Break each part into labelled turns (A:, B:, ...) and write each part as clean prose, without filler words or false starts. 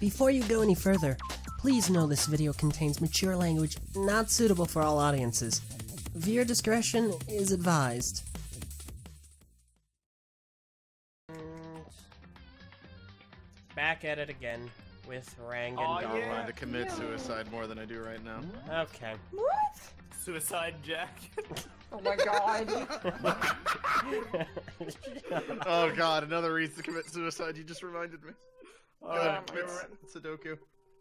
A: Before you go any further, please know this video contains mature language not suitable for all audiences. Viewer discretion is advised. Back at it again with Rang and Dom.
B: I wanted to commit suicide more than I do right now.
A: Okay.
C: What?
D: Suicide Jack.
C: Oh my god.
B: Oh god, another reason to commit suicide. You just reminded me. Commit Sudoku.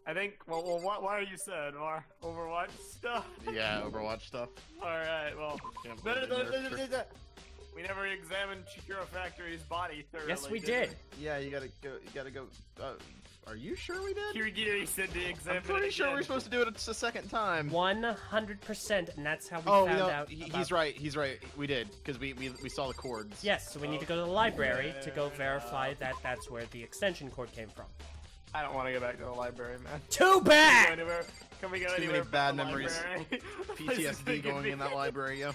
D: I think. Well, why are you sad? More Overwatch stuff.
B: Yeah, Overwatch stuff.
D: All right. Well,
B: Can't believe they nerfed
D: we never examined Chikiro Factory's body thoroughly.
A: Yes, we did.
B: Yeah, you gotta go. Are you sure we did?
D: Kirigiri said to examine.
B: I'm pretty sure we're supposed to do it a second time.
A: 100%, and that's how we
B: Oh,
A: found
B: no,
A: out.
B: he's right. He's right. We did because we saw the cords.
A: Yes, so we need to go to the library to go verify that that's where the extension cord came from.
D: I don't want to go back to the library, man.
A: Too bad!
D: Can we go
B: Too
D: anywhere
B: many bad
D: but the
B: memories.
D: library?
B: PTSD going in that library, yeah.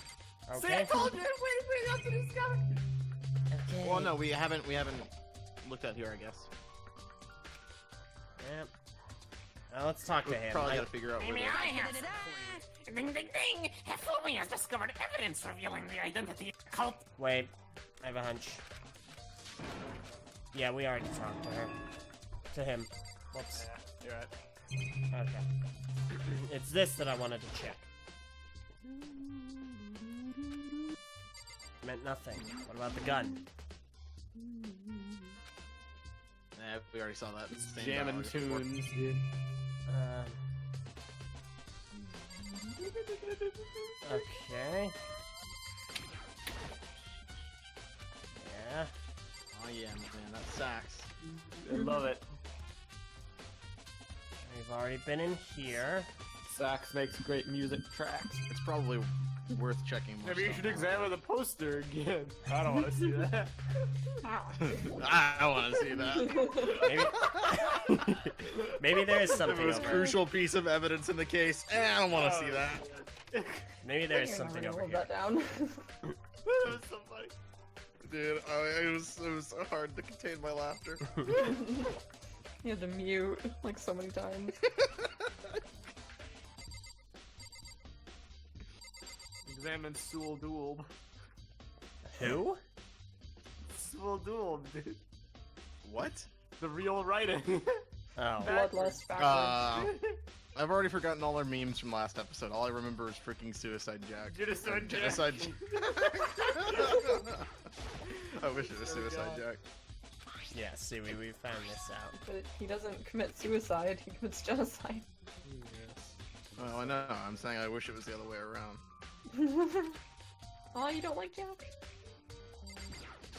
D: See,
A: Okay.
D: I told you. Wait, that's what he's got.
A: Okay.
B: Well, no, we haven't looked at here, I guess.
A: Yep. Now let's talk to him.
B: Probably gotta figure out where
E: Maybe
B: they
E: I have Ding ding ding! Hifumi has discovered evidence revealing the identity of the cult.
A: Wait, I have a hunch. Yeah, we already talked to her. To him. Whoops.
D: Yeah, you're right.
A: Okay. It's this that I wanted to check. Meant nothing. What about the gun?
B: Nah, we already saw that. Same
D: Jamming
B: dialogue before.
D: tunes.
A: Okay. Yeah.
B: Oh yeah, man, that sax.
D: I love it.
A: We've already been in here.
D: Sax makes great music tracks.
B: It's probably worth checking more
D: Maybe you
B: stuff
D: should
B: out.
D: examine the poster again. I don't want to see that.
B: I want to see that.
A: Maybe, maybe there is
B: The
A: something
B: most
A: over
B: crucial piece of evidence in the case. I don't want to see that.
A: Maybe there is
C: You're
A: something
C: never
A: over
C: gonna
A: here.
C: hold that down.
D: That was so funny.
B: Dude, it was so hard to contain my laughter.
C: You had to mute like so many times.
D: Examine Sewell Duel.
A: Who?
D: Sewell Duel, dude.
B: What?
D: The real writing.
A: Oh.
C: Bloodlust backwards.
B: I've already forgotten all our memes from last episode. All I remember is freaking Suicide Jack.
D: Genocide Jack.
B: Genocide I wish it was Suicide Jack.
A: Yeah, see, we found this out.
C: But he doesn't commit suicide, he commits genocide.
B: Oh, I know. I'm saying I wish it was the other way around.
C: Oh, you don't like Jack?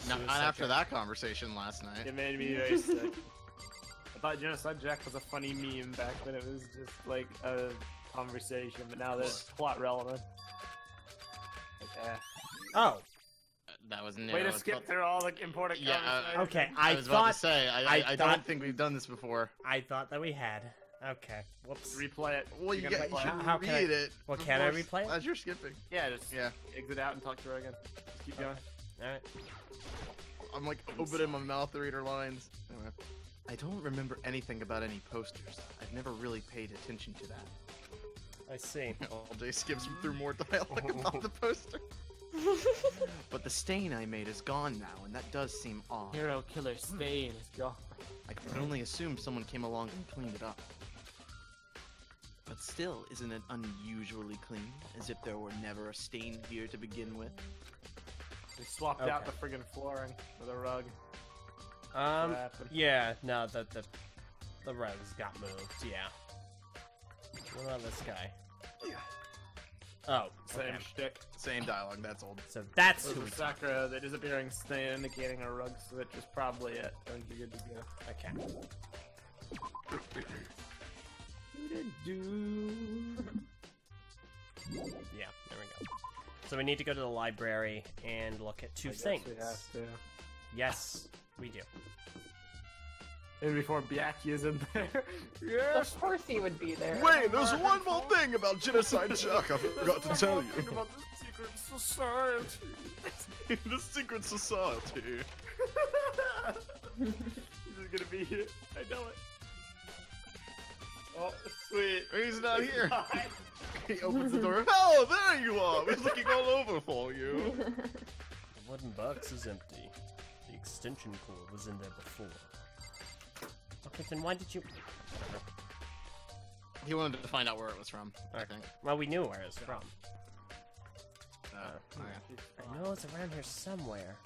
B: Not
A: Suicide
B: after
A: Jack.
B: that conversation last night.
D: It made me very sick. I thought Genocide Jack was a funny meme back when it was just like a conversation, but now that it's plot relevant. Like,
A: Oh,
B: That was new.
D: way to skip through all the important conversations.
A: okay.
B: I
A: I
B: was about
A: thought
B: to say,
A: I
B: I
A: thought-
B: don't think we've done this before.
A: I thought that we had. Okay. Whoops.
D: Replay it.
B: Well, you,
D: You're gonna
B: you
D: play
B: should
D: it?
A: How can I-
B: read it.
A: well, can I
B: before-
A: replay it?
B: As you're skipping.
D: Yeah, just
B: Yeah.
D: exit out and talk to her again. Just keep going.
A: All right.
B: I'm like opening my mouth to read her lines. Anyway. I don't remember anything about any posters. I've never really paid attention to that.
A: I see.
B: All day skips through more dialogue about the poster. But the stain I made is gone now, and that does seem odd.
D: Hero killer stain is gone.
B: I can only assume someone came along and cleaned it up. But still, isn't it unusually clean? As if there were never a stain here to begin with?
D: They swapped out
A: Okay.
D: the friggin' flooring with a rug.
A: Um.
D: What happened?
A: Yeah. No. The rugs got moved. Yeah. What about this guy? Oh.
D: Same
A: Okay.
D: shtick.
B: Same dialogue, that's old.
A: So that's
D: This
A: who we
D: is Sakura, the disappearing stain indicating a rug switch is probably it. I think you're good to go.
A: Okay. Yeah. There we go. So we need to go to the library and look at two
D: I guess
A: things.
D: we have to.
A: Yes, we do.
D: Maybe before Byakuya's in there. Yes!
C: Of course he would be there.
B: Wait, there's one more thing about Genocide Jack I forgot to tell
D: Think
B: you.
D: about the secret society.
B: The secret society.
D: This is gonna be it. I know it. Oh, sweet.
F: He's not here.
D: Hi.
F: He opens the door. Oh, there you are! We're looking all over for you.
G: The wooden box is empty. The extension cord was in there before. Okay, then why did you...
B: He wanted to find out where it was from, I think.
G: Well, we knew where it was from.
B: Okay.
G: I know it's around here somewhere.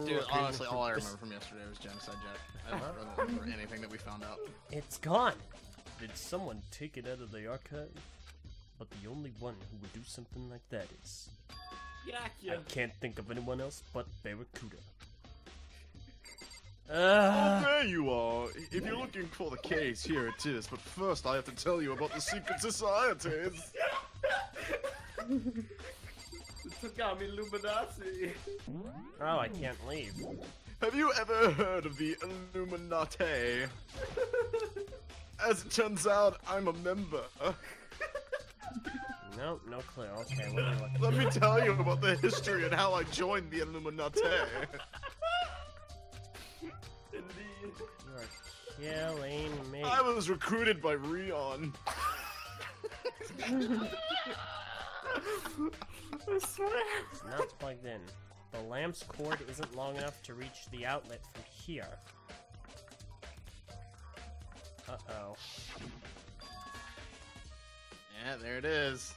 B: Dude, honestly, all I remember from yesterday was Genocide Jack. I don't remember anything that we found out.
G: It's gone! Did someone take it out of the archive? But the only one who would do something like that is... I can't think of anyone else but Barracuda.
F: Oh, there you are. If you're looking for the case, here it is. But first, I have to tell you about the secret societies.
D: Takami Illuminati.
G: Oh, I can't leave.
F: Have you ever heard of the Illuminati? As it turns out, I'm a member.
G: Nope, no clue. Okay, what are you looking
F: Let me tell you about the history and how I joined the Illuminati.
D: Indeed.
G: You are killing me.
F: I was recruited by Rion.
D: I swear.
G: It's not plugged in. The lamp's cord isn't long enough to reach the outlet from here. Uh-oh.
B: Yeah, there it is.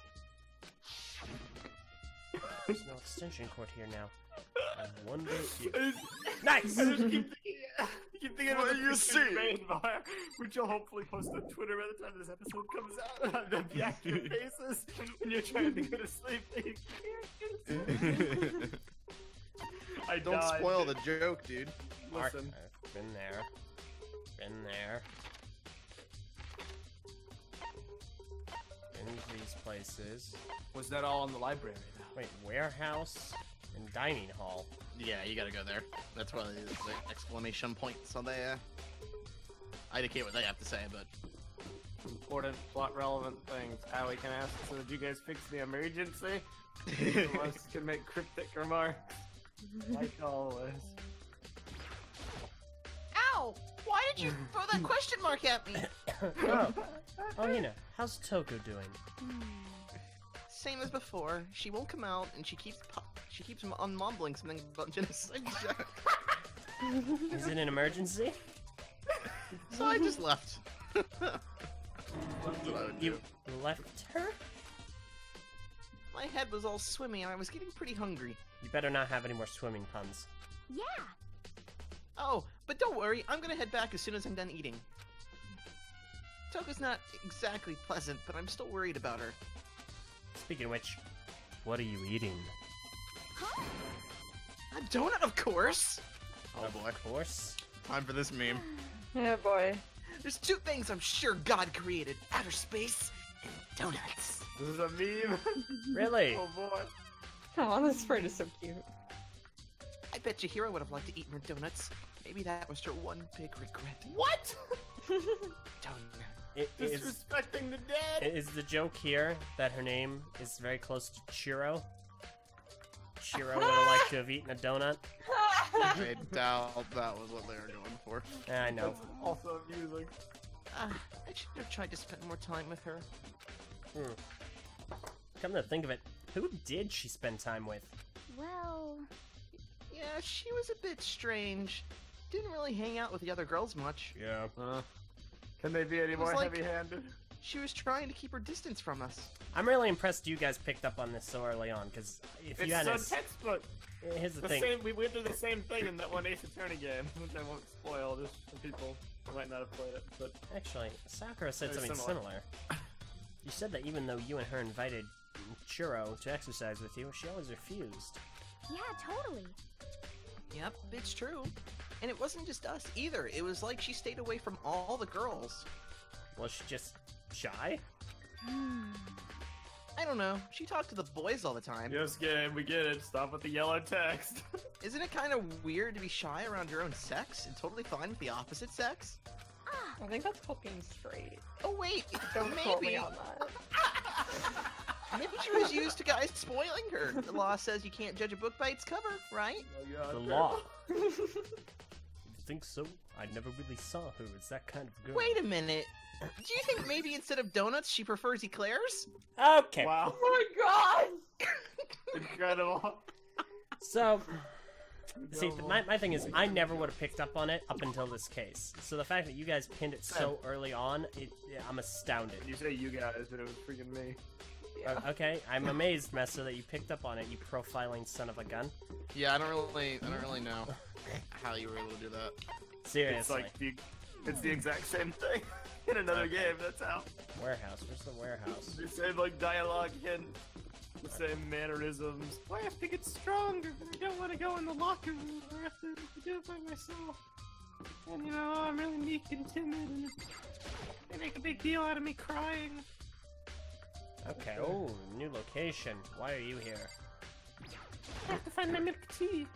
G: There's no extension cord here now. I wonder if... Nice!
D: I just keep thinking
F: What
D: of
F: do you
D: the
F: see?
D: main bar, which you'll hopefully post on Twitter by the time this episode comes out. The actor faces when you're trying to go to sleep. I
B: Don't
D: died.
B: spoil the joke, dude.
D: Listen.
G: I've been there. Been there. In these places.
D: Was that all in the library?
G: Wait, warehouse and dining hall.
B: Yeah, you gotta go there. That's why the exclamation points on there. I indicate what they have to say, but
D: Important, plot relevant things. Allie can ask, so did you guys fix the emergency? Unless you can make cryptic remarks. Like always.
E: Ow! Why did you throw that question mark at me?
G: Oh, Hina, how's Toko doing?
B: same as before. She won't come out, and she keeps on mumbling something about Genocide Jack.
G: Is it an emergency?
B: So I just left.
G: You left her?
B: My head was all swimmy, and I was getting pretty hungry.
G: You better not have any more swimming puns.
H: Yeah.
B: Oh, but don't worry, I'm gonna head back as soon as I'm done eating. Toko's not exactly pleasant, but I'm still worried about her.
G: Speaking of which, what are you eating?
H: Huh?
B: A donut, of course! Oh boy.
G: Of course.
B: Time for this meme.
C: Yeah, boy.
B: There's two things I'm sure God created. Outer space and donuts.
D: This is a meme.
G: Really?
D: Oh boy.
C: Oh, this sprite is so cute.
B: I bet Chihiro would have liked to eat more donuts. Maybe that was her one big regret.
D: What?
B: Donut.
D: Disrespecting the dead.
G: Is the joke here that her name is very close to Chiro? Chiro would have liked to have eaten a donut?
B: I doubt that was what they were going for.
G: I know.
D: That's also amusing.
B: I should have tried to spend more time with her.
G: Come to think of it, who did she spend time with?
H: Well,
B: Yeah, she was a bit strange. Didn't really hang out with the other girls much.
G: Yeah.
D: Can they be any
B: was
D: more
B: like-
D: heavy-handed?
B: She was trying to keep her distance from us.
G: I'm really impressed you guys picked up on this so early on, because if you
D: It's
G: hadn't...
D: so textbook.
G: Here's the
D: The
G: thing.
D: same. We went through the same thing in that one Ace Attorney game, which I won't spoil just for people who might not have played it. But
G: Actually, Sakura said
D: Very
G: something similar. You said that even though you and her invited Chiro to exercise with you, she always refused.
H: yeah, totally.
B: Yep, it's true. And it wasn't just us either. It was like she stayed away from all the girls.
G: Was she just shy?
B: I don't know. She talked to the boys all the time.
D: yes, game, we get it. Stop with the yellow text.
B: Isn't it kind of weird to be shy around your own sex and totally fine with the opposite sex?
C: I think that's called being straight.
B: Oh wait,
C: Don't quote me
B: maybe.
C: on that.
B: Maybe she was used to guys spoiling her. The law says you can't judge a book by its cover, right?
D: Oh, God.
G: The law. think so? I never really saw her as that kind of girl.
B: Wait a minute. Do you think maybe instead of donuts, she prefers eclairs?
G: Okay.
D: Wow.
C: Oh my god!
D: Incredible.
G: So, see, my thing is, I never would have picked up on it up until this case. So the fact that you guys pinned it so early on, I'm astounded.
D: You say you guys, but it was freaking me.
G: Okay, I'm amazed, Mesa, that you picked up on it, you profiling son of a gun.
F: Yeah, I don't really know how you were able to do that.
G: Seriously.
D: It's like it's the exact same thing in another game. That's how.
G: Warehouse, where's the warehouse?
D: The same like dialogue hint, the same mannerisms. I have to get stronger, but I don't want to go in the locker room. I have to do it by myself. And you know, I'm really meek and timid, and they make a big deal out of me crying.
G: Okay, oh, new location. Why are you here?
D: I have to find my milk tea.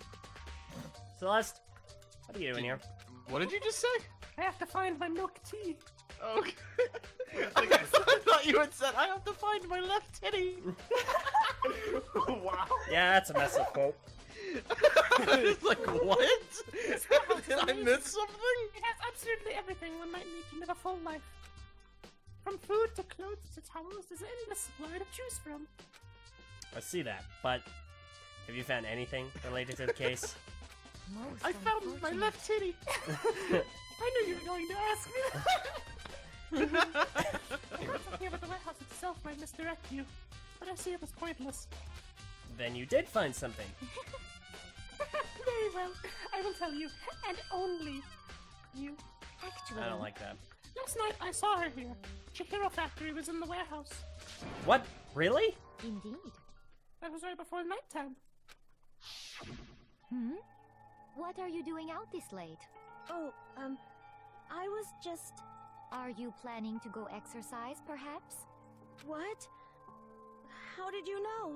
G: Celeste, what are you doing here?
F: What did you just say?
D: I have to find my milk tea.
F: Okay. I thought you had said I have to find my left titty.
D: Wow.
G: Yeah, that's a mess up quote.
F: It's like, what? Did I miss something?
D: It has absolutely everything one might need to live a full life. From food to clothes to towels, there's an endless supply to choose from.
G: I see that, but have you found anything related to the case?
D: I found my left titty. I knew you were going to ask me. Talking about the warehouse itself might misdirect you, but I see it was pointless.
G: Then you did find something.
D: Very well, I will tell you, and only you.
H: Actually,
G: I don't like that.
D: Last night I saw her here. Chihiro Factory was in the warehouse.
G: What? Really?
H: indeed.
D: That was right before nighttime.
H: Hmm? What are you doing out this late?
I: Oh, I was just...
H: Are you planning to go exercise, perhaps?
I: What? How did you know?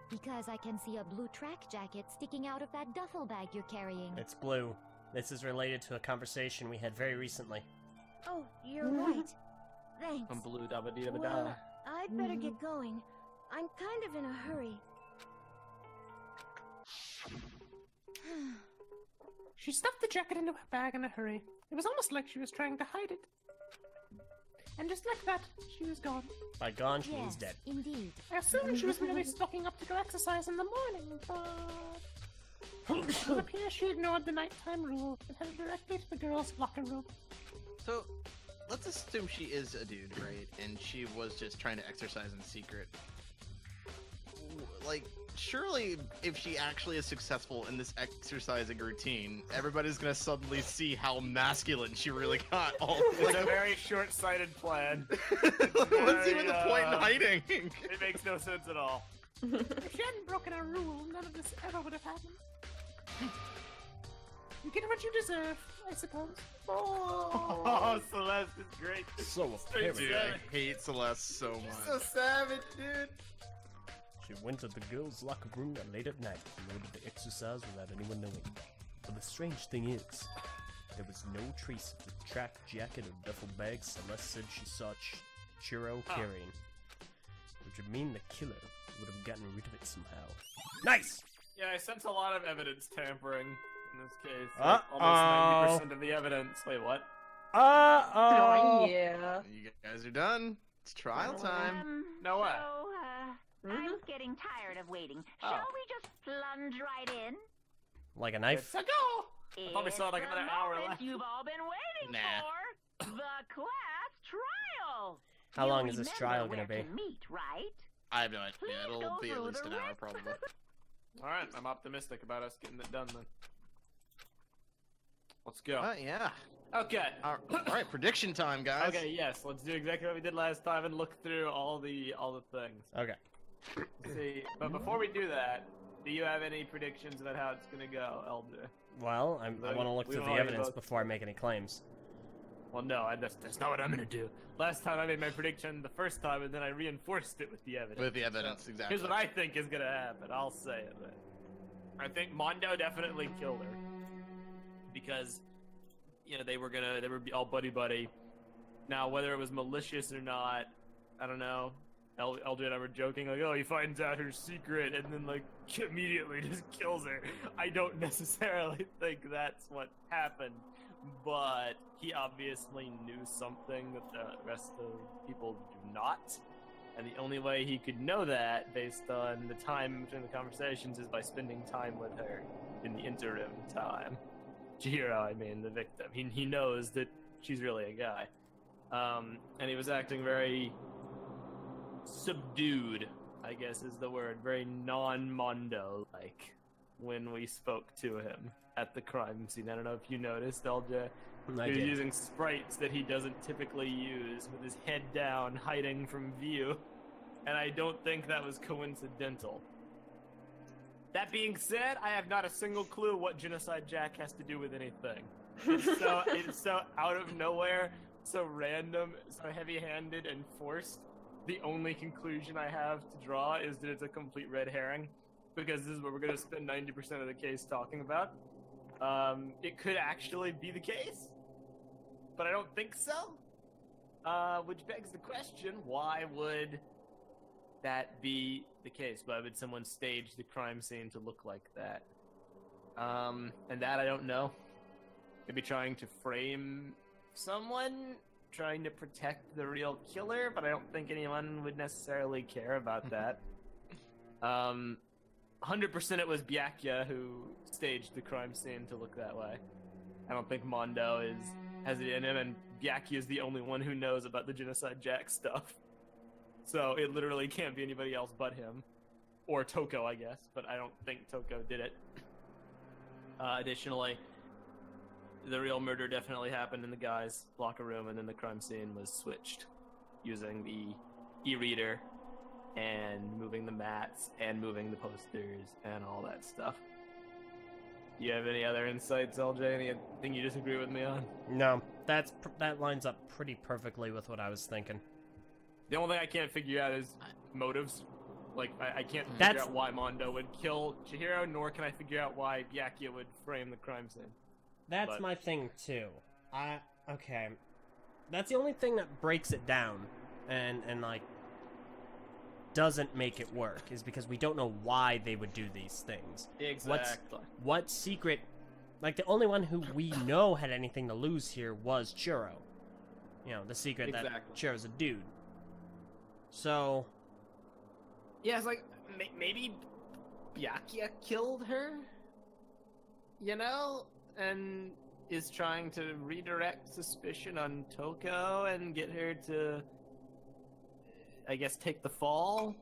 H: Because I can see a blue track jacket sticking out of that duffel bag you're carrying.
G: It's blue. This is related to a conversation we had very recently.
I: Oh, you're right. Thanks.
D: I'm blue dabba dee dabba
I: Well,
D: da.
I: I'd better get going. I'm kind of in a hurry.
D: She stuffed the jacket into her bag in a hurry. It was almost like she was trying to hide it. And just like that, she was gone.
G: By gone, she means
H: Yes,
G: dead.
H: indeed.
D: I assumed she was merely stocking up to go exercise in the morning, but... It appears she ignored the nighttime rule and headed directly to the girls' locker room.
B: So, let's assume she is a dude, right? And she was just trying to exercise in secret. Like, surely if she actually is successful in this exercising routine, everybody's gonna suddenly see how masculine she really got.
D: It's a very short-sighted plan.
F: What's even the point in hiding?
D: It makes no sense at all. If she hadn't broken a rule, none of this ever would have happened. You get what you deserve, I suppose. Oh, Celeste is great.
G: So
F: Dude,
G: apparent.
F: I hate Celeste so much.
D: savage, dude.
G: She went to the girls' locker room late at night in order to exercise without anyone knowing. But the strange thing is, there was no trace of the track jacket or duffel bag Celeste said she saw Chiro carrying. Which would mean the killer would have gotten rid of it somehow. Nice!
D: Yeah, I sense a lot of evidence tampering in this case.
G: Uh-oh.
D: Almost 90% of the evidence. Wait, what?
G: Uh-oh!
C: Oh, yeah.
F: You guys are done. It's trial time.
D: No way.
J: I'm getting tired of waiting. Shall we just plunge right in?
G: Like a knife?
D: Let's go! I thought we saw like
J: It's
D: another
J: the
D: hour
J: moment
D: left.
J: You've all been waiting
F: Nah.
J: for the class trial.
G: How
J: You
G: long is this
J: remember
G: trial
J: where
G: gonna be?
J: to meet, right?
F: I have no idea.
J: Please
F: It'll
J: go
F: be at
J: through
F: least
J: the
F: an hour,
J: rip.
F: probably.
D: Alright, I'm optimistic about us getting it done then. Let's go.
B: Yeah.
D: Okay.
F: Alright, prediction time, guys.
D: Okay, yes, let's do exactly what we did last time and look through all the things.
G: Okay.
D: See, but before we do that, do you have any predictions about how it's gonna go, Elder?
G: Well, I want to look
D: We
G: through
D: don't
G: the
D: like
G: evidence
D: both.
G: before I make any claims.
D: Well, no, that's not what I'm gonna do. Last time I made my prediction the first time, and then I reinforced it with the evidence.
F: With the evidence,
D: So,
F: exactly.
D: Here's what I think is gonna happen. I'll say it. But I think Mondo definitely killed her because you know they were all buddy. Now, whether it was malicious or not, I don't know. LJ and I were joking, like, oh, he finds out her secret and then, like, immediately just kills her. I don't necessarily think that's what happened, but he obviously knew something that the rest of people do not. And the only way he could know that, based on the time between the conversations, is by spending time with her in the interim time. Chihiro, I mean, the victim. He knows that she's really a guy. And he was acting very subdued, I guess is the word. Very non-Mondo-like when we spoke to him at the crime scene. I don't know if you noticed, LJ. He was using sprites that he doesn't typically use, with his head down, hiding from view. And I don't think that was coincidental. That being said, I have not a single clue what Genocide Jack has to do with anything. It's so out of nowhere, so random, so heavy-handed and forced. The only conclusion I have to draw is that it's a complete red herring, because this is what we're going to spend 90% of the case talking about. It could actually be the case, but I don't think so. Which begs the question, why would that be the case? Why would someone stage the crime scene to look like that? And that I don't know. Maybe trying to frame someone, trying to protect the real killer, but I don't think anyone would necessarily care about that. 100% it was Byakuya who staged the crime scene to look that way. I don't think Mondo has it in him, and Byakuya is the only one who knows about the Genocide Jack stuff. So it literally can't be anybody else but him. Or Toko, I guess, but I don't think Toko did it. Additionally, the real murder definitely happened in the guy's locker room, and then the crime scene was switched using the e-reader and moving the mats and moving the posters and all that stuff. Do you have any other insights, LJ? Anything you disagree with me on?
G: No, that lines up pretty perfectly with what I was thinking.
D: The only thing I can't figure out is motives. Like, I can't figure out why Mondo would kill Chihiro, nor can I figure out why Byakuya would frame the crime scene.
G: That's my thing, too. Okay. That's the only thing that breaks it down and like, doesn't make it work, is because we don't know why they would do these things.
D: Exactly.
G: What secret... Like, the only one who we know had anything to lose here was Churro. You know, the secret that Churro's a dude. So...
D: Yeah, it's like, maybe Byakuya killed her? You know? And is trying to redirect suspicion on Toko and get her to, I guess, take the fall?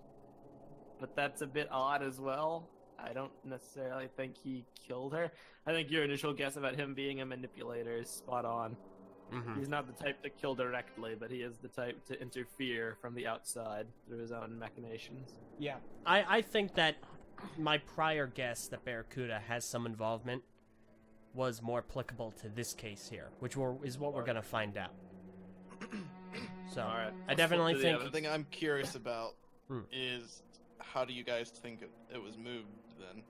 D: But that's a bit odd as well. I don't necessarily think he killed her. I think your initial guess about him being a manipulator is spot on. Mm-hmm. He's not the type to kill directly, but he is the type to interfere from the outside through his own machinations.
G: Yeah. I think that my prior guess that Barracuda has some involvement was more applicable to this case here, which is what we're going to find out. So,
F: right.
G: I definitely think...
F: The thing I'm curious about is, how do you guys think it was moved, then,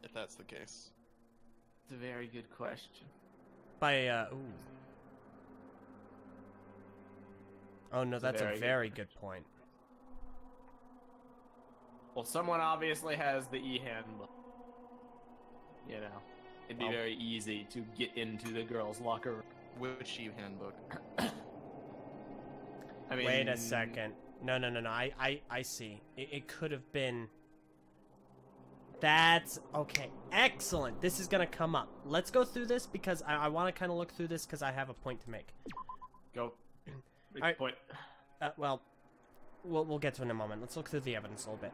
F: if that's the case?
D: It's a very good question.
G: By, Oh, no, that's a very good point.
D: Well, someone obviously has the e-handbook. You know, it'd be very easy to get into the girls' locker room.
F: Which e-handbook?
D: I mean...
G: Wait a second. No. I see. It could have been... That's... Okay, excellent. This is gonna come up. Let's go through this, because I want to kind of look through this, because I have a point to make.
D: Go. Big
G: right.
D: point.
G: Well, we'll get to it in a moment. Let's look through the evidence a little bit.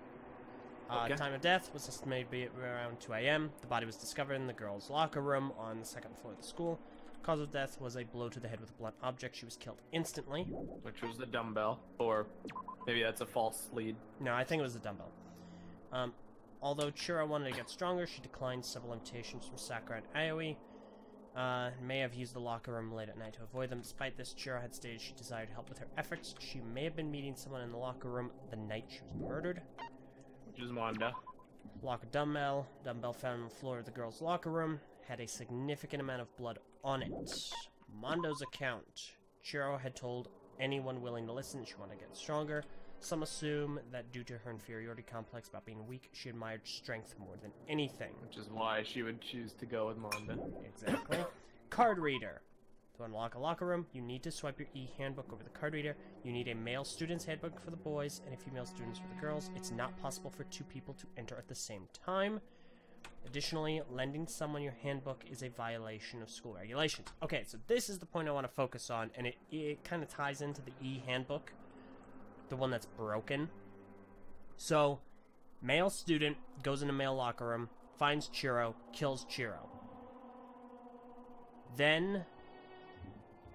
D: Okay.
G: Time of death was estimated to be around 2 a.m. The body was discovered in the girls' locker room on the second floor of the school. Cause of death was a blow to the head with a blunt object. She was killed instantly.
D: Which was the dumbbell. Or maybe that's a false lead.
G: No, I think it was the dumbbell. Although Churro wanted to get stronger, she declined several invitations from Sakura and Aoi. May have used the locker room late at night to avoid them. Despite this, Churro had stated she desired help with her efforts. She may have been meeting someone in the locker room the night she was murdered.
D: Which is Mondo.
G: Locker dumbbell. Dumbbell found on the floor of the girls' locker room. Had a significant amount of blood on it. Mondo's account. Churro had told anyone willing to listen she wanted to get stronger. Some assume that due to her inferiority complex about being weak, she admired strength more than anything.
D: Which is why she would choose to go with Monda.
G: Exactly. Card reader. To unlock a locker room, you need to swipe your e-handbook over the card reader. You need a male student's handbook for the boys and a female student's for the girls. It's not possible for 2 people to enter at the same time. Additionally, lending someone your handbook is a violation of school regulations. Okay, so this is the point I want to focus on, and it kind of ties into the e-handbook, the one that's broken. So, male student goes in a male locker room, finds Chiro, kills Chiro. Then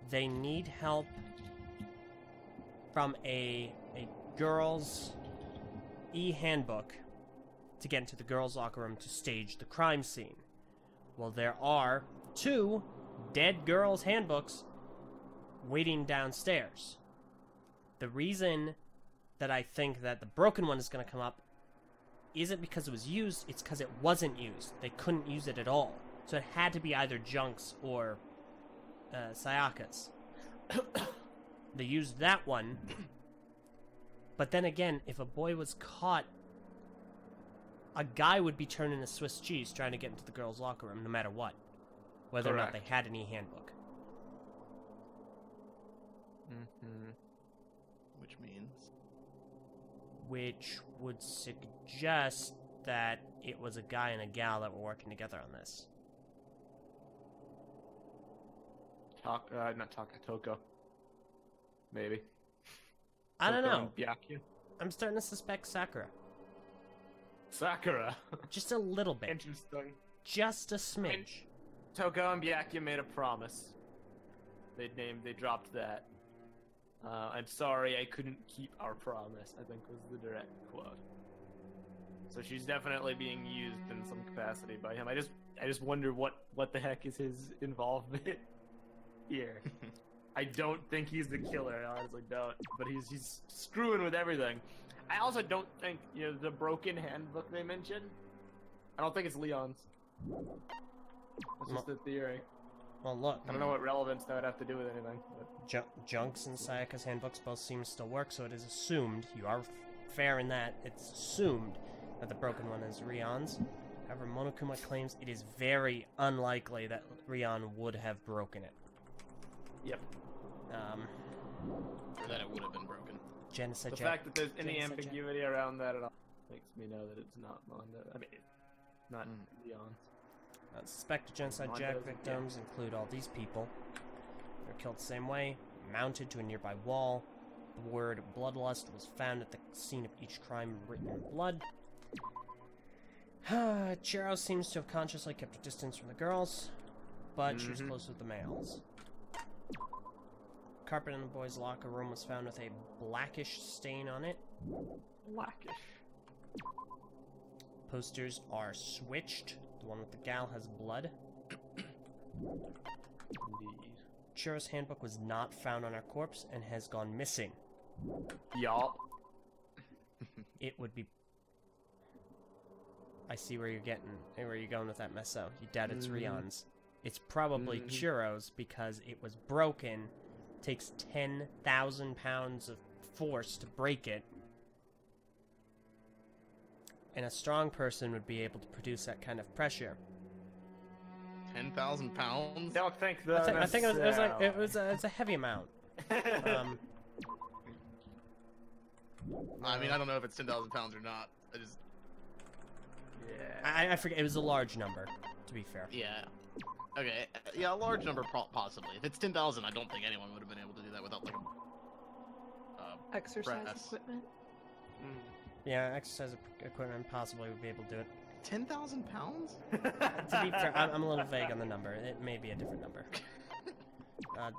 G: they need help from a girl's e-handbook to get into the girls' locker room to stage the crime scene. Well, there are 2 dead girls' handbooks waiting downstairs. The reason that I think that the broken one is going to come up isn't because it was used, it's because it wasn't used. They couldn't use it at all. So it had to be either Junk's or Sayaka's. They used that one. But then again, if a boy was caught, a guy would be turning a Swiss cheese trying to get into the girls' locker room no matter what. Whether or not they had an e-handbook.
B: Mm-hmm. Which means?
G: Which would suggest that it was a guy and a gal that were working together on this.
D: Not Toko. Maybe.
G: I don't know.
D: Byakuya.
G: I'm starting to suspect Sakura.
D: Sakura.
G: Just a little bit.
D: Interesting.
G: Just a smidge.
D: Toko and Byakuya made a promise. They dropped that. I'm sorry I couldn't keep our promise, I think was the direct quote. So she's definitely being used in some capacity by him. I just wonder what the heck is his involvement here. I don't think he's the killer, I honestly don't. But he's screwing with everything. I also don't think, the broken handbook they mentioned, I don't think it's Leon's. That's just a theory.
G: Well, look.
D: I don't know what relevance that would have to do with anything. But...
G: Junk's and Sayaka's handbooks both seem to still work, so it is assumed, you are fair in that, it's assumed that the broken one is Rion's. However, Monokuma claims it is very unlikely that Rion would have broken it.
D: Yep.
B: That it would have been broken.
G: Genocide
D: the fact that there's any ambiguity around that at all makes me know that it's not Monda. I mean, not Leon's.
G: Suspected genocide Jack victims include all these people. They're killed the same way, mounted to a nearby wall. The word bloodlust was found at the scene of each crime written in blood. Chiro seems to have consciously kept her distance from the girls, but she was close with the males. Carpet in the boys' locker room was found with a blackish stain on it.
D: Blackish.
G: Posters are switched. The one with the gal has blood.
D: Indeed.
G: Chiro's handbook was not found on our corpse and has gone missing.
D: Yup.
G: It would be... I see where you're going with that, Meso. You doubt it's Rion's. It's probably Chiro's because it was broken. Takes 10,000 pounds of force to break it. And a strong person would be able to produce that kind of pressure.
B: 10,000 pounds?
D: Don't think that.
G: I think it was a heavy amount.
B: I mean, I don't know if it's 10,000 pounds or not.
G: I forget. It was a large number, to be fair.
B: Yeah. Okay. Yeah, a large number possibly. If it's 10,000, I don't think anyone would have been able to do that without like a
C: exercise
B: press.
C: equipment.
G: Yeah, exercise equipment possibly would be able to do it.
B: 10,000 pounds?
G: To be fair, I'm a little vague on the number. It may be a different number.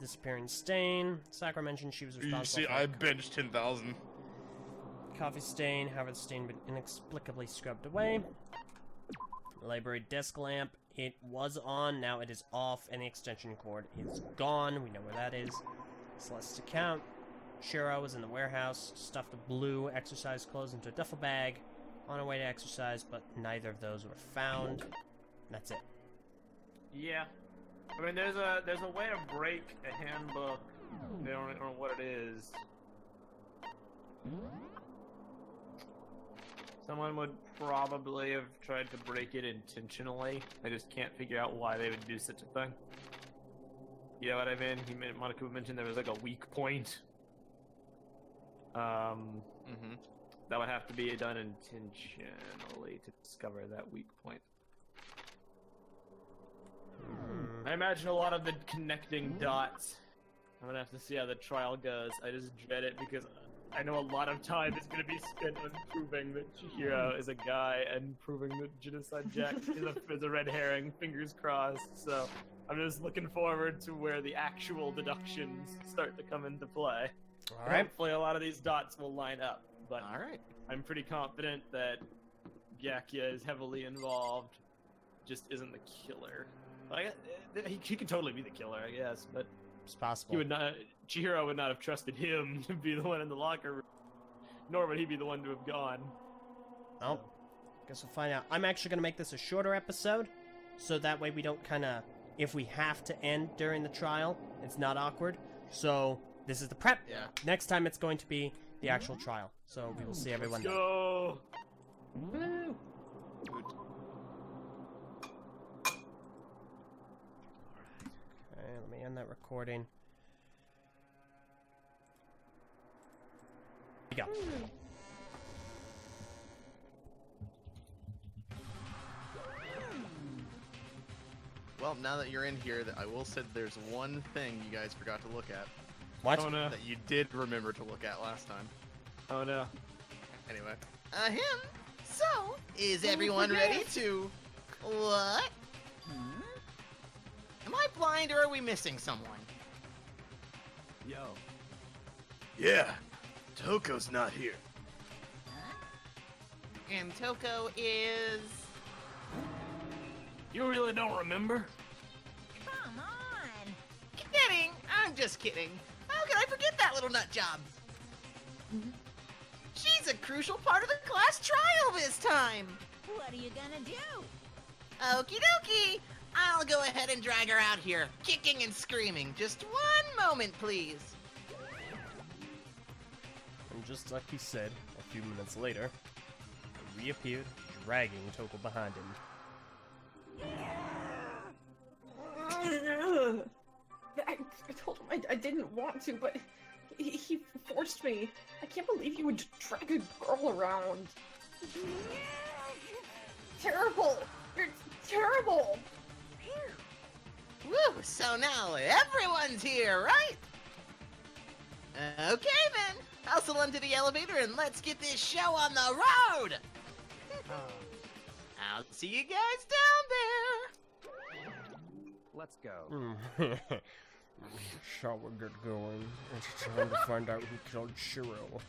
G: Disappearing stain. Sakura mentioned she was responsible
F: You see, I benched 10,000.
G: Coffee stain. However, the stain been inexplicably scrubbed away. Library desk lamp. It was on. Now it is off, and the extension cord is gone. We know where that is. Celeste's account. Chiro was in the warehouse, stuffed blue exercise clothes into a duffel bag, on her way to exercise, but neither of those were found. That's it.
D: Yeah. I mean, there's a way to break a handbook. They don't know what it is. Someone would probably have tried to break it intentionally. I just can't figure out why they would do such a thing. You know what I mean? Monica mentioned there was like a weak point. That would have to be done intentionally to discover that weak point. I imagine a lot of the connecting dots. I'm gonna have to see how the trial goes. I just dread it because I know a lot of time is gonna be spent on proving that Chihiro is a guy and proving that Genocide Jack is a red herring. Fingers crossed. So I'm just looking forward to where the actual deductions start to come into play.
G: All right.
D: Hopefully, a lot of these dots will line up. But
B: All right.
D: I'm pretty confident that Gyakia is heavily involved. Just isn't the killer. He could totally be the killer, I guess, but
G: It's possible.
D: he would not. Chihiro would not have trusted him to be the one in the locker room, nor would he be the one to have gone.
G: Oh, guess we'll find out. I'm actually gonna make this a shorter episode, so that way we don't kind of, if we have to end during the trial, it's not awkward. So this is the prep.
B: Yeah.
G: Next time it's going to be the actual trial. So we will see everyone then.
D: Go.
B: Good.
G: Okay, let me end that recording. Here we go.
B: Well, now that you're in here, I will say there's one thing you guys forgot to look at.
G: What?
D: Oh no.
B: That you did remember to look at last time.
D: Oh no.
B: Anyway. So, is everyone ready to... What? Am I blind or are we missing someone?
F: Yo. Yeah. Toko's not here.
B: And Toko is...
D: You really don't remember?
J: Come on.
B: Kidding! I'm just kidding. How could I forget that little nut job? She's a crucial part of the class trial this time.
J: What are you gonna do?
B: Okie dokie. I'll go ahead and drag her out here, kicking and screaming. Just one moment, please.
G: And just like he said, a few minutes later, he reappeared, dragging Toko behind him.
C: I told him I didn't want to, but he forced me. I can't believe you would drag a girl around. Terrible! You're terrible!
B: Woo, so now everyone's here, right? Okay then, hustle into the elevator and let's get this show on the road! I'll see you guys down there!
K: Let's go.
G: Shall we get going? It's time to find out who killed Shiro.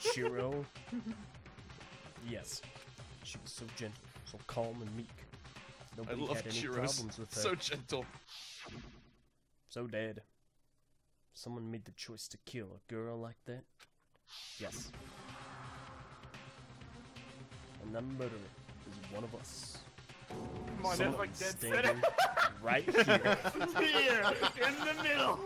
G: Shiro? Yes. She was so gentle, so calm and meek. Nobody had any problems with her.
F: So gentle.
G: So dead. Someone made the choice to kill a girl like that? Yes. And that murderer is one of us.
D: Come on,
G: Someone
D: that's like dead
G: standing
D: center.
G: right here.
D: Here, in the middle.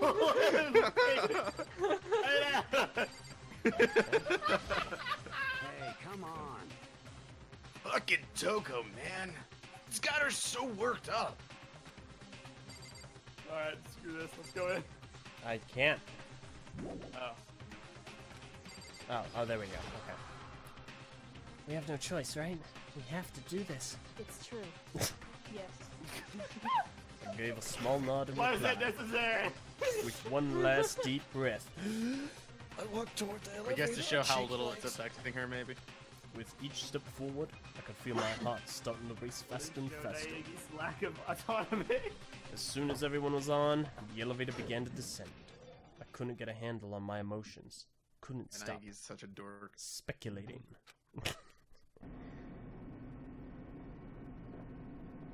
K: Hey, come on.
F: Fucking Toko, man. It's got her so worked up.
D: Alright, screw this. Let's go in.
G: I can't.
D: Oh.
G: Oh, there we go. Okay. We have no choice, right? We have to do this.
I: It's true. Yes.
G: I gave a small nod and
D: Why is that
G: replied,
D: necessary?
G: with one last deep breath. I walked toward the
B: I
G: elevator.
B: guess to show how
G: shake
B: little
G: legs.
B: it's affecting her, maybe.
G: With each step forward, I could feel my heart starting to race faster and faster.
D: Shonagi's lack of autonomy.
G: As soon as everyone was on, the elevator began to descend. I couldn't get a handle on my emotions. Couldn't
B: And
G: stop
B: Aigie's such a dork.
G: speculating.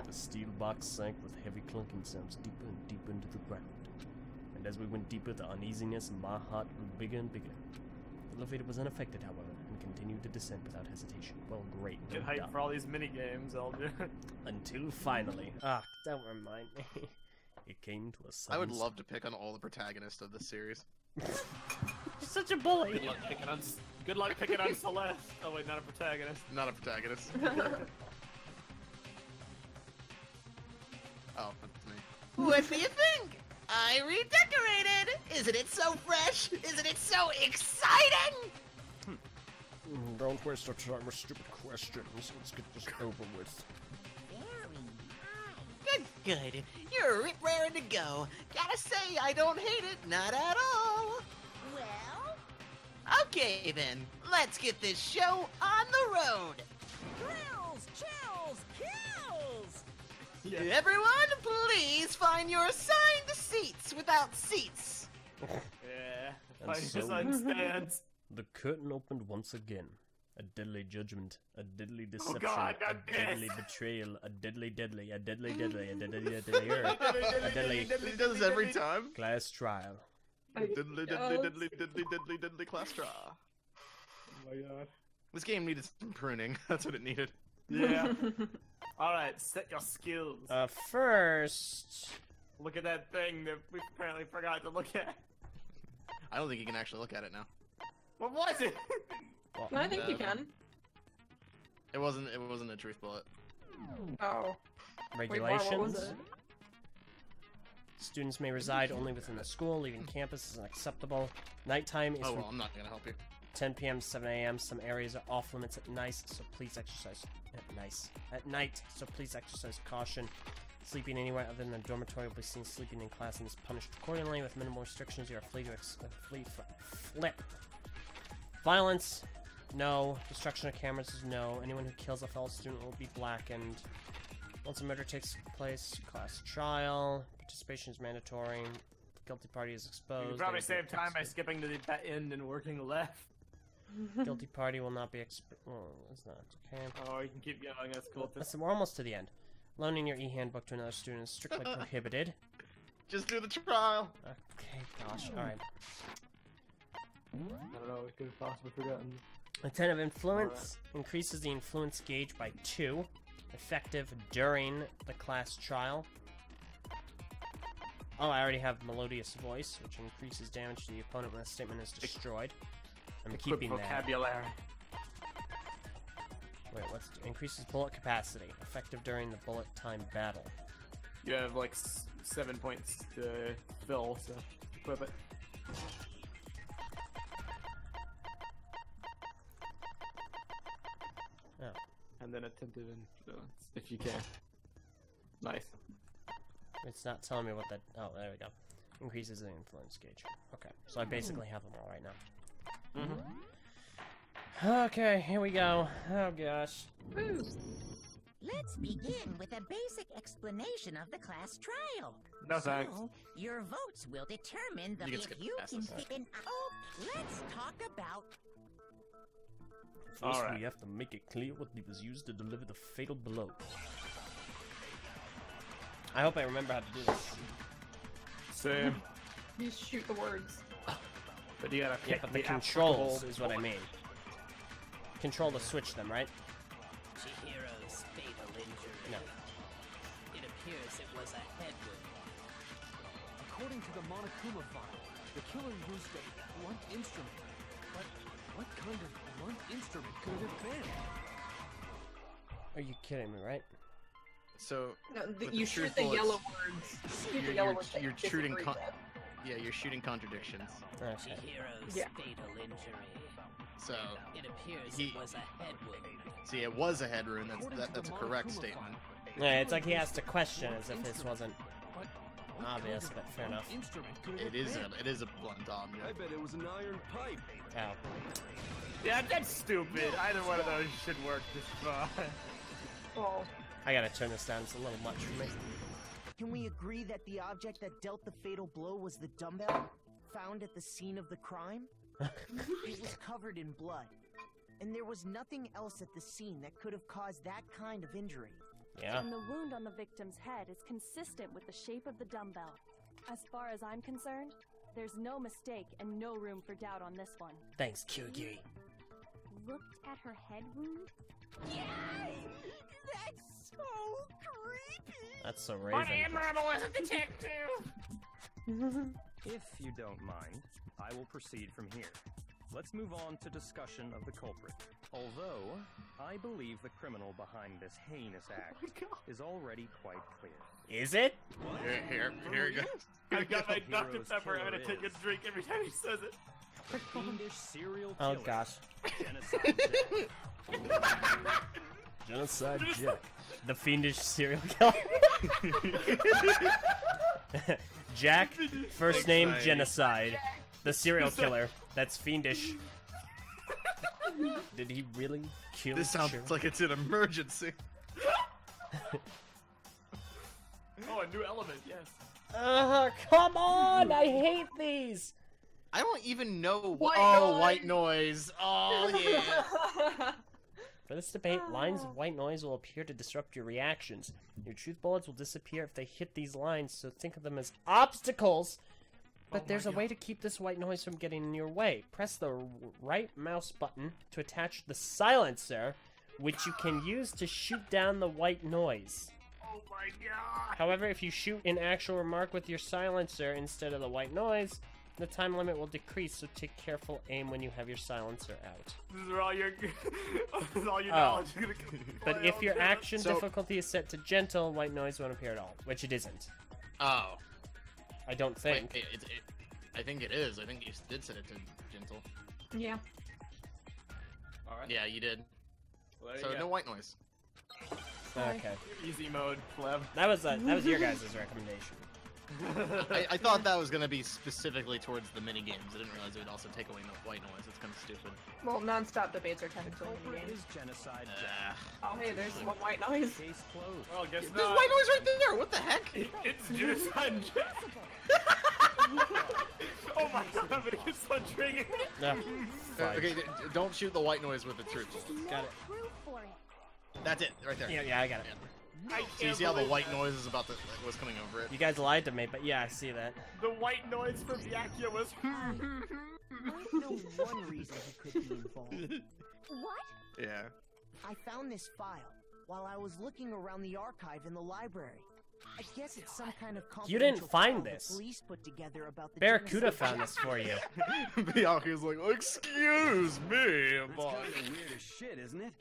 G: The steel box sank with heavy clunking sounds deeper and deeper into the ground. And as we went deeper, the uneasiness in my heart grew bigger and bigger. The elevator was unaffected, however, and continued to descend without hesitation. Well, great.
D: Get
G: no
D: hyped
G: doubt.
D: for all these mini games, I'll do.
G: Until finally, don't remind me. It came to a sudden
B: I would love to pick on all the protagonists of this series.
G: Such a bully.
D: Good luck picking on Celeste. Oh wait, not a protagonist.
F: Not a protagonist. Oh, that's me.
L: What do you think? I redecorated! Isn't it so fresh? Isn't it so exciting?
G: Don't waste our time with stupid questions. Let's get this over with.
L: Good. You're raring to go. Gotta say, I don't hate it. Not at all. Well? Okay then. Let's get this show on the road. Thrills, chills, kills!
D: Yeah.
L: Everyone, please find your assigned seats without seats.
D: Yeah.
G: And
D: Find
G: so-
D: your stands.
G: The curtain opened once again. A deadly judgment, a deadly deception,
D: God,
G: a
D: not
G: deadly
D: this.
G: betrayal, a deadly, a deadly, a deadly, a deadly,
F: He does this every time.
G: class trial.
F: Diddly diddly diddly diddly diddly diddly class draw.
D: Oh my god.
F: This game needed some pruning. That's what it needed.
D: Yeah. Alright, set your skills.
G: First...
D: Look at that thing that we apparently forgot to look at.
F: I don't think you can actually look at it now.
D: What was it?
G: Well,
C: I think you can.
F: It wasn't a truth bullet.
C: Oh.
G: regulations.
C: Wait, what was it?
G: Students may reside only within the school. Leaving campus is unacceptable. Nighttime is
F: Oh
G: from
F: well, I'm not gonna help you.
G: 10 p.m. to 7 a.m. Some areas are off limits at night, so please exercise at night. So please exercise caution. Sleeping anywhere other than the dormitory will be seen sleeping in class and is punished accordingly. With minimal restrictions, you are free to flip. Violence, no. Destruction of cameras is no. Anyone who kills a fellow student will be blackened. Once a murder takes place, class trial. Participation is mandatory. The guilty party is exposed.
D: You can probably
G: They will
D: save
G: be
D: time by skipping to the end and working left.
G: Guilty party will not be oh, it's not okay.
D: Oh, you can keep going, that's cool.
G: Listen, we're almost to the end. Loaning your e-handbook to another student is strictly prohibited.
F: Just do the trial.
G: Okay, gosh, alright.
D: I don't know, we could have possibly forgotten.
G: A 10 of influence increases the influence gauge by 2. Effective during the class trial. Oh, I already have melodious voice, which increases damage to the opponent when a statement is destroyed. I'm
D: Equip
G: keeping that.
D: vocabulary.
G: Wait, what's increases bullet capacity? Effective during the bullet time battle.
D: You have like 7 points to fill, so equip it.
G: Oh.
D: And then attentive influence, if you can. Nice.
G: It's not telling me what that. Oh, there we go. Increases the influence gauge. Okay, so I basically have them all right now. Okay, here we go. Oh gosh.
M: Let's begin with a basic explanation of the class trial.
D: No thanks.
M: So, your votes will determine
F: You can
M: if
F: skip
M: you
F: past
M: can
F: this.
M: fit in. Oh, let's talk about.
G: First,
D: Alright.
G: we have to make it clear what was used to deliver the fatal blow. I hope I remember how to do this.
D: Same.
C: You just shoot the words.
D: But you gotta
G: Yeah,
D: pick
G: but the
D: applicable
G: controls is what I
D: bullet.
G: mean. Control to switch them, right?
N: Chihiro's fatal injury.
G: No.
N: It appears it was a head wound.
O: According to the Monokuma file, the killer used a blunt instrument. But what kind of blunt instrument could it have been?
G: Are you kidding me, right?
F: So
C: No,
F: with
C: you
F: the
C: shoot
F: truth
C: the
F: bullets,
C: yellow words. Shoot the yellow words. that
F: you're
C: you
F: shooting
C: disagree with.
F: yeah, you're shooting contradictions.
G: Okay.
N: Chihiro's
C: Yeah.
N: fatal injury.
F: So
N: It appears
F: he-
N: it was a head wound.
F: see, it was a head wound. That's a correct statement.
G: Yeah, it's like he asked a question as if this wasn't obvious, but fair enough.
F: It is a blunt object.
O: I bet it was an iron pipe.
G: Oh.
D: Yeah, that's stupid. Either one of those should work just fine.
C: Oh.
G: I gotta turn this down, it's a little much for me.
P: Can we agree that the object that dealt the fatal blow was the dumbbell found at the scene of the crime? It was covered in blood, and there was nothing else at the scene that could have caused that kind of injury.
G: Yeah.
Q: And the wound on the victim's head is consistent with the shape of the dumbbell. As far as I'm concerned, there's no mistake and no room for doubt on this one.
G: Thanks, Kyogiri.
H: Looked at her head wound?
M: That's so creepy.
G: That's so
E: But
G: Raven.
E: admirable as a detective!
R: If you don't mind, I will proceed from here. Let's move on to discussion of the culprit. Although, I believe the criminal behind this heinous act is already quite clear.
G: Is it?
F: Here you go.
D: I've got my Dr.
R: Hero's
D: Pepper. I'm
R: killer
D: gonna take a
R: is.
D: drink every time he says it.
R: The fiendish serial
G: Oh
R: killer.
G: gosh.
R: Genocide Jack.
G: Genocide Jack. The fiendish serial killer. Jack, first name
F: Anxiety.
G: Genocide. The serial killer. That's fiendish. Did he really kill
F: This sounds
G: Shirley?
F: like it's an emergency.
D: Oh, a new element, yes.
G: Come on! I hate these!
B: I don't even know.
C: White noise.
B: White noise. Oh yeah.
G: For this debate, lines of white noise will appear to disrupt your reactions. Your truth bullets will disappear if they hit these lines, so think of them as obstacles. But there's a way to keep this white noise from getting in your way. Press the right mouse button to attach the silencer, which you can use to shoot down the white noise.
D: Oh my god.
G: However, if you shoot an actual remark with your silencer instead of the white noise, the time limit will decrease, so take careful aim when you have your silencer out.
D: This is all your, this is all your
G: Oh.
D: knowledge.
G: But if your action
B: So-
G: difficulty is set to gentle, white noise won't appear at all, which it isn't.
B: Oh.
G: I don't think.
B: Wait, I think it is. I think you did set it to gentle.
C: Yeah.
D: Alright.
B: Yeah, you did.
D: Well, there
B: So
D: you go.
B: no white noise.
G: Okay.
D: Easy mode, Clem.
G: That was your guys' recommendation.
B: I thought that was gonna be specifically towards the mini games. I didn't realize it would also take away no white noise. It's kind of stupid.
C: Well, non-stop debates are technically
R: Culprit
C: mini games.
R: is Genocide Jack.
C: Oh, hey, there's one white noise.
R: Case closed.
D: Well, guess
B: There's
D: not.
B: white noise right there. What the heck?
D: It's Genocide Jack. Oh my god, I'm gonna get so triggered.
G: Yeah.
B: Okay, don't shoot the white noise with the truth bullets.
G: Got it.
H: Proof for it.
B: That's it, right there.
G: Yeah, I got it.
D: I
B: So you
D: can't
B: see how the
D: believe
B: white
D: that.
B: noise is about was coming over it.
G: You guys lied to me, but yeah, I see that.
D: The white noise from Yakia was.
P: I know one reason he could be involved.
H: What?
F: Yeah.
P: I found this file while I was looking around the archive in the library. I guess it's some kind of
G: You didn't
P: confidential
G: find
P: file the
G: this.
P: police put together about the
G: Barracuda
P: genocide.
G: found this for you.
F: Bianca's like, excuse me,
K: That's
F: boss.
K: kind of weird as shit, isn't it?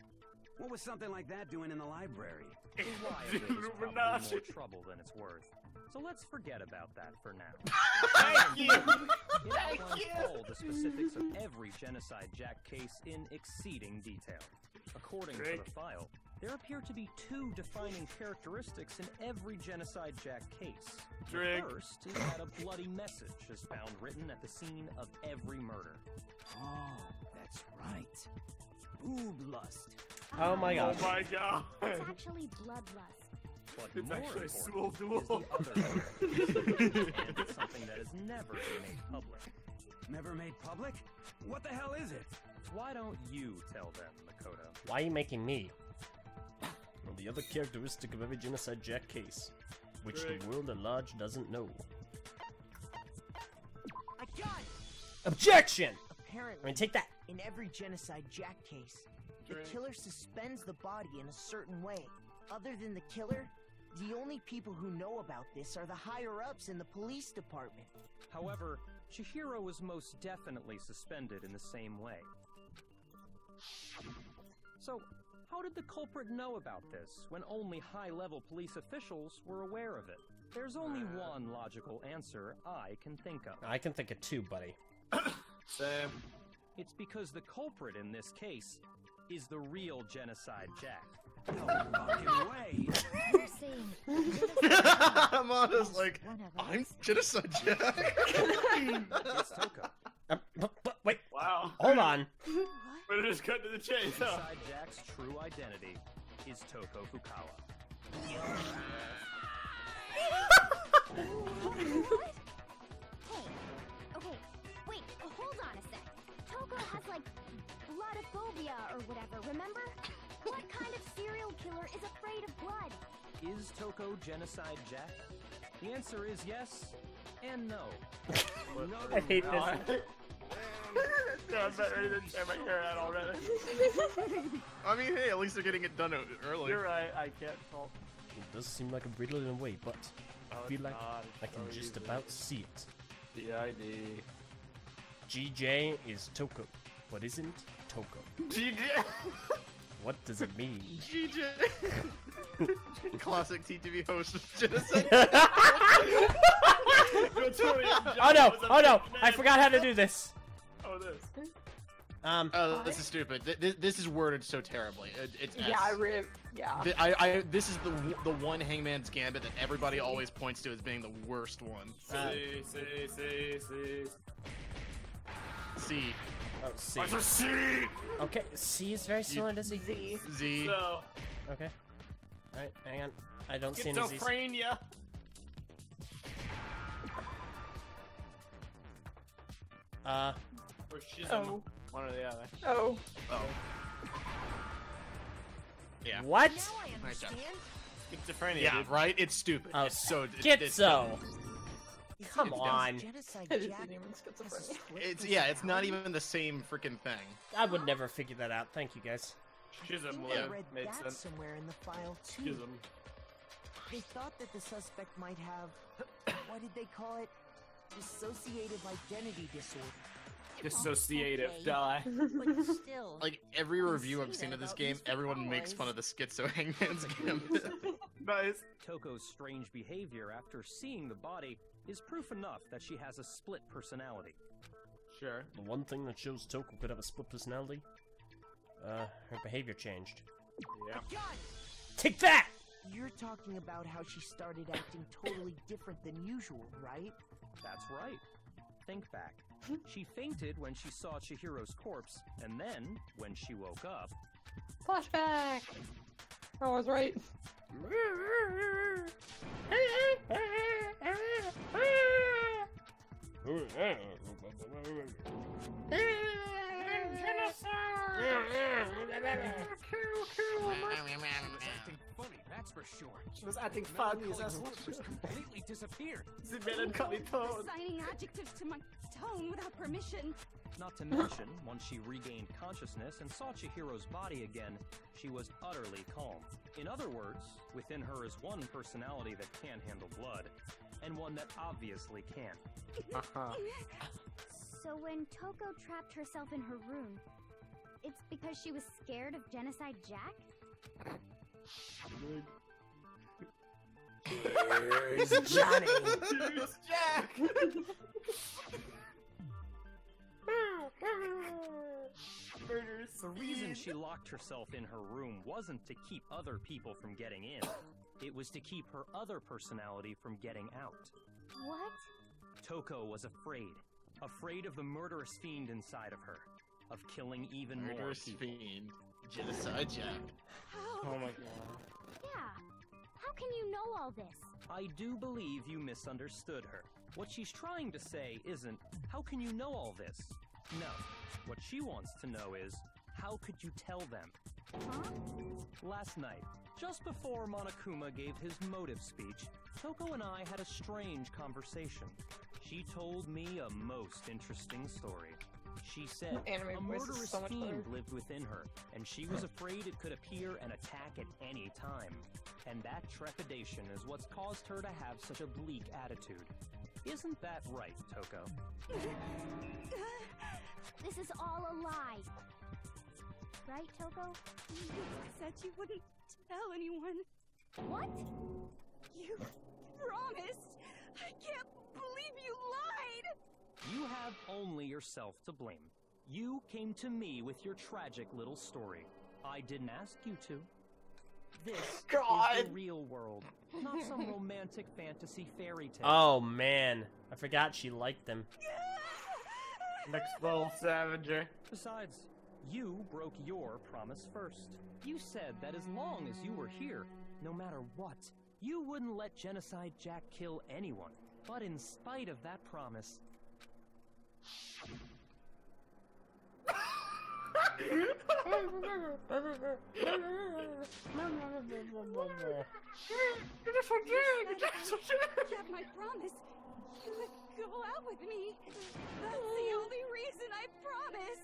K: What was something like that doing in the library?
R: The riot is probably
D: Illuminati.
R: more trouble than it's worth. So let's forget about that for now.
D: Thank you.
R: It
D: Thank
R: outlines
D: you.
R: all the specifics of every Genocide Jack case in exceeding detail. According to
D: Drake.
R: the file, there appear to be two defining characteristics in every Genocide Jack case.
D: Drake.
R: The first is that a bloody message is found written at the scene of every murder.
K: Oh, that's right. Boob lust.
G: Oh my
D: Oh
G: gosh.
D: my god.
H: It's actually bloodlust.
R: But
D: It's
R: more
D: actually a
R: important
D: Sewell
R: is
D: duel.
R: the other characteristic, and it's something that has never been made public.
K: Never made public? What the hell is it?
R: Why don't you tell them, Makoto?
G: Why are you making me? Well, the other characteristic of every Genocide Jack case, which
D: Drake.
G: the world at large doesn't know.
P: I got it!
G: Objection! I
P: Apparently,
G: mean, take that.
P: in every Genocide Jack case, the
D: Drake.
P: killer suspends the body in a certain way. Other than the killer, the only people who know about this are the higher-ups in the police department.
R: However, Chihiro was most definitely suspended in the same way. So, how did the culprit know about this when only high-level police officials were aware of it? There's only one logical answer I can think of.
G: I can think of two, buddy.
D: Sam.
R: It's because the culprit in this case is the real Genocide Jack.
K: No fucking way.
H: You're saying
F: I'm honest, like,
H: one of us.
F: I'm Genocide Jack.
R: It's Toko.
G: Wait,
D: Wow.
G: hold on.
D: We're just cut to the chase, huh?
R: Genocide Jack's true identity is Toko Fukawa.
H: What? Hey, okay, wait, hold on a sec. Toko has like bloodophobia or whatever, remember? What kind of serial killer is afraid of blood?
R: Is Toko Genocide Jack? The answer is yes and no.
G: I hate this.
D: Yeah, I'm about ready to tear my hair out already.
F: I mean, hey, at least they're getting it done early.
D: You're right, I can't fault.
G: It does seem like a riddle in a way, but I
D: Oh,
G: feel like
D: God,
G: I can
D: so
G: just
D: easy.
G: about see it.
D: The ID.
G: GJ is Toko, but isn't Toko.
B: GJ.
G: What does it mean?
B: GJ. Classic TTV host genocide.
G: Oh no! Oh no! I forgot how to do this.
D: Oh, this.
B: This is stupid. This is worded so terribly. It's
C: Yeah,
B: S. This is the one Hangman's Gambit that everybody always points to as being the worst one. C.
G: Oh, C.
B: What's a C?
G: Okay, C is very similar to Z.
B: Z.
D: So,
G: Okay. Alright, hang on. I don't see any Z's.
D: schizophrenia. Or schism.
C: Oh.
D: One or the other.
C: Oh.
B: Yeah.
G: What?
B: Nice job.
D: Schizophrenia.
B: Yeah,
D: dude.
B: right? It's stupid.
G: Oh,
B: It's so...
G: Schizo! Come on.
P: Genocide
C: It isn't
P: Jack
C: even
P: has a
C: schizophrenia.
P: split
B: It's not even the same freaking thing.
G: I would never figure that out. Thank you, guys.
D: Schism
P: I
D: would have
P: read
D: made
P: that
D: sense.
P: somewhere in the file too.
D: Schism.
P: They thought that the suspect might have, what did they call it? Dissociative identity disorder.
D: Dissociative,
P: Okay.
D: die.
P: But still,
B: Like, every review I've seen of this game, everyone makes fun of the schizo Hangman's Gambit.
D: Nice.
R: Toko's strange behavior after seeing the body is proof enough that she has a split personality.
D: Sure.
G: The one thing that shows Toko could have a split personality? Her behavior changed.
D: Yeah.
G: Take that!
P: you're talking about how she started acting totally different than usual, right?
R: That's right. Think back. She fainted when she saw Chihiro's corpse, and then, when she woke up...
C: Flashback! I was right.
O: Acting funny, that's for sure.
D: She was acting funny as
O: Melancholy
D: that's
O: just completely disappeared.
D: The melancholy tone.
I: Assigning adjectives to my tone without permission.
R: Not to mention, once she regained consciousness and saw Chihiro's body again, she was utterly calm. In other words, within her is one personality that can't handle blood, and one that obviously can.
H: So when Toko trapped herself in her room, it's because she was scared of Genocide Jack?
P: Here's Johnny.
D: Here's Jack.
R: The reason she locked herself in her room wasn't to keep other people from getting in. It was to keep her other personality from getting out.
H: What?
R: Toko was afraid. Afraid of the murderous fiend inside of her. Of killing even more
B: Murderous
R: people.
B: fiend. Genocide Jack.
I: How?
D: Oh my god.
H: Yeah. How can you know all this?
R: I do believe you misunderstood her. What she's trying to say isn't, how can you know all this? No. What she wants to know is, how could you tell them?
H: Huh?
R: Last night, just before Monokuma gave his motive speech, Toko and I had a strange conversation. She told me a most interesting story. She said
C: Anime
R: a
C: voice is
R: murderous
C: so much
R: fiend
C: better.
R: lived within her, and she was afraid it could appear and attack at any time. And that trepidation is what's caused her to have such a bleak attitude. Isn't that right, Toko?
H: This is all a lie. Right, Toko?
I: You said you wouldn't tell anyone.
H: What?
I: You promised. I can't believe you lied.
R: You have only yourself to blame. You came to me with your tragic little story. I didn't ask you to. This is the real world, not some romantic fantasy fairy tale.
G: Oh man, I forgot she liked them.
D: Next level savager.
R: Besides, you broke your promise first. You said that as long as you were here, no matter what, you wouldn't let Genocide Jack kill anyone. But in spite of that promise...
I: Kept my promise. You would go out with me. That's the only reason I promised.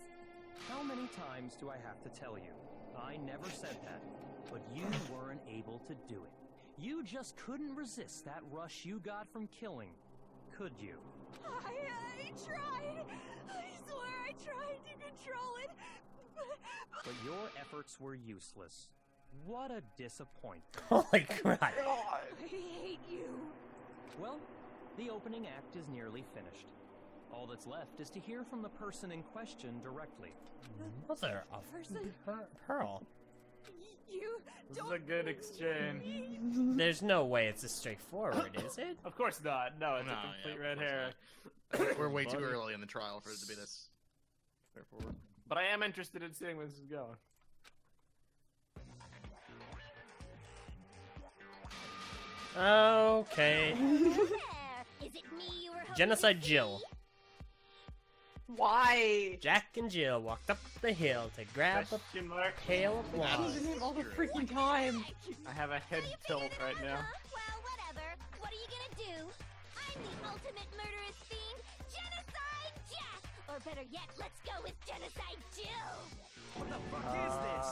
R: How many times do I have to tell you? I never said that, but you weren't able to do it. You just couldn't resist that rush you got from killing, could you?
I: I tried. I swear I tried to control it.
R: But your efforts were useless. What a disappointment.
G: Holy crap.
I: I hate you.
R: Well, the opening act is nearly finished. All that's left is to hear from the person in question directly.
G: Mother of Pearl.
I: You
D: This is a good exchange.
G: There's no way it's as straightforward, is it?
D: Of course not. No, it's
B: No,
D: a complete
B: yeah,
D: red
B: of course
D: hair.
B: We're way too early in the trial for it to be this straightforward.
D: But I am interested in seeing where this is going.
G: Okay.
H: Is it me you were hoping
G: Genocide
H: to
G: Jill.
H: see?
C: Why?
G: Jack and Jill walked up the hill to grab a pail of
C: What's
G: water.
C: his name all the freaking time?
D: I have a head tilt right now.
H: Well, whatever. What are you gonna do? I'm the ultimate murderous fiend, Genocide Jack! Or better yet, let's go with Genocide Jill!
K: What the fuck is this?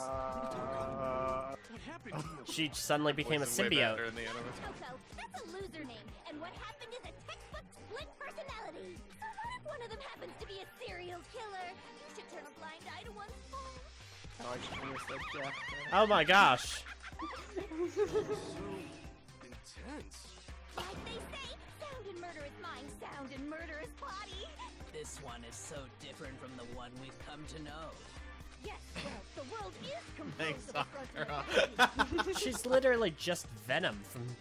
K: What happened to you?
G: She suddenly became a
B: Voice is way
G: symbiote.
B: better in the anime.
H: Toko, that's a loser name, and what happened is a textbook split personality. So what if one of them happens to be a serial killer? You should turn a blind eye to one's fault.
D: Oh, I just missed that Jack.
G: Oh my gosh.
K: Intense.
H: Like they say, sound in murderous mind, sound in murderous body.
N: This one is so different from the one we've come to know.
H: Yes, well, the world is
B: Thanks,
H: composed of a
B: Sakura.
H: frontal
G: She's literally just Venom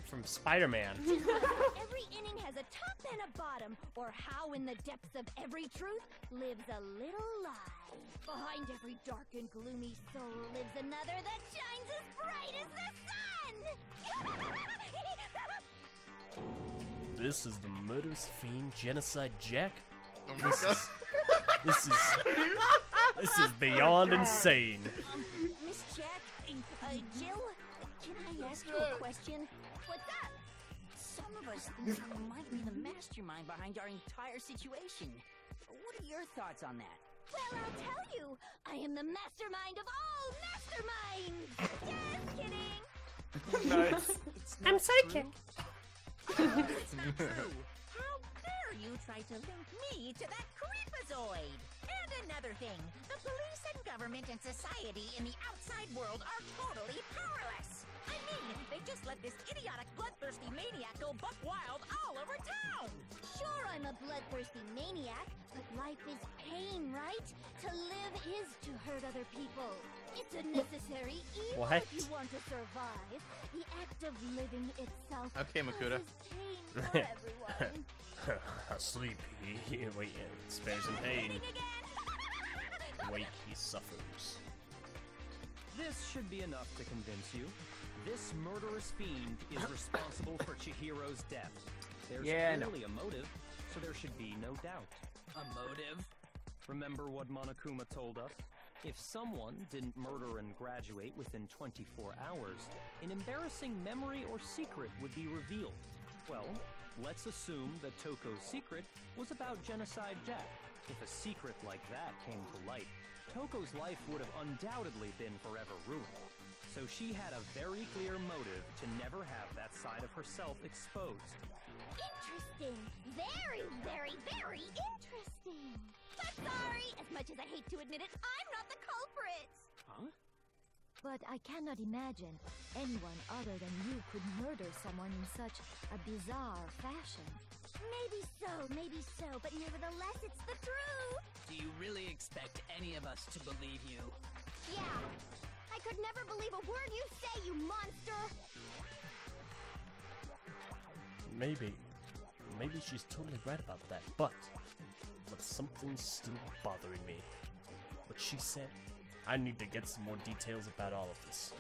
G: from Spider-Man.
H: Every inning has a top and a bottom, or how in the depths of every truth lives a little lie. Behind every dark and gloomy soul lives another that shines as bright as the sun!
G: This is the murderous fiend Genocide Jack.
B: Oh my god.
G: This is beyond insane.
H: Miss Jack, Jill, can I ask you a question? What's up?
M: Some of us think you might be the mastermind behind our entire situation. What are your thoughts on that?
H: Well, I'll tell you, I am the mastermind of all masterminds! Just kidding!
D: Nice.
G: I'm psychic.
M: That's not true. How dare you try to link me to that creepazoid? And another thing, the police and government and society in the outside world are totally powerless. I mean, they just let this idiotic, bloodthirsty maniac go buck wild all over town.
H: Sure, I'm a bloodthirsty maniac, but life is pain, right? To live is to hurt other people. It's a necessary evil
G: What?
H: if you want to survive. The act of living itself
B: Okay, Makuta.
H: causes pain for everyone.
G: Asleep, he spares him pain. Wake, he suffers.
R: This should be enough to convince you. This murderous fiend is responsible for Chihiro's death. There's clearly a motive, so there should be no doubt.
N: A motive?
R: Remember what Monokuma told us? If someone didn't murder and graduate within 24 hours, an embarrassing memory or secret would be revealed. Well, let's assume that Toko's secret was about Genocide Jack. If a secret like that came to light, Toko's life would have undoubtedly been forever ruined. So she had a very clear motive to never have that side of herself exposed.
H: Interesting. Very, very, very interesting. But sorry, as much as I hate to admit it, I'm not the culprit.
R: Huh?
S: But I cannot imagine anyone other than you could murder someone in such a bizarre fashion.
H: Maybe so, but nevertheless, it's the truth.
N: Do you really expect any of us to believe you?
H: Yeah. I could never believe a word you say, you monster.
G: Maybe she's totally right about that, but something's still bothering me. What she said, I need to get some more details about all of this.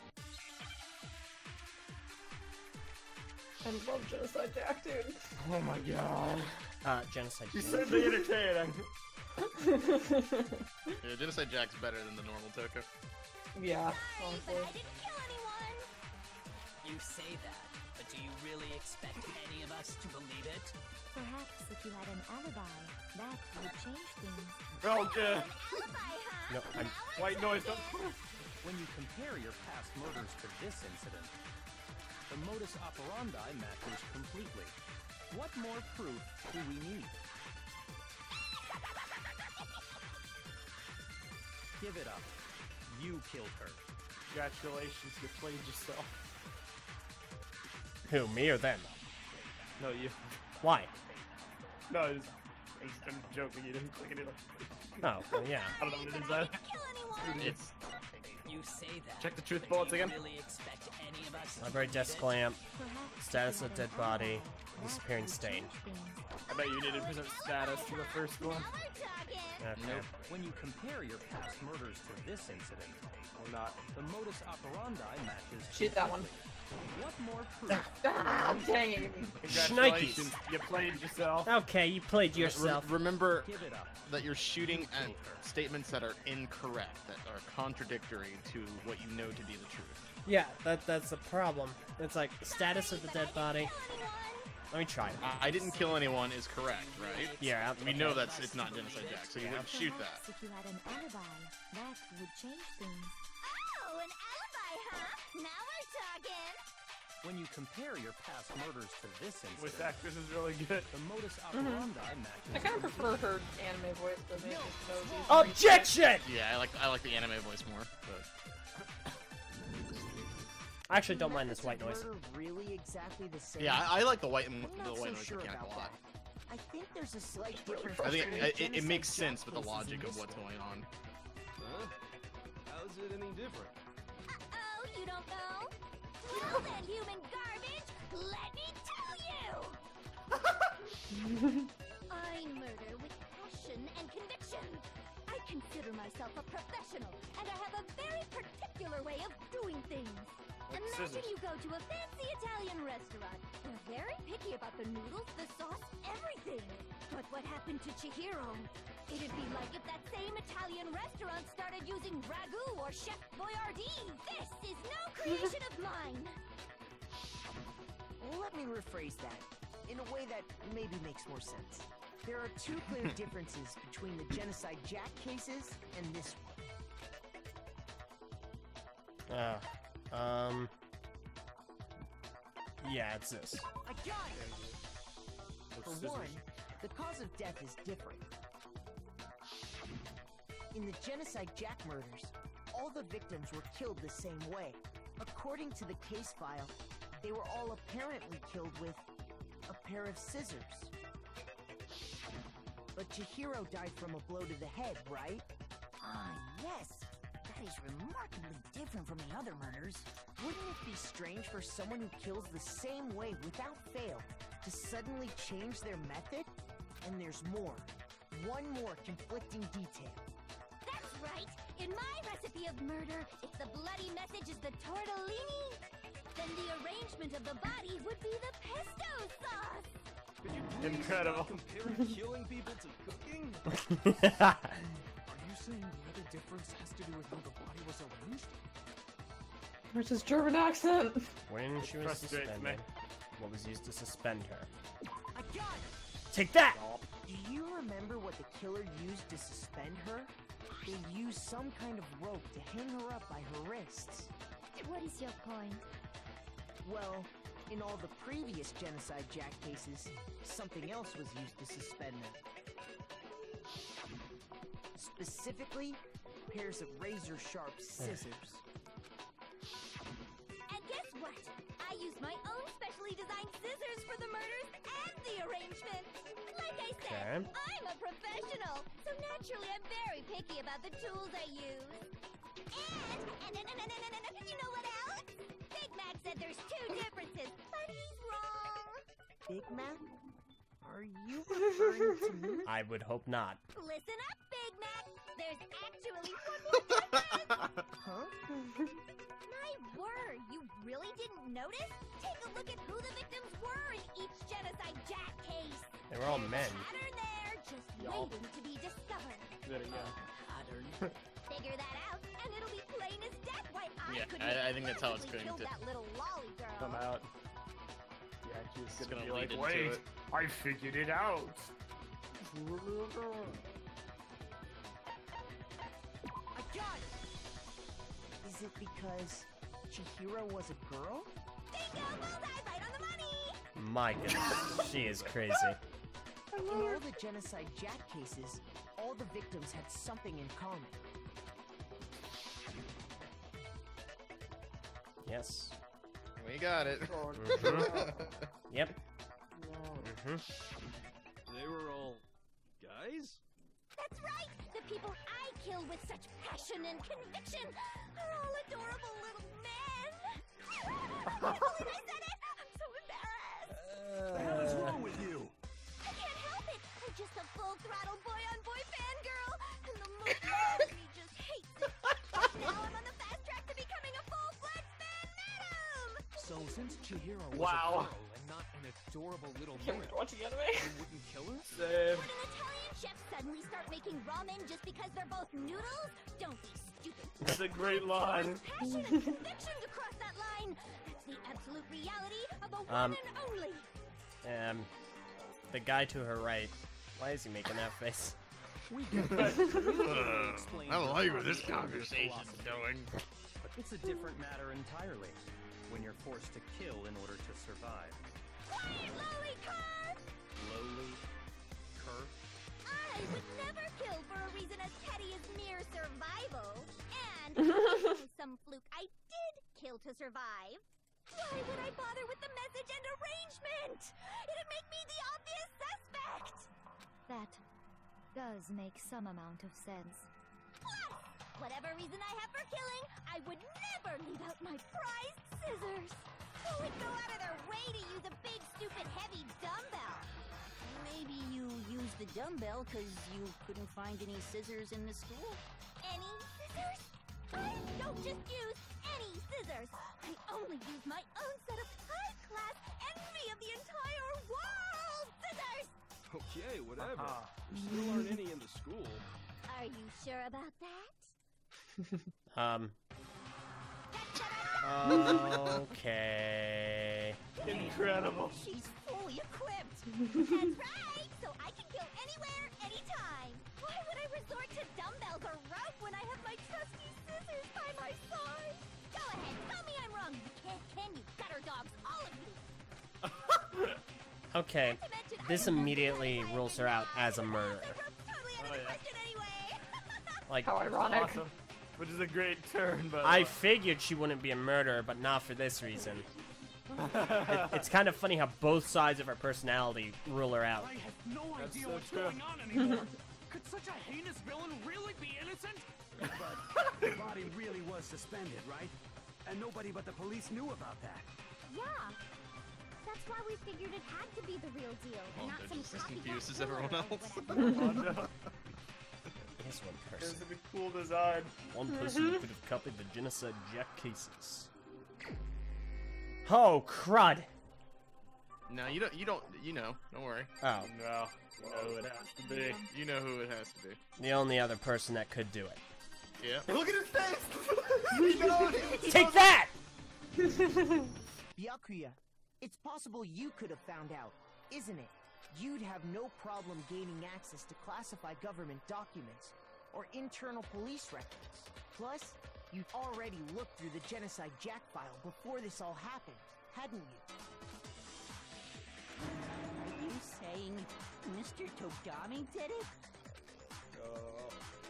C: I love Genocide Jack, dude.
D: Oh my god.
G: Genocide
D: She's
G: Jack.
D: certainly entertaining.
B: Yeah, Genocide Jack's better than the normal Toko.
C: Yeah,
H: Sorry, but I didn't kill anyone.
N: You say that, but do you really expect any of us to believe it?
S: Perhaps if you had an alibi, that would change things.
D: Okay.
G: No, I'm...
D: White noise.
R: When you compare your past murders to this incident, the modus operandi matches completely. What more proof do we need? Give it up. You killed her.
D: Congratulations, you played yourself.
G: Who, me or them?
D: No, you.
G: Why?
D: No, I'm joking. You didn't click anything.
G: Oh, well, yeah.
D: I don't know what it is. That.
B: It's.
N: You say that.
D: Check the truth bullets again.
N: Really expect any of us
G: Library desk lamp. Status of dead body. Disappearing stain.
D: I bet you didn't present status to the first one.
G: Okay.
R: Nope. When you compare your past murders to this incident, or not, the modus operandi matches.
C: Shoot that one.
R: What more proof?
C: Dang it.
D: Congratulations, you played yourself.
G: Okay, you played yourself.
B: Remember that you're shooting at statements that are incorrect, that are contradictory to what you know to be the truth.
G: Yeah, that's the problem. It's like, status of the dead body. Let me try it.
B: I didn't kill anyone is correct, right?
G: Yeah.
B: We know it's not Genocide Jack, so you wouldn't shoot that.
S: If you had an alibi, that would change things.
H: Oh, an alibi, huh? Now we're talking.
R: When you compare your past murders to this incident,
D: Voice actress is really good.
R: The modus operandi matches.
C: I kind of prefer her anime voice, but maybe
G: Objection!
B: Yeah, I like the anime voice more, but.
G: I actually don't mind this white noise.
P: Really exactly the same?
B: Yeah, I like the white noise
P: sure
B: mechanic a lot.
P: I think there's a slight difference.
B: I think
P: between
B: it makes
P: genocide
B: sense with the
P: cases
B: logic
P: and
B: of
P: this
B: what's
P: one.
B: going on.
K: Huh? How's it any different?
H: Oh, you don't know? Well then, human garbage, let me tell you! I murder with passion and conviction. I consider myself a professional, and I have a very particular way of doing things.
D: Like
H: Imagine
D: scissors.
H: you go to a fancy Italian restaurant. They're very picky about the noodles, the sauce, everything. But what happened to Chihiro? It'd be like if that same Italian restaurant started using ragu or Chef Boyardee. This is no creation of mine.
P: Let me rephrase that in a way that maybe makes more sense. There are two clear differences between the Genocide Jack cases and this one.
G: Yeah, it's this.
P: I got it! For one, the cause of death is different. In the Genocide Jack murders, all the victims were killed the same way. According to the case file, they were all apparently killed with a pair of scissors. But Chihiro died from a blow to the head, right?
M: Ah, yes. That is remarkably different from the other murders.
P: Wouldn't it be strange for someone who kills the same way without fail to suddenly change their method? And there's more. One more conflicting detail.
H: That's right. In my recipe of murder, if the bloody message is the tortellini, then the arrangement of the body would be the pesto sauce.
D: Incredible.
O: Comparing killing people to cooking? Are you saying the other difference has to do with how the body was arranged?
C: Where's his German accent?
G: When she was
D: Frustrates me.
G: suspended. What was used to suspend her?
P: I got it!
G: Take that!
P: Do you remember what the killer used to suspend her? They used some kind of rope to hang her up by her wrists.
S: What is your point?
P: Well, in all the previous Genocide Jack cases, something else was used to suspend them. Specifically, pairs of razor-sharp scissors.
H: And guess what? I used my own specially designed scissors for the murders and the arrangement. Like I said,
G: Okay.
H: I'm a professional, so naturally I'm very picky about the tools I use. And you know what else? Big Mac said there's two differences, but he's wrong.
P: Big Mac? Are you referring to me?
G: I would hope not.
H: Listen up, Big Mac. There's actually one more difference.
P: Huh?
H: My word, you really didn't notice? Take a look at who the victims were in each Genocide Jack case.
G: They were all men.
H: Pattern there, just waiting to be discovered.
D: There you go.
H: Pattern. Figure that out, and it'll be plain as death why
B: Yeah,
H: couldn't
B: I think that's how it's
H: possibly
B: going
H: kill
B: to
H: that little lolly girl.
D: Come out. Yeah, she's
B: It's
D: gonna
B: gonna
D: be like,
B: lead into
D: wait,
B: it.
D: I figured it out.
P: I got it! Is it because Chihiro was a girl?
H: Bingo, bullseye, right on the money!
G: My goodness, she is crazy.
P: In all the Genocide Jack cases, all the victims had something in common.
G: Yes.
F: We got it.
G: Yep.
K: They were all guys?
H: That's right! The people I kill with such passion and conviction are all adorable little men! I can't believe I said it! I'm so embarrassed!
K: What the hell is wrong with you?
H: I can't help it! I'm just a full-throttle boy-on-boy fangirl, and the most part of me just hates it! Now I'm on the fast track to becoming a full-fledged fan madam!
O: So since Chihiro was
D: Wow.
O: a girl and not an adorable little
C: Can't
O: boy,
C: wait to watch the anime.
O: you wouldn't kill her?
D: Same.
H: Would an Italian chef suddenly start making ramen just because they're both noodles? Don't be stupid.
D: That's a great line.
H: Passion and conviction to cross that line. That's the absolute reality of a one and only.
G: The guy to her right. Why is he making that face?
O: We get that.
F: I don't like where this conversation's going.
R: It's a different matter entirely when you're forced to kill in order to survive.
H: Quiet, lowly cur!
R: Lowly cur?
H: I would never kill for a reason as petty as mere survival. And by some fluke, I did kill to survive. Why would I bother with the message and arrangement? It'd make me the obvious suspect.
S: That does make some amount of sense.
H: Plus, whatever reason I have for killing, I would never leave out my prized scissors. Who would go out of their way to use a big, stupid, heavy dumbbell?
M: Maybe you used the dumbbell because you couldn't find any scissors in the school?
H: Any scissors? I don't just use any scissors. I only use my own set of high-class envy of the entire world scissors.
K: Okay, whatever. Still aren't any in the school.
H: Are you sure about that?
G: Okay.
D: Incredible.
H: She's fully equipped. That's right. So I can kill anywhere, anytime. Why would I resort to dumbbells or rope when I have my trusty scissors by my side? Go ahead, tell me I'm wrong. You can you gutter dogs, all of you.
G: Okay. This immediately rules her out as a murderer.
D: Oh, yeah.
G: Like,
C: How ironic.
D: Awesome. Which is a great turn, but
G: I figured she wouldn't be a murderer, but not for this reason. It's kind of funny how both sides of her personality rule her out.
O: I have no idea
D: so
O: what's
D: true.
O: going on anymore. Could such a heinous villain really be innocent? But the body really was suspended, right? And nobody but the police knew about that.
H: Yeah. That's why we figured it had to be the real deal, and not
F: they're
H: some
F: just as
H: copycat
F: confused as
H: killer
F: everyone
H: or
F: else.
H: whatever.
D: Oh, no.
G: Here's one
D: This
G: person.
D: is a cool design.
G: One person who could have copied the Genocide Jack cases. Oh, crud!
F: No, you know, don't worry.
G: Oh,
D: No, no, it has to be.
F: You know who it has to be.
G: the only other person that could do it.
F: Yeah.
D: Look at his face!
G: Take that!
P: Byakuya, it's possible you could have found out, isn't it? You'd have no problem gaining access to classified government documents or internal police records. Plus, you'd already looked through the Genocide Jack file before this all happened, hadn't you?
M: Are you saying Mr. Togami did it?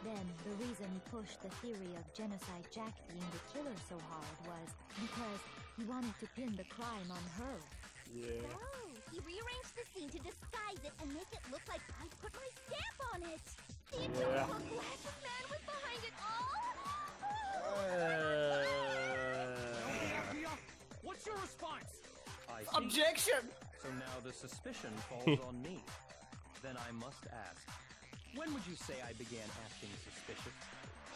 S: Then the reason he pushed the theory of Genocide Jack being the killer so hard was because he wanted to pin the crime on her.
D: Yeah.
H: Oh, he rearranged the scene to disguise it and make it look like I put my stamp on it. The adorable glasses man was behind it all.
O: What's your response?
R: I see.
C: Objection!
R: So now the suspicion falls on me. Then I must ask, when would you say I began acting suspicious?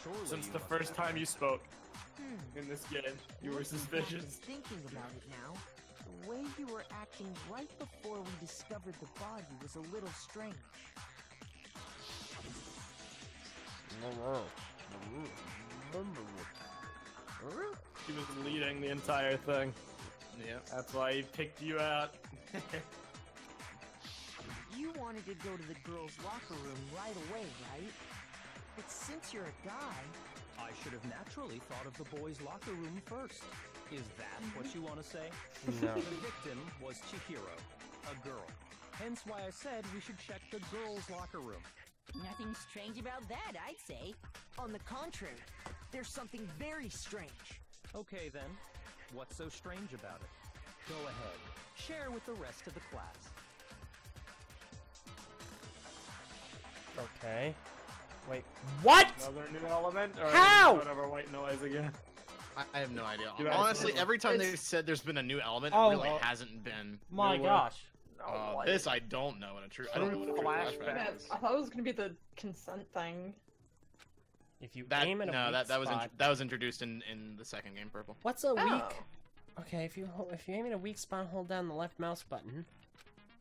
R: Surely
D: Since
R: you
D: the
R: must
D: first
R: have
D: time
R: been.
D: you spoke in this game, you were
P: Looking back
D: suspicious.
P: and thinking about it now, the way you were acting right before we discovered the body was a little strange.
D: He was leading the entire thing.
F: Yeah.
D: That's why he picked you out.
P: You wanted to go to the girls' locker room right away, right? But since you're a guy,
R: I should have naturally thought of the boys' locker room first. Is that what you want to say?
G: No.
R: The victim was Chihiro, a girl. Hence why I said we should check the girls' locker room.
M: Nothing strange about that, I'd say.
P: on the contrary, there's something very strange.
R: Okay then. What's so strange about it? Go ahead, share with the rest of the class.
G: Okay. Wait, what?
D: Another new element? Or
G: How?
D: Whatever white noise again.
B: I have no idea.
D: You guys-
B: Honestly, every time they've said there's been a new element,
G: Oh.
B: it really hasn't been.
G: My gosh.
B: This I don't know what a true. I don't know what a true flashback is.
C: I thought it was gonna be the consent thing.
G: If you
B: That,
G: aim at a
B: no,
G: weak
B: that was
G: spot,
B: that was introduced in the second game, Purple.
G: what's a
C: Oh.
G: weak? Okay, if you aim at a weak spot, hold down the left mouse button,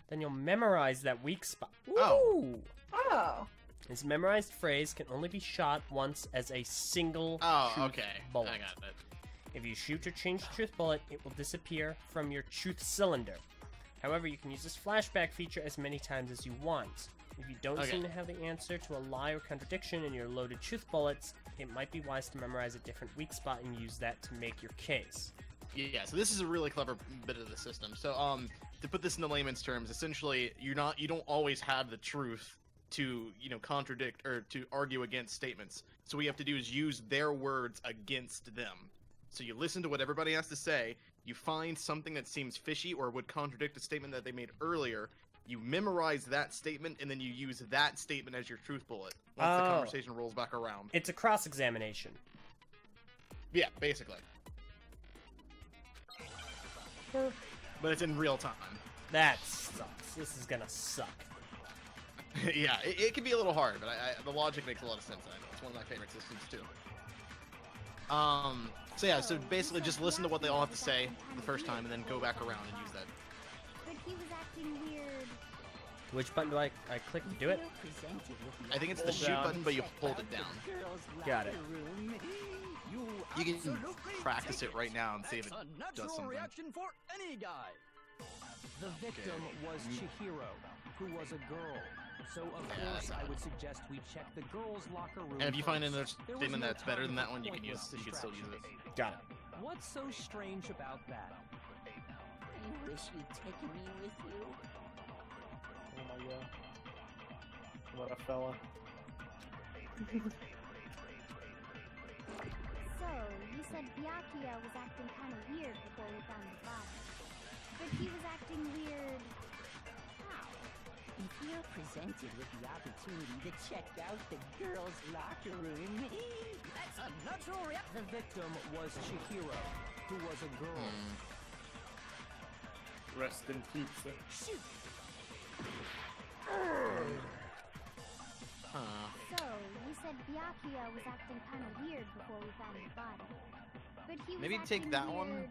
G: then you'll memorize that weak spot. Ooh.
C: Oh.
G: This memorized phrase can only be shot once as a single
B: Oh,
G: truth
B: okay.
G: bullet.
B: I got it.
G: If you shoot or change the truth bullet, it will disappear from your truth cylinder. However, you can use this flashback feature as many times as you want. If you don't
B: Okay.
G: seem to have the answer to a lie or contradiction in your loaded truth bullets, it might be wise to memorize a different weak spot and use that to make your case.
B: Yeah, so this is a really clever bit of the system. So, to put this into layman's terms, essentially, you don't always have the truth to, contradict or to argue against statements. So what you have to do is use their words against them. So you listen to what everybody has to say, you find something that seems fishy or would contradict a statement that they made earlier, you memorize that statement, and then you use that statement as your truth bullet once the conversation rolls back around.
G: It's a cross-examination.
B: Yeah, basically. But it's in real time.
G: That sucks. This is gonna suck.
B: Yeah, it can be a little hard, but the logic makes a lot of sense. I know it's one of my favorite systems too. So yeah, so basically just listen to what they all have to say the first time, and then go back around and use that.
H: But he was acting weird.
G: Which button do I click to do it?
B: I think it's the shoot button, but you hold it down.
G: Got it.
B: You can practice it right now and see if it
O: That's a
B: does
O: natural
B: something.
O: reaction for any guy.
P: The victim was Chihiro, who was a girl. So of course I would suggest we check the girls' locker room.
B: And if you find
P: first.
B: another
P: There was
B: statement
P: no
B: that's better than
P: time
B: that
P: for
B: one, you can still use it.
G: Got it.
P: What's so strange about that?
M: I wish you'd taken me with you.
D: Oh my god. What a fella.
H: So, you said Byakuya was acting kind of weird before we found the body. But he was acting weird. How?
M: If you're presented with the opportunity to check out the girls' locker room,
O: That's a natural reaction.
P: The victim was Chihiro, who was a girl.
D: Rest in pizza.
M: shoot.
H: So, you said Byakuya was acting kind of weird before we found the body. But he was
B: Maybe
H: acting
B: take that
H: weird.
B: one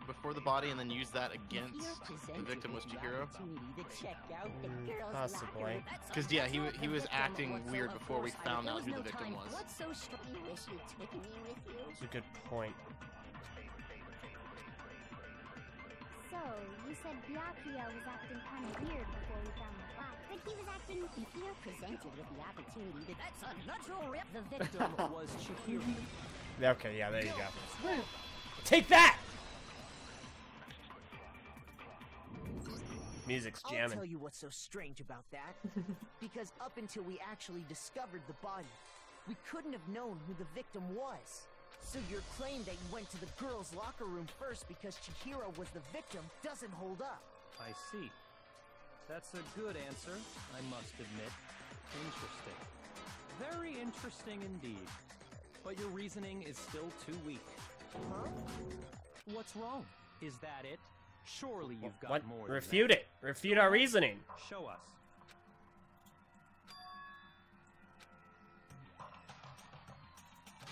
B: before the body, and then use that against the victim was Chihiro.
G: Possibly.
B: Because yeah, he was acting weird before we found out who the victim was.
M: What's so strange? You wish you'd taken me with you.
G: That's a good point.
H: So, you said Byakuya was acting kind of weird before we found the body. But he was acting...
M: If you're presented with the opportunity to...
O: That's a natural reaction.
P: The victim was Chihiro.
G: Okay, yeah, there you go. Take that! Music's
P: I'll
G: jamming.
P: tell you what's so strange about that. Because up until we actually discovered the body, we couldn't have known who the victim was. So your claim that you went to the girls' locker room first because Chihiro was the victim doesn't hold up.
R: I see. That's a good answer, I must admit. Interesting. Very interesting indeed. But your reasoning is still too weak.
P: Huh?
R: What's wrong? Is that it? Surely you've got
G: What?
R: more than
G: Refute
R: that.
G: it. Refute our reasoning.
R: Show us.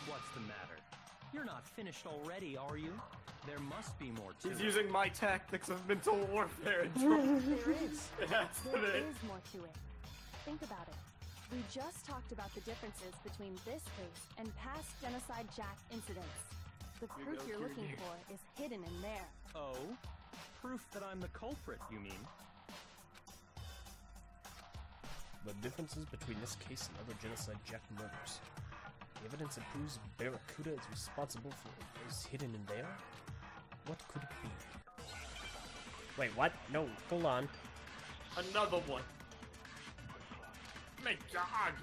R: What's the matter? You're not finished already, are you? There must be more to
D: He's
R: it.
D: using my tactics of mental warfare.
Q: There is.
D: That's
Q: There
D: it.
Q: is more to it. Think about it. We just talked about the differences between this case and past Genocide Jack incidents. The proof you're looking for is hidden in there.
R: Oh? Proof that I'm the culprit, you mean?
G: The differences between this case and other Genocide Jack murders. The evidence that proves Barracuda is responsible for is hidden in there? What could it be? Wait, what? No, hold on.
D: Another one. My God.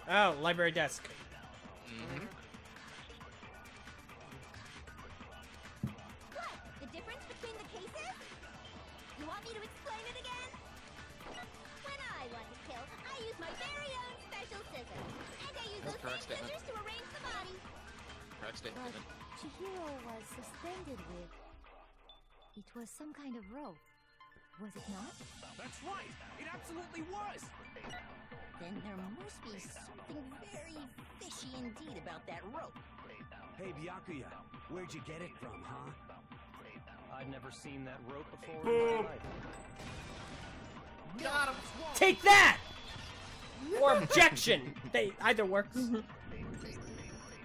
G: Oh, library desk.
H: want me to explain it again? When I want to kill, I use my very own special scissors. And I use those
B: correct
H: same
B: statement.
H: scissors to arrange the body.
B: Correct statement.
S: But Chihiro was suspended with... It was some kind of rope, was it not?
O: That's right! It absolutely was!
M: Then there must be something very fishy indeed about that rope.
O: Hey, Byakuya, where'd you get it from, huh?
R: I've never seen that rope before
O: Boom.
R: in my life.
B: Got him!
A: Take that! Or objection! They either works.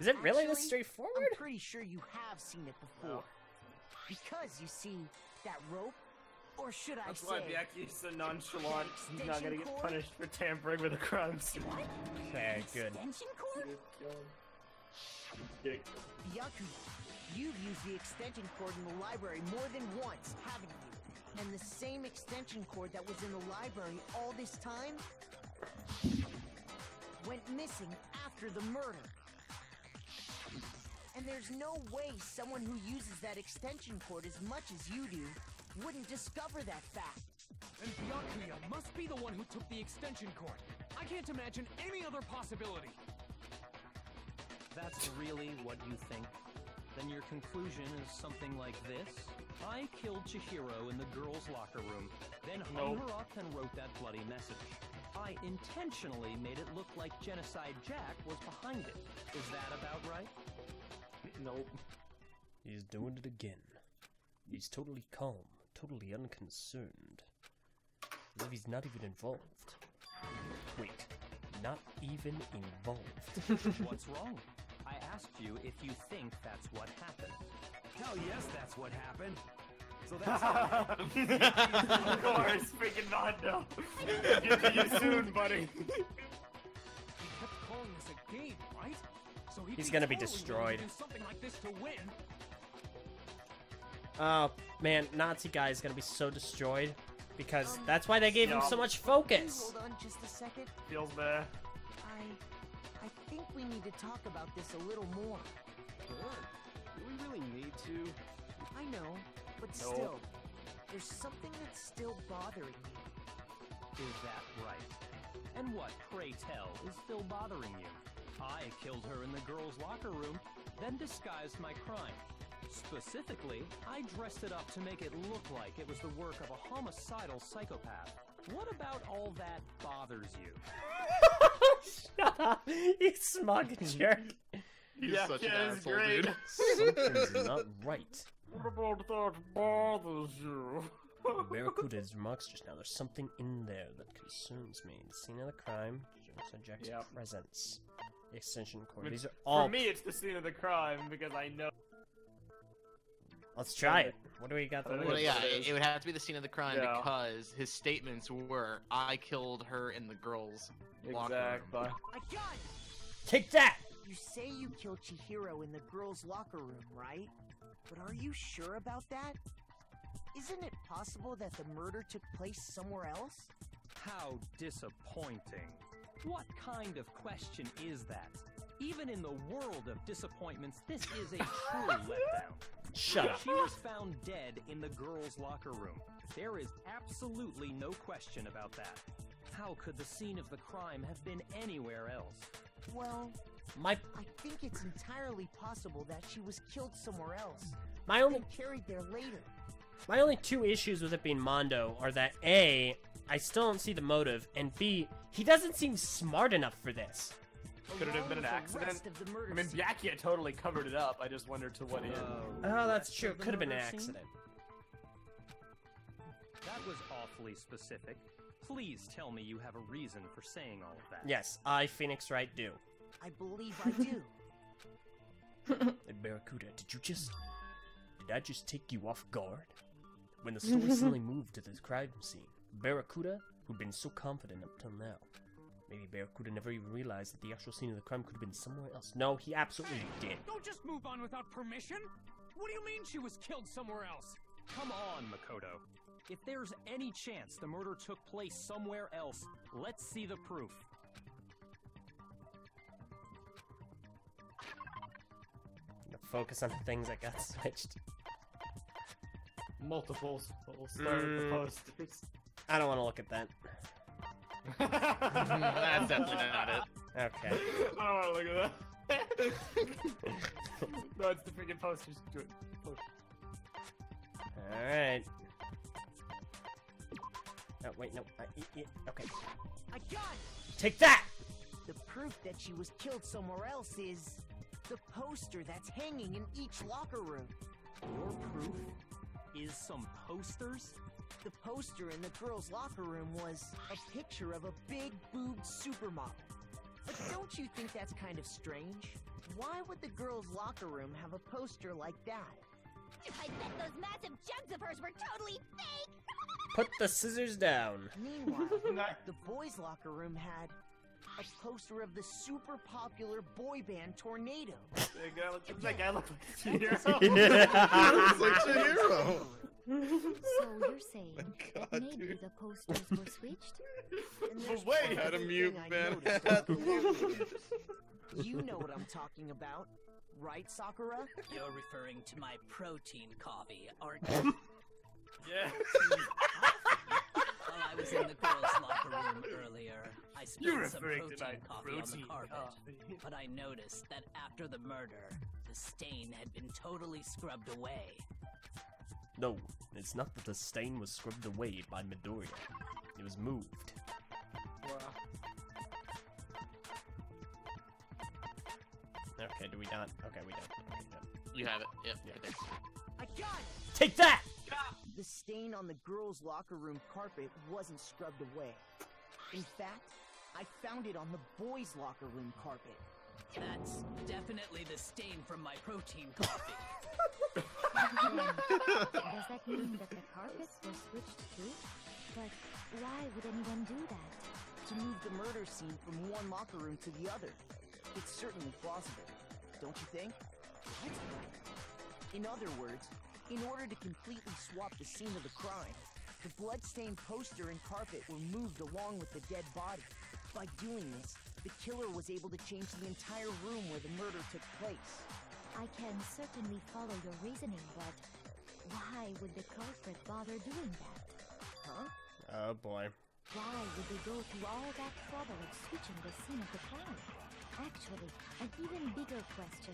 A: Is it really this straightforward?
P: I'm pretty sure you have seen it before. Because, you see, that rope, or should I
D: That's
P: say...
D: why Byakuya's so nonchalant. He's not gonna get punished for tampering with a crime scene.
A: Okay, good.
M: Extension cord?
P: Byakuya, you've used the extension cord in the library more than once, haven't you? And the same extension cord that was in the library all this time went missing after the murder. And there's no way someone who uses that extension cord as much as you do wouldn't discover that fact.
O: And Byakuya must be the one who took the extension cord. I can't imagine any other possibility.
R: That's really what you think? Then your conclusion is something like this? I killed Chihiro in the girls' locker room, then hung her up and wrote that bloody message. I intentionally made it look like Genocide Jack was behind it. Is that about right?
D: Nope.
G: He's doing it again. He's totally calm, totally unconcerned. As if he's not even involved. Wait, not even involved.
R: What's wrong? I asked you if you think that's what happened.
O: Hell yes, that's what happened. So that's how
D: Of course, freaking Mondo. Get to you soon, buddy.
O: He kept calling this a game, right? So
A: He's gonna be
O: totally
A: destroyed.
O: willing to do something like this to win.
A: Oh, man, Nazi guy is gonna be so destroyed. Because that's why they gave him so much focus.
P: Hold on just a second.
D: Feels bad.
P: I think we need to talk about this a little more.
F: Do we really need to?
P: I know, but still, there's something that's still bothering you.
R: Is that right? And what, pray tell, is still bothering you? I killed her in the girls' locker room, then disguised my crime. Specifically, I dressed it up to make it look like it was the work of a homicidal psychopath. What about all that bothers you?
A: Shut up, you smug jerk.
B: He's such an asshole,
D: great.
B: dude.
G: Something's not right.
D: What about that bothers you?
G: Barracuda's remarks just now. There's something in there that concerns me. The scene of the crime, Genocide Jack's presence, the extension cord. These are all.
D: For me, it's the scene of the crime because I know.
A: Let's try it. What do we got?
B: Well, yeah, it would have to be the scene of the crime
D: Yeah.
B: because his statements were, "I killed her in the girls' locker room."
A: Take that!
P: You say you killed Chihiro in the girls' locker room, right? But are you sure about that? Isn't it possible that the murder took place somewhere else?
R: How disappointing. What kind of question is that? Even in the world of disappointments, this is a true letdown.
A: Shut up.
R: She was found dead in the girls' locker room. There is absolutely no question about that. How could the scene of the crime have been anywhere else?
P: Well,
A: I
P: think it's entirely possible that she was killed somewhere else.
A: My only
P: and carried there later.
A: My only two issues with it being Mondo are that A, I still don't see the motive, and B, he doesn't seem smart enough for this.
D: Could it have been an accident? I mean, Byakuya totally covered it up. I just wondered to what end.
A: Oh, that's true. It could have been an accident.
R: That was awfully specific. Please tell me you have a reason for saying all of that.
A: Yes, I, Phoenix Wright, do.
P: I believe I do.
G: Hey, Barracuda, did I just take you off guard? When the story suddenly moved to the crime scene, Barracuda, who'd been so confident up till now, maybe Barracuda never even realized that the actual scene of the crime could have been somewhere else. No, he absolutely did.
O: Don't just move on without permission. What do you mean she was killed somewhere else?
R: Come on, Makoto. If there's any chance the murder took place somewhere else, let's see the proof.
A: Focus on the things that got switched.
D: Multiples. We'll start with the posters.
G: I don't want to look at that.
B: That's definitely not it.
G: Okay.
D: I don't want to look at that. No, it's the freaking posters. Do it.
G: Alright. Oh, wait, no. Okay.
P: I got it!
G: Take that!
P: The proof that she was killed somewhere else is the poster that's hanging in each locker room.
R: Your proof is some posters?
P: The poster in the girls' locker room was a picture of a big boobed supermodel. But don't you think that's kind of strange? Why would the girls' locker room have a poster like that?
H: I bet those massive jugs of hers were totally fake!
G: Put the scissors down.
P: Meanwhile, the boys' locker room had a poster of the super popular boy band Tornado.
D: That guy looked like a
F: Looks like Chihiro.
S: So you're saying that
F: God,
S: maybe
F: dude.
S: the posters were switched?
F: But wait, had a mute, man.
P: You know what I'm talking about, right, Sakura?
N: You're referring to my protein coffee, aren't you?
D: Yeah.
N: While I was in the girls' locker room earlier, I
D: You're
N: spilled some
D: referring to
N: protein
D: my
N: coffee on the
D: protein
N: carpet.
D: coffee.
N: But I noticed that after the murder, the stain had been totally scrubbed away.
G: No, it's not that the stain was scrubbed away by Midoriya. It was moved.
D: Wow.
G: Okay, do we not? Okay, we don't. Okay, good.
B: You have it. Yep.
G: Yeah.
B: Right there.
P: I got it!
G: Take that!
P: The stain on the girls' locker room carpet wasn't scrubbed away. In fact, I found it on the boys' locker room carpet.
N: That's definitely the stain from my protein coffee.
S: Does that mean that the carpets were switched too? But why would anyone do that?
P: To move the murder scene from one locker room to the other. It's certainly plausible, don't you think? In other words, in order to completely swap the scene of the crime, the blood-stained poster and carpet were moved along with the dead body. By doing this, the killer was able to change the entire room where the murder took place.
S: I can certainly follow your reasoning, but why would the culprit bother doing that?
P: Huh?
G: Oh boy.
S: Why would they go to all that trouble of switching the scene of the crime? Actually, an even bigger question.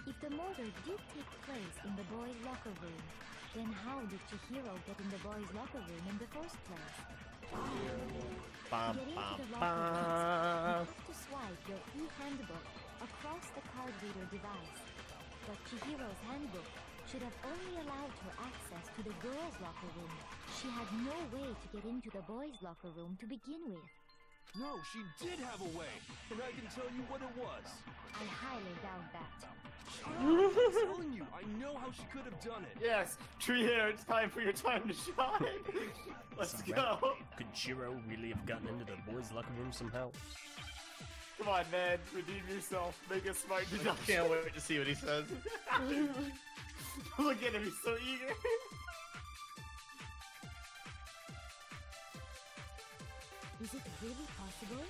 S: If the murder did take place in the boys' locker room, then how did Chihiro get in the boys' locker room in the first place?
G: Bum,
S: Getting
G: bum,
S: to the locker rooms, you
G: bum.
S: have to swipe your e-handbook across the card reader device. But Chihiro's handbook should have only allowed her access to the girls' locker room. She had no way to get into the boys' locker room to begin with.
O: No, she did have a way, and I can tell you what it was.
S: I highly doubt that.
O: I'm telling you, I know how she could have done it.
D: Yes, Tree Hair, it's time for your time to shine. Let's
G: So,
D: go.
G: Could Jiro really have gotten into the boys' locker room somehow?
D: Come on, man. Redeem yourself. Make a smart
B: I
D: deduction.
B: can't wait to see what he says.
D: Look at him, he's so eager.
S: Is it really possible?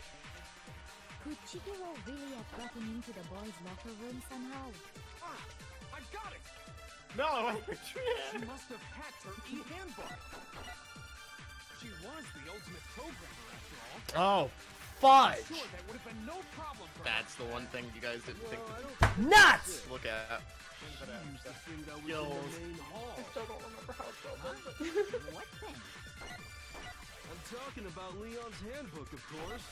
S: Could Chihiro really have gotten into the boys' locker room somehow?
O: Ah, I got it!
D: No, wait for Tree
O: She
D: Hair.
O: must have hacked her e-handbook. She was the ultimate programmer after all.
G: Oh, fudge!
O: Sure, that would have been no problem for her.
B: That's the one thing you guys didn't think
G: Nuts!
B: to look at.
O: She used to think that was in
B: Skills.
O: the main hall.
C: I still don't remember how it felt.
N: What then?
O: I'm talking about Leon's handbook, of course.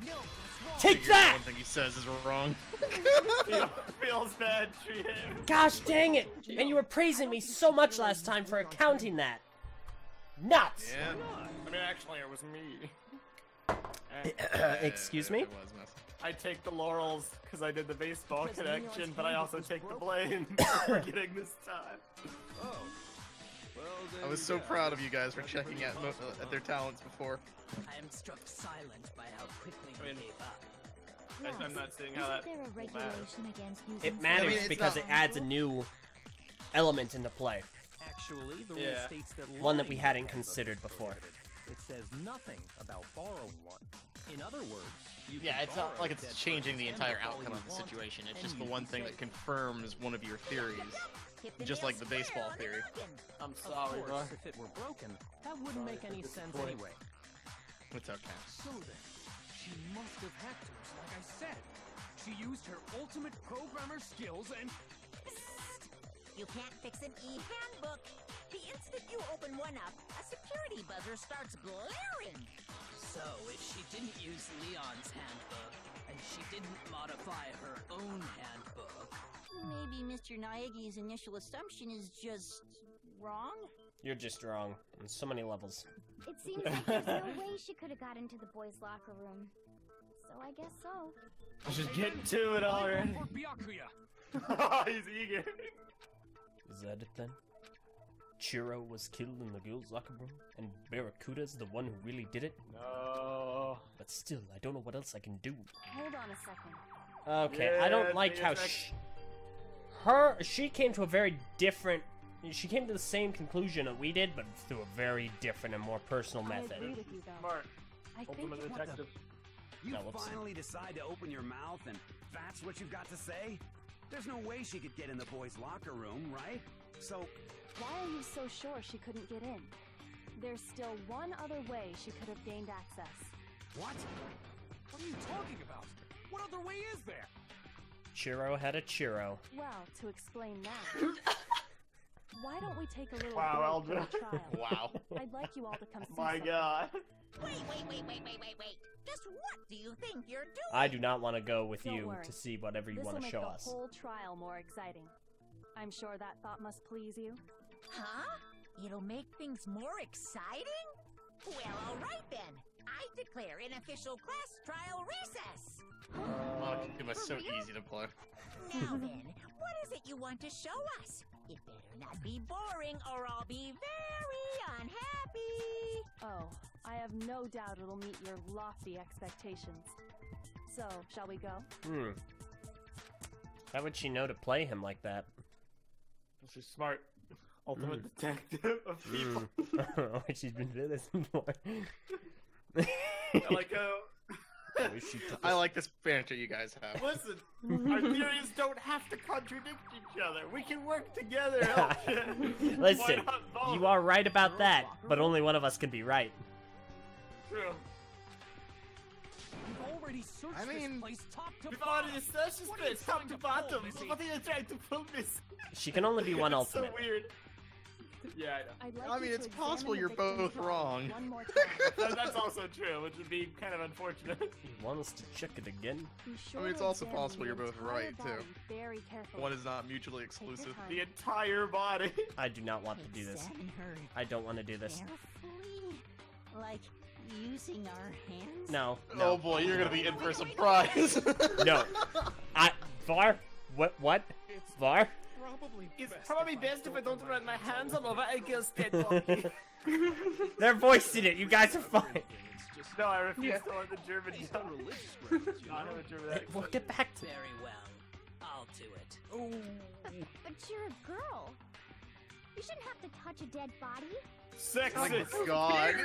P: No, that's wrong.
G: Take
B: The
G: that!
B: one thing he says is wrong.
D: Feels bad, Tree Hair.
G: Gosh dang it! And you were praising me so much last time for accounting that. Nuts!
B: Yeah.
D: I mean, actually, it was me.
G: Excuse me?
B: It was messy.
D: I take the laurels because I did the baseball
P: Because Leon's
D: connection, but I
P: handbook
D: also
P: was
D: take the
P: broken.
D: blame for getting this time.
O: Oh. Well, there
B: I was
O: you
B: so
O: go.
B: proud of you guys for
O: That's
B: checking
O: pretty
B: at their talents before.
N: I am struck silent by how quickly
D: I mean,
N: you gave up.
D: I'm not seeing how that
S: Isn't there a
D: will matter.
S: regulation against using
G: It matters
B: I mean, it's
G: because
B: not-
G: it adds a new element into play.
R: Actually, the rule
D: Yeah.
R: states that
G: One that we
R: lying
G: hadn't
R: about
G: considered
R: handbook is
G: before.
R: prohibited. It says nothing about borrowing one. In other words, you
B: Yeah,
R: can
B: it's not
R: borrow
B: like
R: a
B: it's
R: dead
B: changing the
R: person's
B: entire
R: handbook all
B: outcome
R: you
B: of the
R: want,
B: situation. It's
R: and
B: just the
R: you
B: one
R: can
B: thing
R: say
B: that confirms one of your theories.
M: Hit the
B: Just
M: nail
B: like the
M: square
B: baseball
M: on the
B: theory.
M: noggin.
D: I'm
N: Of
D: sorry, bro.
N: course, if it were broken, that wouldn't make any sense anyway.
B: What's up, Cat?
O: So then, she must have hacked us, like I said. She used her ultimate programmer skills and...
M: You can't fix an e-handbook. The instant you open one up, a security buzzer starts blaring.
N: So, if she didn't use Leon's handbook, and she didn't modify her own handbook...
H: Maybe Mr. Naegi's initial assumption is just wrong?
G: You're just wrong on so many levels.
S: It seems like there's no way she could have got into the boys' locker room. So I guess so.
D: Just get to it already. He's eager.
G: Is that it then? Chiro was killed in the girls' locker room, and Barracuda's the one who really did it?
D: No.
G: But still, I don't know what else I can do.
Q: Hold on a second.
G: Okay, I don't like how she came to a very different... She came to the same conclusion that we did, but through a very different and more personal method.
Q: I agree with you, though.
D: Smart.
Q: I think
D: Ultimate detective.
O: You
G: No, whoops.
O: finally decide to open your mouth and that's what you've got to say? There's no way she could get in the boys' locker room, right? So...
Q: Why are you so sure she couldn't get in? There's still one other way she could have gained access.
O: What?
K: What are you talking about? What other way is there?
G: Chiro had a churro.
Q: Well, to explain that, why don't we take a little
D: Wow,
Q: break
D: Eldra.
Q: for the trial?
B: Wow.
Q: I'd like you all to come see
D: My
Q: something.
D: God.
M: Wait. Just what do you think you're doing?
G: I do not want to go with
Q: Don't
G: you
Q: worry.
G: to see whatever you
Q: This'll
G: want to
Q: make
G: show
Q: the
G: us.
Q: whole trial more exciting. I'm sure that thought must please you.
M: Huh? It'll make things more exciting? Well, alright then. I declare an official class trial recess.
B: It was so easy to play.
M: Now then, what is it you want to show us? It better not be boring or I'll be very unhappy.
Q: Oh, I have no doubt it'll meet your lofty expectations. So, shall we go?
G: How would she know to play him like that?
D: She's smart. Ultimate detective of people.
G: She's been villain for.
D: I like how...
B: I like this banter you guys have.
D: Listen, our theories don't have to contradict each other. We can work together.
G: Listen,
D: Why not both?
G: you are right about that, but only one of us can be right.
D: True.
K: We've already searched this place top to
D: We've
K: bottom.
D: already searched this place top to bottom. What are you trying to pull this?
G: She can only be one
D: It's so
G: ultimate.
D: weird. Yeah, I know.
Q: I'd like
B: I
Q: you
B: mean,
Q: to
B: it's
Q: examine
B: possible
Q: the
B: you're
Q: victim's
B: both
Q: body
B: wrong.
Q: One more time.
D: That's also true, which would be kind of unfortunate.
G: You want us to check it again?
Q: Be sure
B: I mean, it's
Q: to
B: also
Q: examine
B: possible
Q: the
B: you're both
Q: entire
B: right,
Q: body
B: too.
Q: Very carefully.
B: One is not mutually exclusive.
Q: time.
D: The entire body.
G: I do not want to do this.
M: Examine her
G: I don't want to do this.
M: carefully. Like using our hands?
G: No.
B: Oh boy, you're gonna be in for a surprise.
G: No. Var? What? Var?
D: It's probably best if I don't run my hands all over a girl's dead body.
G: They're voicing it. You guys are fine.
D: No, I refuse to learn the German. I don't have a German accent.
G: We'll get back to
N: Very well. I'll do it.
S: But you're a girl. You shouldn't have to touch a dead body.
D: Sexist.
B: Oh my God.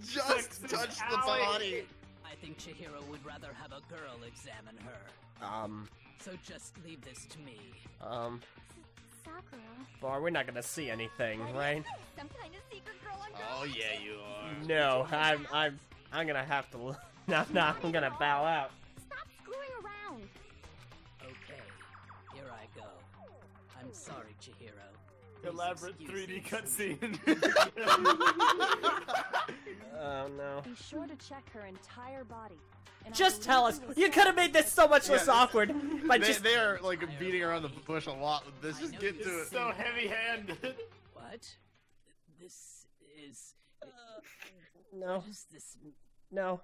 B: Just touch the body.
N: I think Chihiro would rather have a girl examine her. So just leave this to me.
S: Sakura.
G: Var, we're not gonna see anything, right?
H: Some kind of secret girl on girl
B: Oh yeah, you are.
G: No, I'm gonna have to. No, I'm gonna bow out.
S: Stop screwing around.
N: Okay, here I go. I'm sorry, Chihiro.
D: Elaborate 3D cutscene.
G: Oh no.
Q: Be sure to check her entire body. And I
G: Just
Q: believe
G: tell us.
Q: will
G: You could have made this so much less awkward by
B: They,
G: just.
B: they are like beating around the bush a lot with this. Just get to it.
D: So heavy-handed.
N: What? This is...
G: No.
N: What is this?
G: No.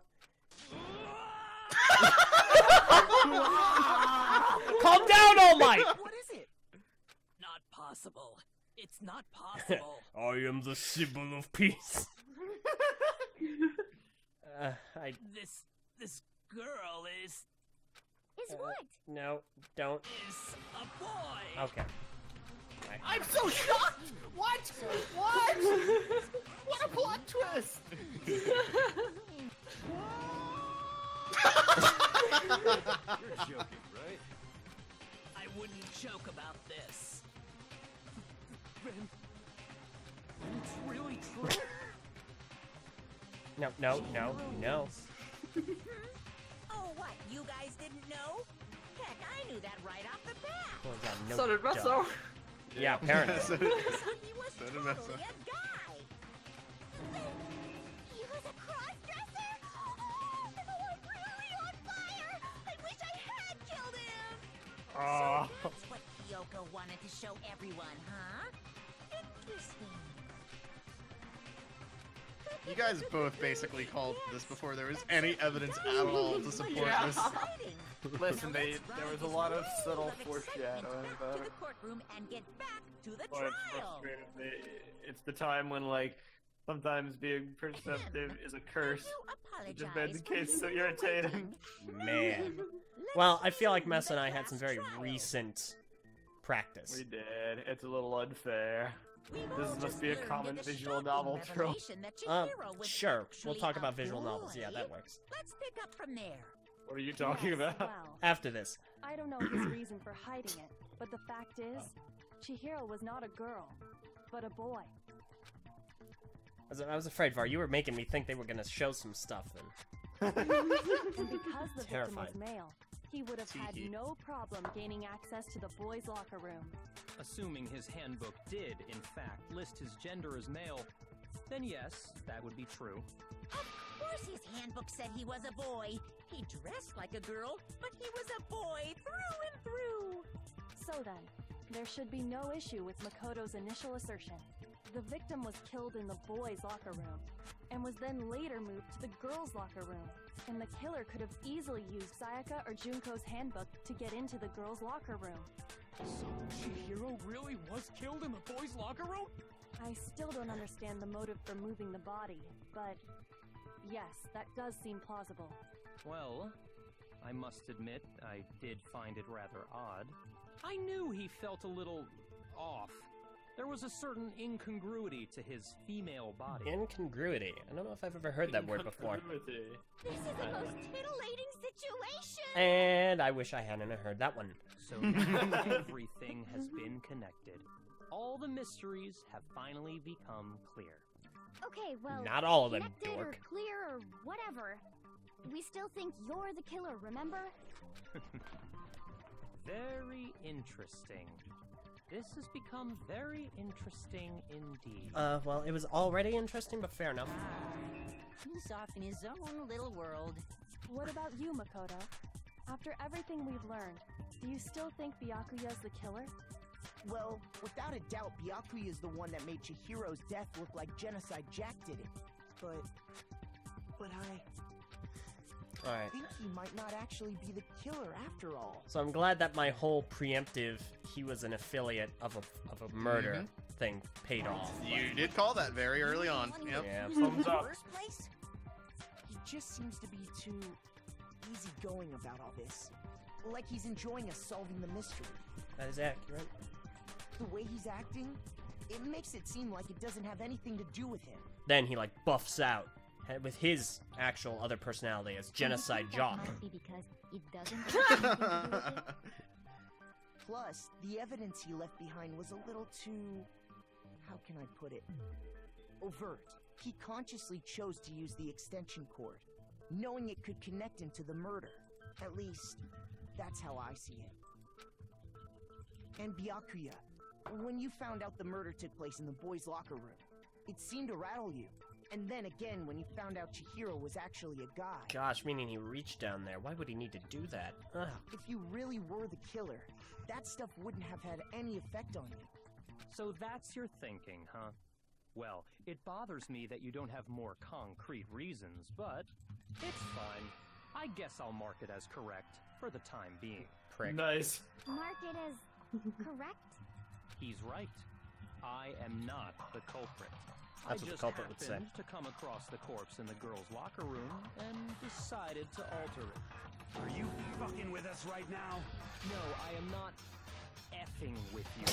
G: Calm down, All Might!
N: What is it? Not possible. It's not possible.
G: I am the symbol of peace.
N: This girl is
S: what?
G: No, don't.
N: is a boy.
G: Okay.
D: I'm so shocked! What? What? What a plot twist!
O: You're joking, right?
N: I wouldn't joke about this.
O: Finn. It's really true.
G: No.
M: Oh, what? You guys didn't know? Heck, I knew that right off the bat.
G: Oh, yeah, no
C: So did Meso.
G: duh. Yeah, apparently.
M: So he was
F: So did
M: totally
F: Meso.
M: a guy.
H: He was a cross-dresser? Oh, I'm really on fire! I wish I had killed him!
M: So that's what Kyoko wanted to show everyone, huh? Interesting.
B: You guys both basically called this before there was any evidence at all to support this.
D: Listen, there was a lot of subtle foreshadowing about
M: To
D: it.
M: the courtroom and get back to the
D: Well, it's
M: trial.
D: frustrating. It's the time when, like, sometimes being perceptive is a curse. It just made the case so irritating.
G: Man. Well, I feel like Mess and I had some very recent practice.
D: We did. It's a little unfair. This must be a common visual novel trope.
G: Sure. We'll talk about visual novels. Yeah, that works.
M: Let's pick up from there.
D: What are you talking about?
Q: Well,
G: After this.
Q: I don't know his reason for hiding it, but the fact is, Chihiro was not a girl, but a boy.
G: I was afraid, Var. You were making me think they were gonna show some stuff.
Q: And because the victim
G: Terrified.
Q: was male, he would have had
G: Tee-hee.
Q: no problem gaining access to the boys' locker room.
R: Assuming his handbook did, in fact, list his gender as male, then yes, that would be true.
M: Of course his handbook said he was a boy. He dressed like a girl, but he was a boy through and through.
Q: So then, there should be no issue with Makoto's initial assertion. The victim was killed in the boys' locker room, and was then later moved to the girls' locker room. And the killer could have easily used Sayaka or Junko's handbook to get into the girls' locker room.
O: So Chihiro really was killed in the boys' locker room?
Q: I still don't understand the motive for moving the body, but yes, that does seem plausible.
R: Well, I must admit, I did find it rather odd. I knew he felt a little off. There was a certain incongruity to his female body.
G: Incongruity. I don't know if I've ever heard that word before.
H: This is the most titillating situation!
G: And I wish I hadn't heard that one.
R: So now everything has been connected. All the mysteries have finally become clear.
S: Okay, well,
G: Not all of them,
S: connected or
G: dork.
S: clear or whatever. We still think you're the killer, remember?
R: Very interesting. This has become very interesting indeed.
G: Well, it was already interesting, but fair enough.
M: He's off in his own little world.
Q: What about you, Makoto? After everything we've learned, do you still think Byakuya's the killer?
P: Well, without a doubt, Byakuya is the one that made Chihiro's death look like Genocide Jack did it. But I
G: Alright.
P: think he might not actually be the killer after all.
G: So I'm glad that my whole preemptive, he was an affiliate of a murder thing paid off.
B: You did call that very early on. Yep.
G: Yeah,
B: thumbs up.
P: He just seems to be too easygoing about all this. Like he's enjoying us solving the mystery.
G: That is accurate.
P: The way he's acting, it makes it seem like it doesn't have anything to do with him.
G: Then he like buffs out with his actual other personality as Genocide Jock.
S: Might be because it doesn't have anything to do with it.
P: Plus, the evidence he left behind was a little too... how can I put it? Overt. He consciously chose to use the extension cord, knowing it could connect him to the murder. At least, that's how I see it. And Byakuya, when you found out the murder took place in the boys' locker room, it seemed to rattle you. And then again, when you found out Chihiro was actually a guy.
G: Gosh, meaning he reached down there. Why would he need to do that? Ugh.
P: If you really were the killer, that stuff wouldn't have had any effect on you.
R: So that's your thinking, huh? Well, it bothers me that you don't have more concrete reasons, but it's fine. I guess I'll mark it as correct for the time being.
G: Prick.
D: Nice.
S: Mark it as correct?
R: He's right. I am not the culprit.
G: That's
R: I
G: what the
R: just
G: culprit would say.
R: happened to come across the corpse in the girls' locker room and decided to alter it.
O: Are you fucking with us right now?
R: No, I am not effing with you.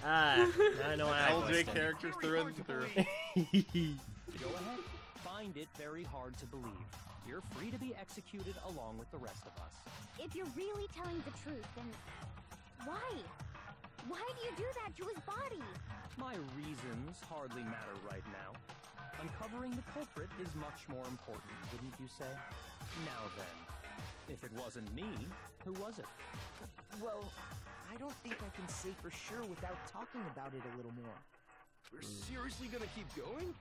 G: I know what I
B: LJ
G: was
B: characters through and through.
R: Go ahead. Find find it very hard to believe. You're free to be executed along with the rest of us.
S: If you're really telling the truth, then why? Why do you do that to his body?
R: My reasons hardly matter right now. Uncovering the culprit is much more important, wouldn't you say? Now then, if it wasn't me, who was it?
P: Well, I don't think I can say for sure without talking about it a little more.
K: We're seriously gonna keep going?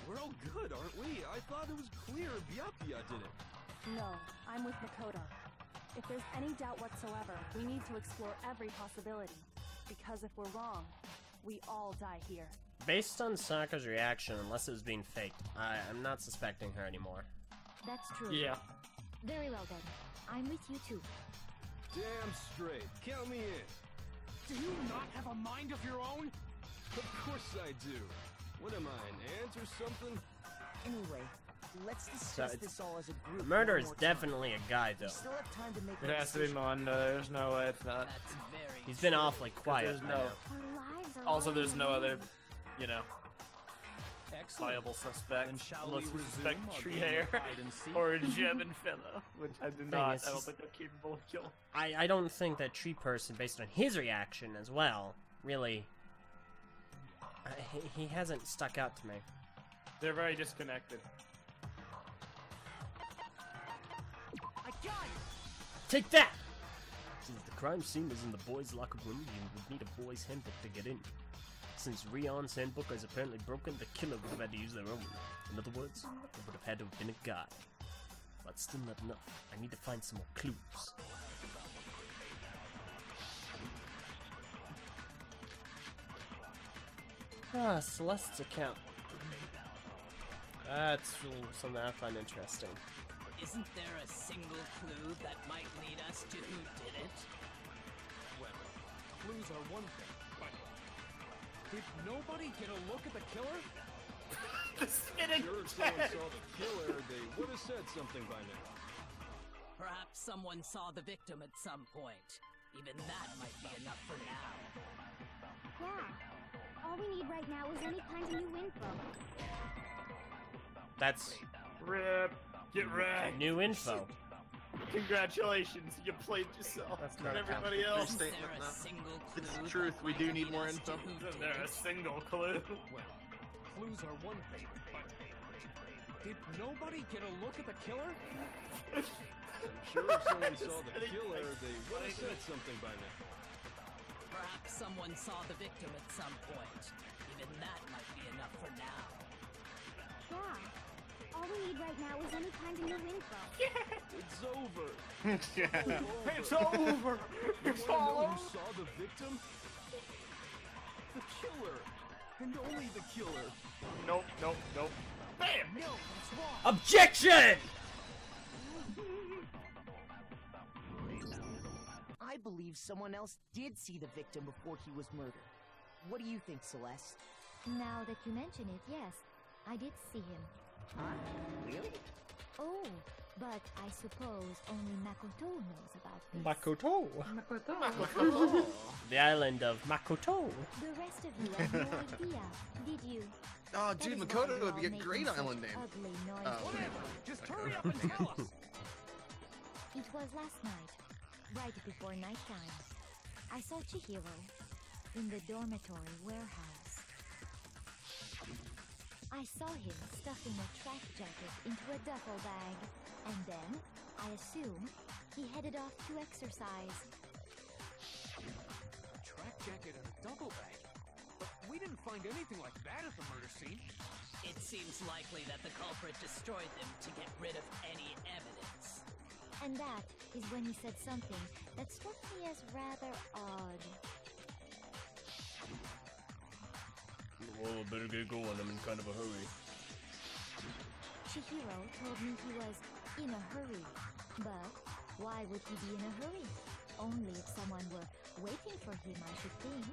K: We're all good, aren't we? I thought it was clear Byakuya did it.
Q: No, I'm with Makoto. If there's any doubt whatsoever, we need to explore every possibility. Because if we're wrong, we all die here.
G: Based on Sokka's reaction, unless it was being faked, I'm not suspecting her anymore.
S: That's true.
D: Yeah.
S: Very well then. I'm with you too.
K: Damn straight. Count me in.
O: Do you not have a mind of your own?
K: Of course I do. What am I, an ant or something?
P: Anyway, let's discuss this all as a group.
G: Murder
P: one
G: is
P: more time.
G: definitely a guy, though.
P: We still have time to make
D: It
P: a
D: has to be
P: decision.
D: Mondo. There's no way it's not.
G: He's been awfully quiet.
D: There's
G: by
D: no.
G: now.
D: Also, there's no other, you know,
R: Excellent.
D: viable suspect
R: Then shall
D: unless
R: we
D: we suspect
R: resume our
D: Tree
R: game
D: Hair
R: of hide and seek?
D: or a German fellow, which I do not.
G: is,
D: I don't think they're capable of killing.
G: I don't think that Tree Person, based on his reaction as well, really... he hasn't stuck out to me.
D: They're very disconnected.
P: I got it!
G: Take that! Since the crime scene was in the boys' locker room, you would need a boys' handbook to get in. Since Rion's handbook is apparently broken, the killer would have had to use their own. In other words, it would have had to have been a guy. But still not enough. I need to find some more clues. Ah, Celeste's account. That's something I find interesting.
N: Isn't there a single clue that might lead us to who did it?
O: Well, clues are one thing, but did nobody get a look at the killer?
K: Sure, if someone saw the killer, they would have said something by now.
N: Perhaps someone saw the victim at some point. Even that might be enough for now.
S: Yeah. All we need right now is any kind of new info.
G: That's
D: Rip. Get wrecked.
G: new info.
B: Congratulations, you played yourself.
G: That's
B: and
G: not
B: everybody
G: count.
B: else.
N: Isn't there a single clue
B: It's truth. We do need more info.
D: Isn't there a single clue?
O: Well, clues are one thing, but did nobody get a look at the killer?
K: Sure, if someone saw the killer, they would have said something by now.
N: Perhaps someone saw the victim at some point. Even that might be enough for now.
S: Yeah. All we need right now is any kind of new info.
K: It's over.
D: It's over.
K: You wanna know who saw the victim? The killer. And only the killer.
D: Nope, nope, nope. Bam!
P: No, that's wrong.
G: Objection!
P: I believe someone else did see the victim before he was murdered. What do you think, Celeste?
S: Now that you mention it, yes, I did see him.
P: Really?
S: Oh, but I suppose only Makoto knows about this.
G: Makoto.
C: Makoto.
G: The island of Makoto.
S: The rest of you have no idea, did you?
F: Oh,
S: That
F: dude,
S: is why
F: Makoto
S: you're
F: would
S: all
F: be a
S: making
F: great
S: such
F: island name.
S: ugly noises.
O: Whatever, just hurry up and tell us.
S: It was last night, right before nighttime. I saw Chihiro in the dormitory warehouse. I saw him stuffing a track jacket into a duffel bag, and then, I assume, he headed off to exercise.
O: A track jacket and a duffel bag? But we didn't find anything like that at the murder scene.
N: It seems likely that the culprit destroyed them to get rid of any evidence.
S: And that is when he said something that struck me as rather odd.
G: Well, I better get going. I'm in kind of a hurry.
S: Chihiro told me he was in a hurry. But why would he be in a hurry? Only if someone were waiting for him, I should think.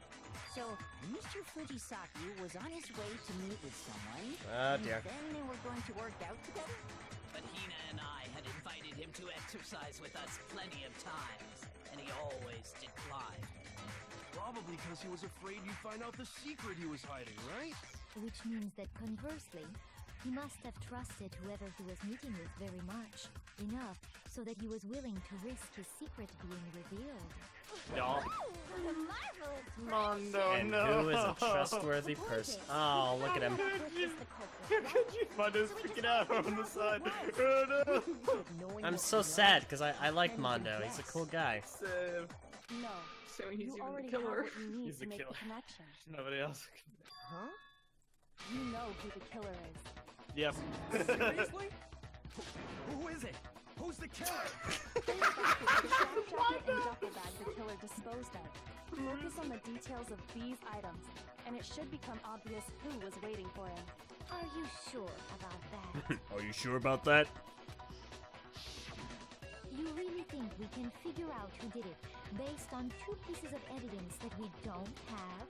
P: So, Mr. Fujisaki was on his way to meet with someone,
G: Ah,
P: and
G: dear.
P: then they were going to work out together?
N: But Hina and I had invited him to exercise with us plenty of times, and he always declined.
K: Probably because he was afraid you'd find out the secret he was hiding, right?
S: Which means that conversely, He must have trusted whoever he was meeting with very much. Enough so that he was willing to risk his secret being revealed.
D: No. Mondo,
G: And
D: no.
G: who is a trustworthy person? Oh, look at him.
D: Mondo's freaking out on the side. Oh, no.
G: I'm so sad because I like Mondo. He's a cool guy.
Q: No.
C: So he's
Q: You
C: even
Q: already
C: the
Q: have
C: killer.
Q: what you need
D: He's
Q: to
D: the
Q: make
D: killer.
Q: the connection.
D: Nobody else.
P: Huh?
Q: You know who the killer is.
D: Yep.
O: Seriously? Who is it? Who's the killer?
Q: Think back to the strap jacket and duffel bag the killer disposed of. Focus on the details of these items, and it should become obvious who was waiting for him.
S: Are you sure about that?
G: Are you sure about that?
S: You really think we can figure out who did it based on 2 pieces of evidence that we don't have?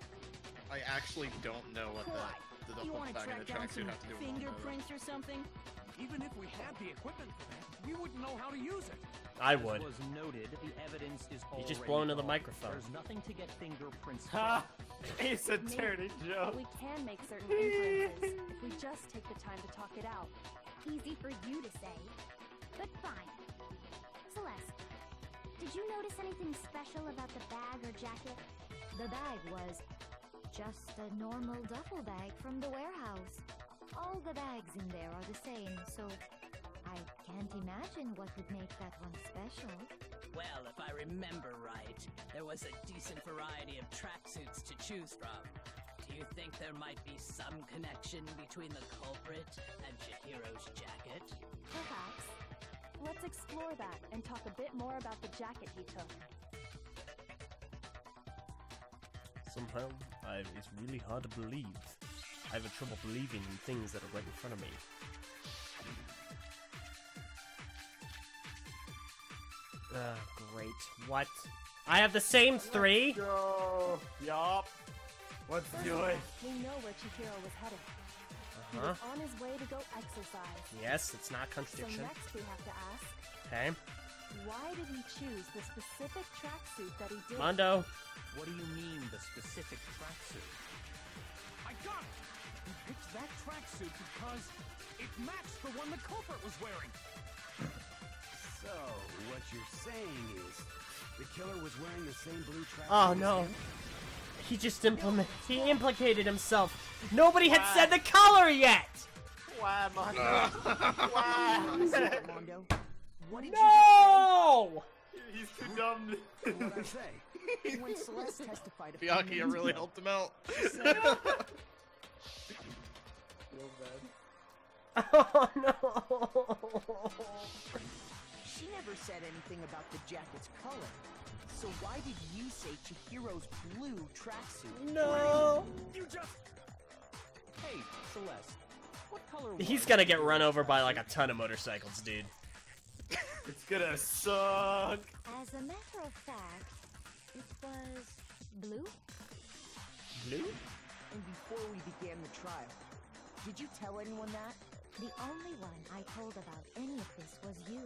B: I actually don't know what the
N: You
B: duffel
N: want to
B: bag and
N: track
B: the
N: down
B: tracksuit
N: some
B: have to do with one another.
N: fingerprints or something?
O: Even if we had the equipment for that, we wouldn't know how to use it.
G: I would.
R: As was noted, the evidence is
G: You just
R: already
G: blow into the
R: gone.
G: microphone.
R: There's nothing to get fingerprints
D: Ha!
R: from.
D: He's a dirty joke.
Q: We can make certain inferences if we just take the time to talk it out.
H: Easy for you to say, but fine. Celeste, did you notice anything special about the bag or jacket?
S: The bag was just a normal duffel bag from the warehouse. All the bags in there are the same, so I can't imagine what would make that one special.
N: Well, if I remember right, there was a decent variety of tracksuits to choose from. Do you think there might be some connection between the culprit and Chihiro's jacket?
Q: Perhaps. Let's explore that and talk a bit more about the jacket he took.
G: Somehow, it's really hard to believe. I have trouble believing in things that are right in front of me. Great. What? I have the same 3?
D: Go. Yup. Let's do it.
Q: We know where Chihiro was headed. He was on his way to go exercise.
G: Yes, it's not
Q: So
G: contradiction.
Q: next we have to ask,
G: Okay.
Q: why did he choose the specific tracksuit that he did?
G: Mondo.
R: What do you mean, the specific tracksuit?
O: I got it! He picked that tracksuit because it matched the one the culprit was wearing. So, what you're saying is, the killer was wearing the same blue tracksuit
G: Oh
O: as
G: no.
O: him?
G: He just he implicated himself. Nobody had said the color yet!
D: Why, Mondo? Why?
P: Mondo, what did
G: No!
D: He's too dumb.
P: What'd I say? When Celeste testified a few
B: Byakuya
P: minutes
B: really
P: ago,
B: helped him out.
P: she said,
G: Oh no!
P: she never said anything about the jacket's color. So why did you say Chihiro's blue tracksuit?
G: No!
O: You just...
R: Hey, Celeste, what color
G: He's
R: was
G: gonna
R: the
G: get run
R: killer
G: over by
R: wearing?
G: like a ton of motorcycles, dude.
D: It's gonna suck.
S: As a matter of fact, it was blue?
G: Blue?
P: And before we began the trial, did you tell anyone that?
S: The only one I told about any of this was you.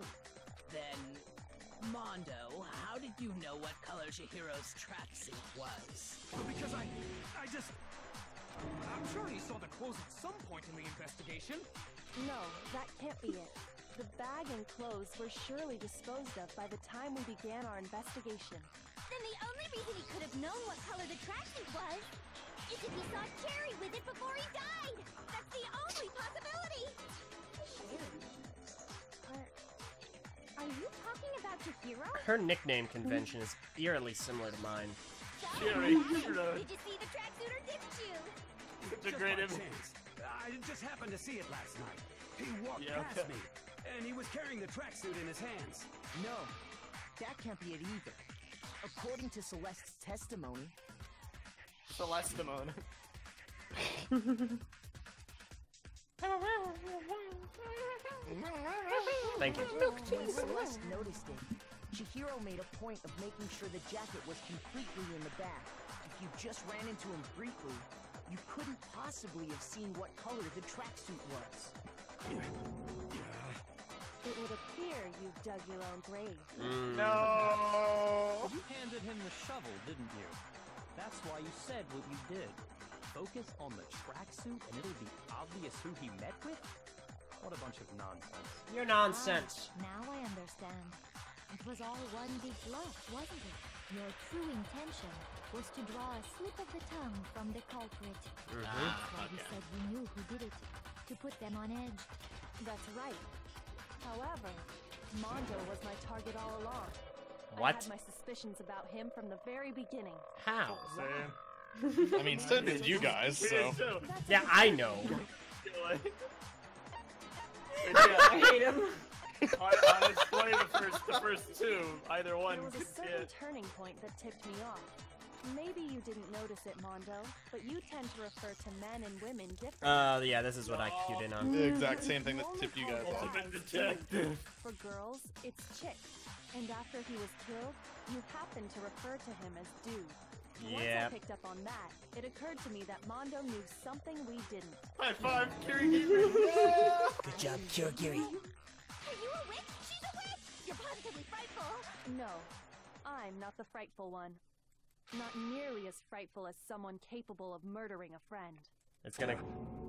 N: Then, Mondo, how did you know what color Chihiro's tracksuit was?
O: Well, because I just... I'm sure he saw the clothes at some point in the investigation.
Q: No, that can't be it. The bag and clothes were surely disposed of by the time we began our investigation.
H: Then the only reason he could have known what color the tracksuit was is if he saw Cherry with it before he died. That's the only possibility. Are you talking about Chihiro?
G: Her nickname convention is eerily similar to mine.
D: Cherry.
H: Did you see the tracksuit or didn't you?
D: Such a
O: Just
D: great
O: by
D: image.
O: chance. I just happened to see it last night. He walked
D: Yeah,
O: past
D: okay.
O: me, and he was carrying the tracksuit in his hands.
P: No, that can't be it either. According to Celeste's testimony,
D: Celestimone.
G: Thank you.
P: when Celeste noticed it, Chihiro made a point of making sure the jacket was completely in the bag. If you just ran into him briefly, you couldn't possibly have seen what color the tracksuit was.
Q: It would appear you've dug your own grave.
D: No.
R: You handed him the shovel, didn't you? That's why you said what you did. focus on the tracksuit and it'll be obvious who he met with? What a bunch of nonsense.
A: You're nonsense.
S: Now I understand. It was all one big bluff, wasn't it? Your true intention was to draw a slip of the tongue from the culprit. That's why we said we knew who did it. To put them on edge.
Q: That's right. However, Mondo was my target all along.
A: What?
Q: I had my suspicions about him from the very beginning.
A: How?
B: I mean, so did you guys, so.
A: Yeah, I know.
D: Yeah, I hate him. on display the first two, either one.
Q: There was a certain turning point that tipped me off. Maybe you didn't notice it, Mondo, but you tend to refer to men and women differently.
A: Yeah, this is what I cued in on.
B: The exact same thing that tipped you guys off.
Q: For girls, it's chick. And after he was killed, you happened to refer to him as dude. Once I picked up on that, it occurred to me that Mondo knew something we didn't.
D: High five, Kirigiri!
A: Good job, Kirigiri.
H: Are you a witch? She's a witch! You're positively frightful!
Q: No, I'm not the frightful one. Not nearly as frightful as someone capable of murdering a friend.
A: It's gonna...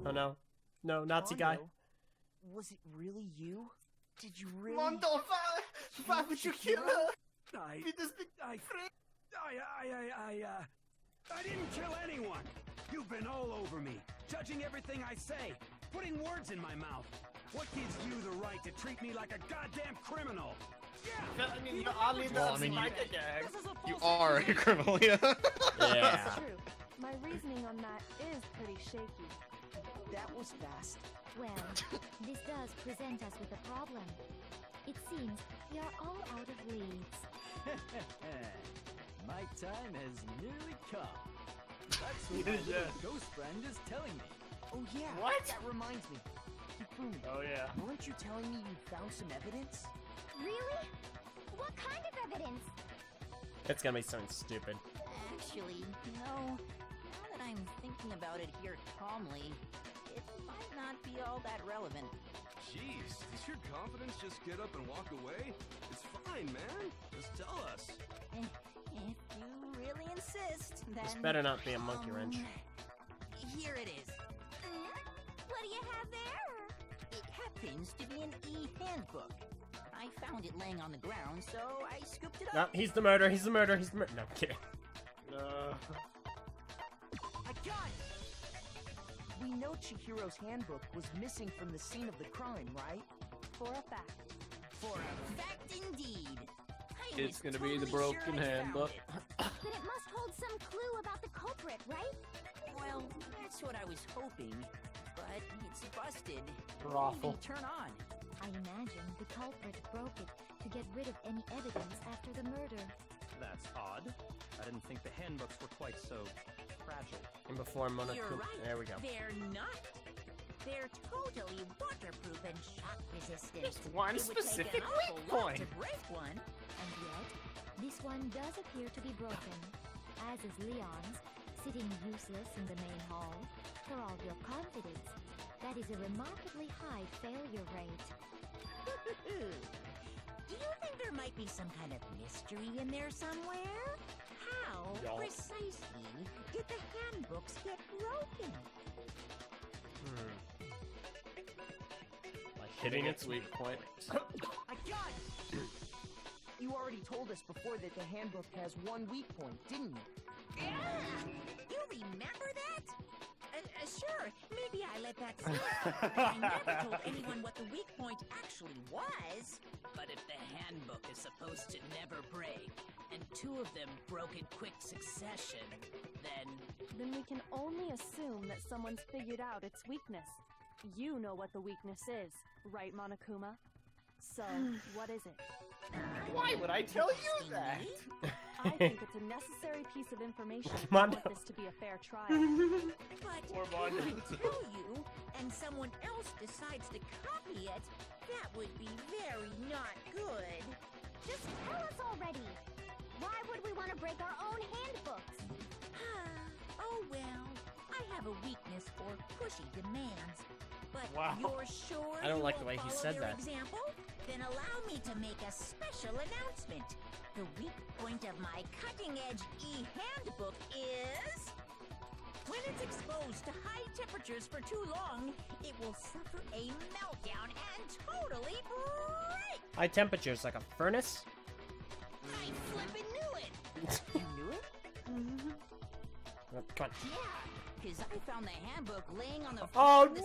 A: Oh no. No, Nazi guy.
P: Was it really you? Did you really...
L: Mondo, why would you kill her?
O: I didn't kill anyone. You've been all over me, judging everything I say, putting words in my mouth. What gives you the right to treat me like a goddamn criminal? Yeah,
D: I mean, you only does like a gag.
B: You are a criminal, yeah.
Q: That's true. My reasoning on that is pretty shaky.
P: That was fast.
S: Well, this does present us with a problem. It seems we are all out of leads.
T: My time has nearly come. That's what my little ghost friend is telling me.
P: Oh yeah,
D: What?
P: that reminds me. Hifumi,
D: Oh yeah.
P: weren't you telling me you found some evidence?
H: Really? What kind of evidence?
A: It's gonna be something stupid.
M: Actually, now that I'm thinking about it here calmly, it might not be all that relevant.
K: Jeez, does your confidence just get up and walk away? It's fine, man. Just tell us.
M: If you really insist, then...
A: This better not be a monkey wrench.
M: Here it is.
H: What do you have there?
M: It happens to be an e-handbook. I found it laying on the ground, so I scooped it
A: No,
M: up.
A: he's the murderer, he's the murderer, he's the murderer. No, I'm kidding.
P: I got it! We know Chihiro's handbook was missing from the scene of the crime, right?
Q: For a fact.
M: For a fact indeed.
D: It's gonna be the broken handbook.
H: Then it must hold some clue about the culprit, right?
M: Well, that's what I was hoping, but it's busted.
D: Raffle.
M: Maybe turn on.
S: I imagine the culprit broke it to get rid of any evidence after the murder.
R: That's odd. I didn't think the handbooks were quite so fragile.
A: And before Monokuma...
M: You're right.
A: There we go.
M: They're not. They're totally waterproof and shock resistant.
D: Just one
M: It would take
D: specific
M: an awful
D: weak
M: lot
D: point.
M: to break one.
S: And yet, this one does appear to be broken, as is Leon's, sitting useless in the main hall. For all your confidence, that is a remarkably high failure rate.
M: Do you think there might be some kind of mystery in there somewhere? How
A: Y'all.
M: precisely did the handbooks get broken?
A: Like hitting its weak point.
P: I got it! You already told us before that the handbook has one weak point, didn't you?
M: You remember that? Sure, maybe I let that slip. But I never told anyone what the weak point actually was.
N: But if the handbook is supposed to never break, and two of them broke in quick succession,
Q: Then we can only assume that someone's figured out its weakness. You know what the weakness is, right, Monokuma? So, what is it?
D: Why would I tell you that?
Q: I think it's a necessary piece of information if you
A: Mondo.
Q: want this to be a fair trial.
M: But
D: Or Mondo.
M: if I tell you, and someone else decides to copy it, that would be very not good.
H: Just tell us already. Why would we want to break our own handbooks?
M: Oh well, I have a weakness for pushy demands. But
A: Wow.
M: you're sure
A: I don't
M: you
A: like the
M: won't
A: way he
M: follow
A: said
M: their
A: that.
M: Example? Then allow me to make a special announcement. The weak point of my cutting-edge e-handbook is When it's exposed to high temperatures for too long, it will suffer a meltdown and totally break!
G: High temperatures, like a furnace?
M: I flippin' knew it!
P: You knew it?
G: Come on.
M: Yeah, because I found the handbook laying on the
G: Oh
M: floor.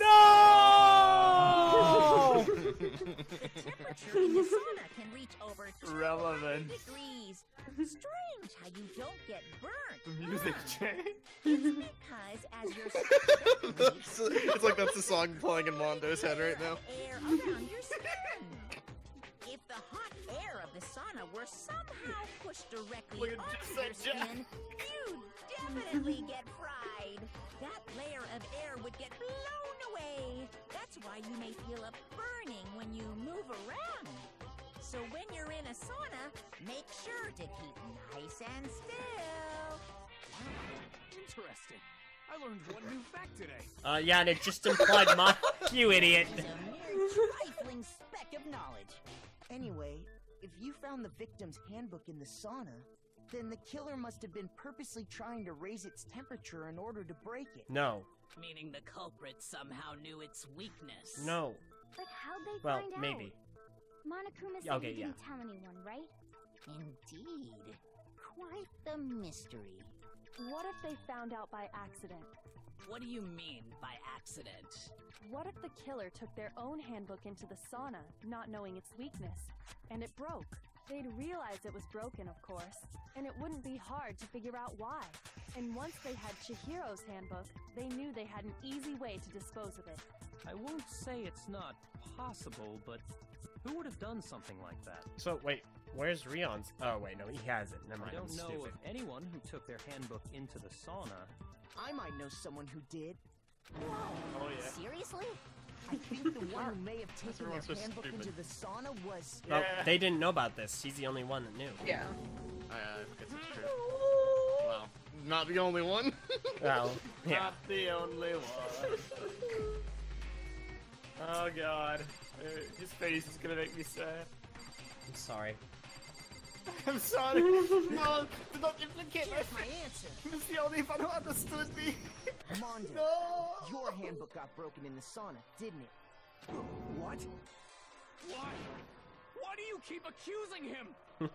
G: no!
M: The temperature in the sauna can reach over 200 degrees. Strange how you don't get burnt.
D: The music changed.
M: It's because as your
B: It's like that's the song playing in Mondo's head right now.
M: air around your skin. If the hot air of the sauna were somehow pushed directly onto your skin, you'd definitely get fried. That layer of air would get blown away. That's why you may feel a burning when you move around. So when you're in a sauna, make sure to keep nice and still.
O: Interesting. I learned one new fact today.
G: Yeah, and it just implied my... You idiot.
M: It's a mere trifling speck of knowledge.
P: Anyway, if you found the victim's handbook in the sauna, then the killer must have been purposely trying to raise its temperature in order to break it.
G: No.
N: Meaning the culprit somehow knew its weakness.
G: No.
S: But how'd they
G: Well,
S: find out?
G: maybe.
S: Monokuma said
G: Okay,
S: he didn't tell anyone, right?
M: Indeed. Quite the mystery.
Q: What if they found out by accident?
N: What do you mean by accident?
Q: What if the killer took their own handbook into the sauna, not knowing its weakness, and it broke? They'd realize it was broken, of course, and it wouldn't be hard to figure out why. And once they had Chihiro's handbook, they knew they had an easy way to dispose of it.
R: I won't say it's not possible, but who would have done something like that?
G: So, wait, where's Rion's? Oh, wait, no, he has it. Never
R: I
G: mind,
R: don't
G: I'm
R: know
G: stupid.
R: of anyone who took their handbook into the sauna.
P: I might know someone who did.
D: Oh yeah.
M: Seriously?
P: I think the one who may have taken their
B: Everyone's so
P: handbook
B: stupid.
P: into the sauna was...
G: Oh, they didn't know about this. He's the only one that knew.
C: Yeah.
B: I guess it's true. Well, not the only one.
G: Well, yeah.
D: Not the only one. Oh god. His face is gonna make me sad.
G: I'm sorry.
D: I'm sorry. No, do not implicate
P: Here's my answer.
D: He was the only one who understood me.
P: Mondo,
D: No.
P: your handbook got broken in the sauna, didn't it?
O: What? Why? Why do you keep accusing him?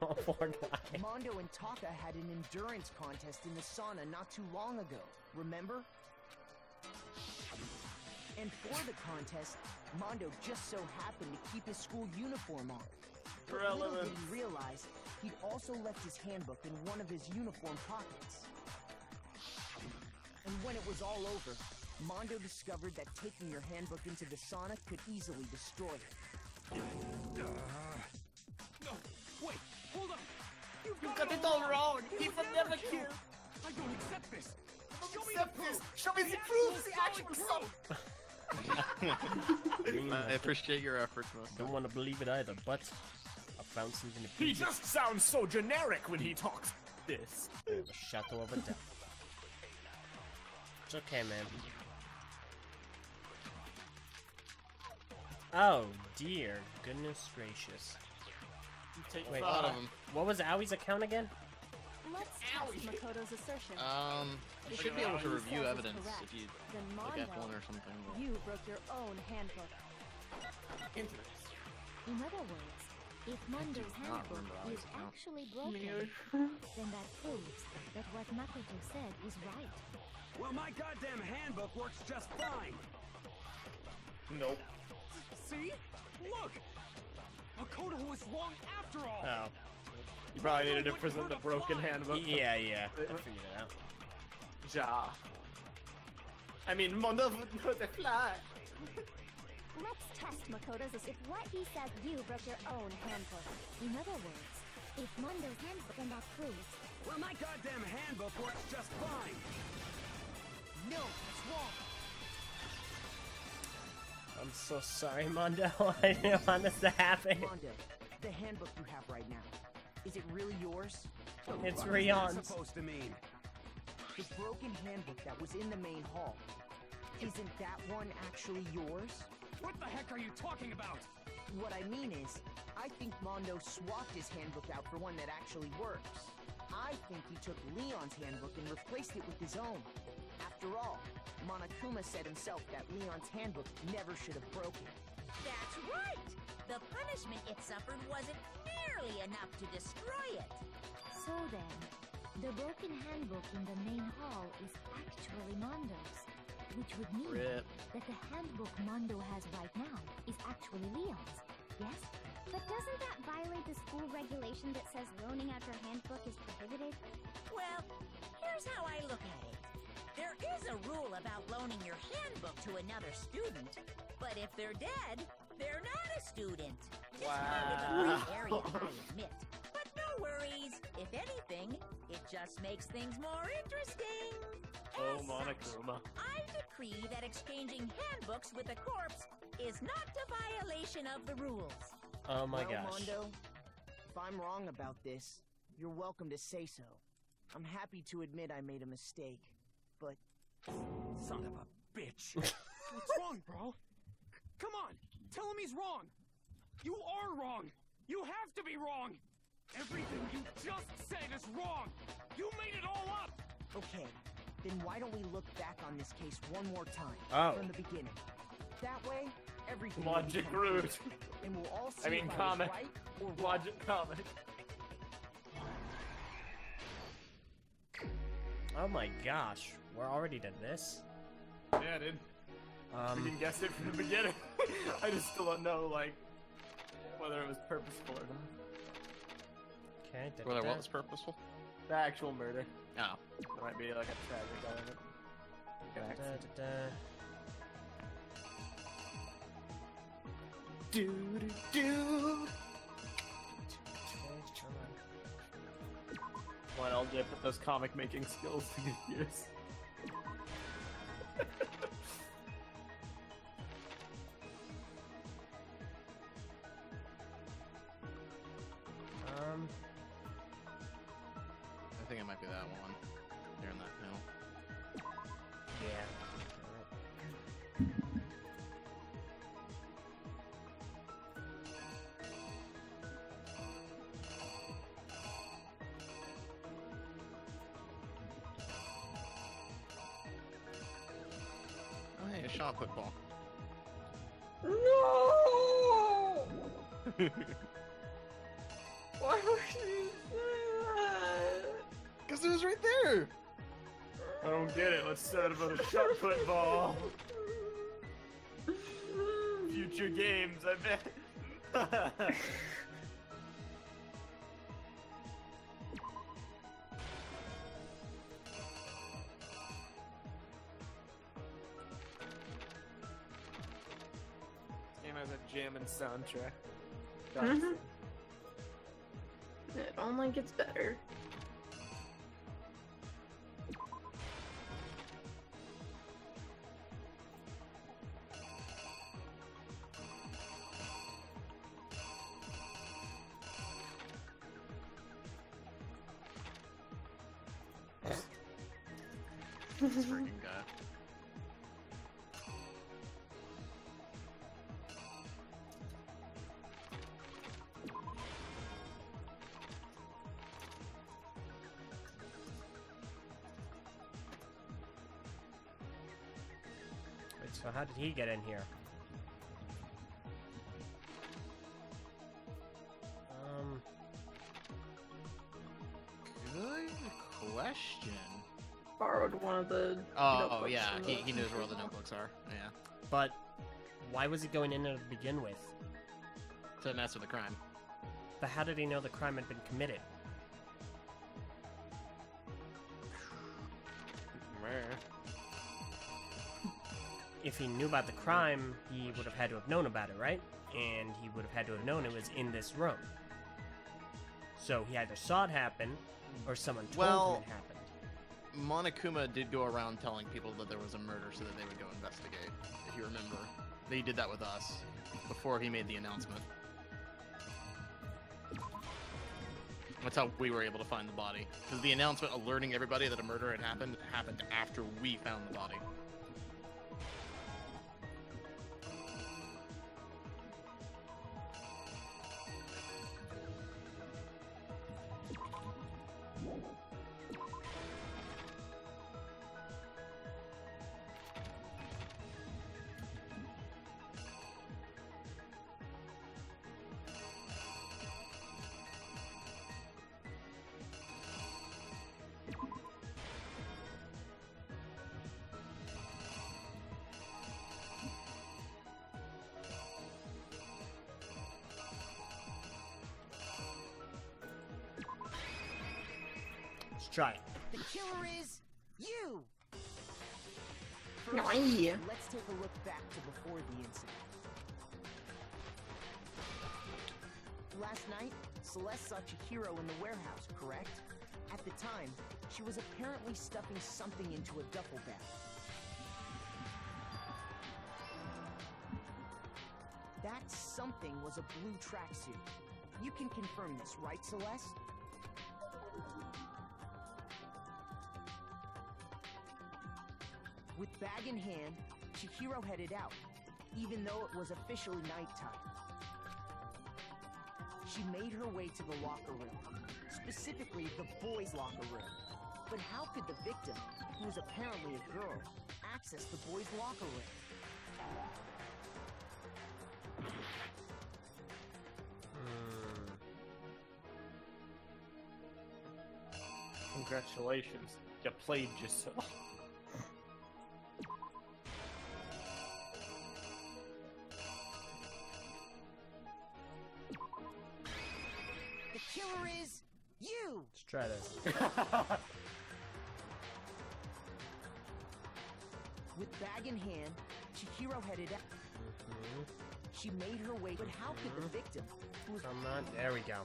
G: Oh, poor guy.
P: Mondo and Taka had an endurance contest in the sauna not too long ago, remember? And for the contest, Mondo just so happened to keep his school uniform on. But little did
D: Relevant.
P: he realize, he'd also left his handbook in one of his uniform pockets. And when it was all over, Mondo discovered that taking your handbook into the sauna could easily destroy it.
O: No, wait, hold on.
D: You got it all wrong. He would never kill.
O: I don't accept this. Show me
D: Accept
O: the
D: this.
O: proof.
D: Show me the proof. The actual stuff.
B: I appreciate your efforts, most.
G: Don't want to believe it either, but I found something to
O: He
G: prove it.
O: just sounds so generic when he talks this.
G: I have a shadow of a doubt. It's okay, man. Oh dear, goodness gracious.
D: Take
G: Wait,
D: five.
G: what was Awie's account again?
Q: Let's test Makoto's assertion.
B: You
Q: If
B: should be able to
Q: what he
B: review
Q: says is
B: evidence
Q: correct,
B: if you
Q: then
B: look
Q: Mondo,
B: at one or something.
Q: you broke your own handbook.
D: Interesting.
S: In other words, if Mondo's
B: not
S: handbook
B: remember how
S: is
B: it's count.
S: actually broken, then that proves that what Makoto said is right.
O: Well, my goddamn handbook works just fine.
D: Nope.
O: See? Look! Makoto was wrong after all!
G: Oh.
D: You probably needed to present the broken handbook.
G: Yeah, yeah. I figured it out.
D: Ja. I mean, Mondo wouldn't hurt a fly.
S: Let's test Makoto's if what he says you broke your own handbook. In other words, if Mondo's handbook then that proves
O: Well, my goddamn handbook works just fine.
P: No, it's wrong.
G: I'm so sorry, Mondo. I didn't want this to happen.
P: Mondo, the handbook you have right now, is it really yours?
G: It's
O: What is that
G: Rion's.
O: supposed to mean?
P: The broken handbook that was in the main hall, isn't that one actually yours?
O: What the heck are you talking about?
P: What I mean is, I think Mondo swapped his handbook out for one that actually works. I think he took Leon's handbook and replaced it with his own. After After all, Monokuma said himself that Leon's handbook never should have broken.
M: That's right! The punishment it suffered wasn't nearly enough to destroy it.
S: So then, the broken handbook in the main hall is actually Mondo's, which would mean
B: Rip.
S: that the handbook Mondo has right now is actually Leon's, yes?
H: But doesn't that violate the school regulation that says loaning out your handbook is prohibited?
M: Well, here's how I look at it. There is a rule about loaning your handbook to another student, but if they're dead, they're not a student. It's kind of a gray area, I admit. But no worries. If anything, it just makes things more interesting.
D: Oh,
M: As
D: Monokuma.
M: such, I decree that exchanging handbooks with a corpse is not a violation of the rules.
G: Oh my
P: Well,
G: gosh.
P: Mondo, if I'm wrong about this, you're welcome to say so. I'm happy to admit I made a mistake, but...
O: Son of a bitch. What's wrong, bro? Come on, tell him he's wrong. You are wrong. You have to be wrong. Everything you just said is wrong. You made it all up.
P: Okay, then why don't we look back on this case one more time, from the beginning. That way, everything will
D: Logic
P: become
D: root.
P: clear, and we'll all see
D: I mean,
P: if
D: comic.
P: I was right or wrong.
D: Logic comic.
G: Oh my gosh, we're already to this?
D: Yeah, dude. We can guess it from the beginning. I just still don't know, like, whether it was purposeful or not.
G: Okay,
B: Whether what was purposeful?
D: The actual murder.
B: Oh.
D: There might be like a tragic element. Like an accident. Do. Come on, LJ, put those comic making skills to good use.
B: I think it might be that one. There in that panel.
G: Yeah.
B: Oh, hey, a shot football.
C: No! Why would you say that?
B: Because it was right there!
D: I don't get it. Let's set up a shot football. Future games, I bet. This game has a jamming soundtrack.
C: Mhm. It only gets better.
B: This freaking guy.
G: Wait, so how did he get in here?
B: Good question.
C: Borrowed one of the.
B: Oh,
C: notebooks
B: yeah,
C: from
B: he knows where all the notebooks are. Yeah.
G: But why was he going in there to begin with?
B: To mess with the crime.
G: But how did he know the crime had been committed? If he knew about the crime, he would have had to have known about it, right? And he would have had to have known it was in this room. So he either saw it happen, or someone told him it happened.
B: Monokuma did go around telling people that there was a murder so that they would go investigate, if you remember. He did that with us, before he made the announcement. That's how we were able to find the body. Because the announcement alerting everybody that a murder had happened after we found the body.
G: Let's try it.
P: The killer is you!
C: No,
P: Let's take a look back to before the incident. Last night, Celeste saw Chihiro in the warehouse, correct? At the time, she was apparently stuffing something into a duffel bag. That something was a blue tracksuit. You can confirm this, right, Celeste? With bag in hand, Chihiro headed out, even though it was officially nighttime. She made her way to the locker room, specifically the boys' locker room. But how could the victim, who was apparently a girl, access the boys' locker room?
D: Congratulations, you played yourself.
P: The killer is you!
G: Let's try this.
P: With bag in hand, Chihiro headed out. She made her way, but how could the victim, who was...
G: Come on, there we go.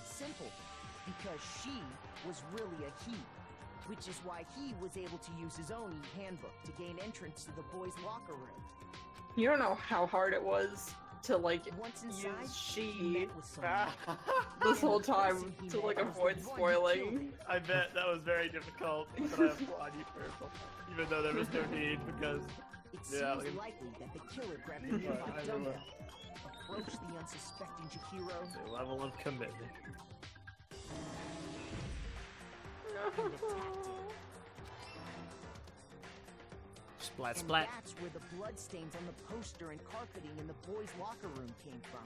P: Simple, because she was really a he, which is why he was able to use his own handbook to gain entrance to the boys' locker room.
C: You don't know how hard it was to like
P: Once inside,
C: use
P: he
C: she
P: met with someone.
C: this whole time to like avoid spoiling.
D: I bet that was very difficult, but I applaud you for it, even though there was no need, because...
P: It seems likely that the killer grabbed the nearby dumbbell, approached the unsuspecting Chihiro,
D: The level of commitment.
P: and attacked him.
G: Splat,
P: And
G: splat.
P: that's where the bloodstains on the poster and carpeting in the boys' locker room came from.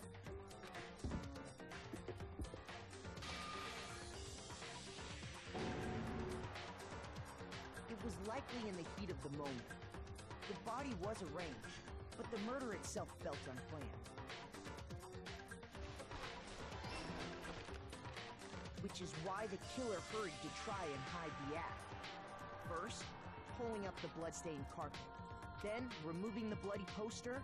P: It was likely in the heat of the moment. The body was arranged, but the murder itself felt unplanned. Which is why the killer hurried to try and hide the act. First, pulling up the bloodstained carpet, then removing the bloody poster,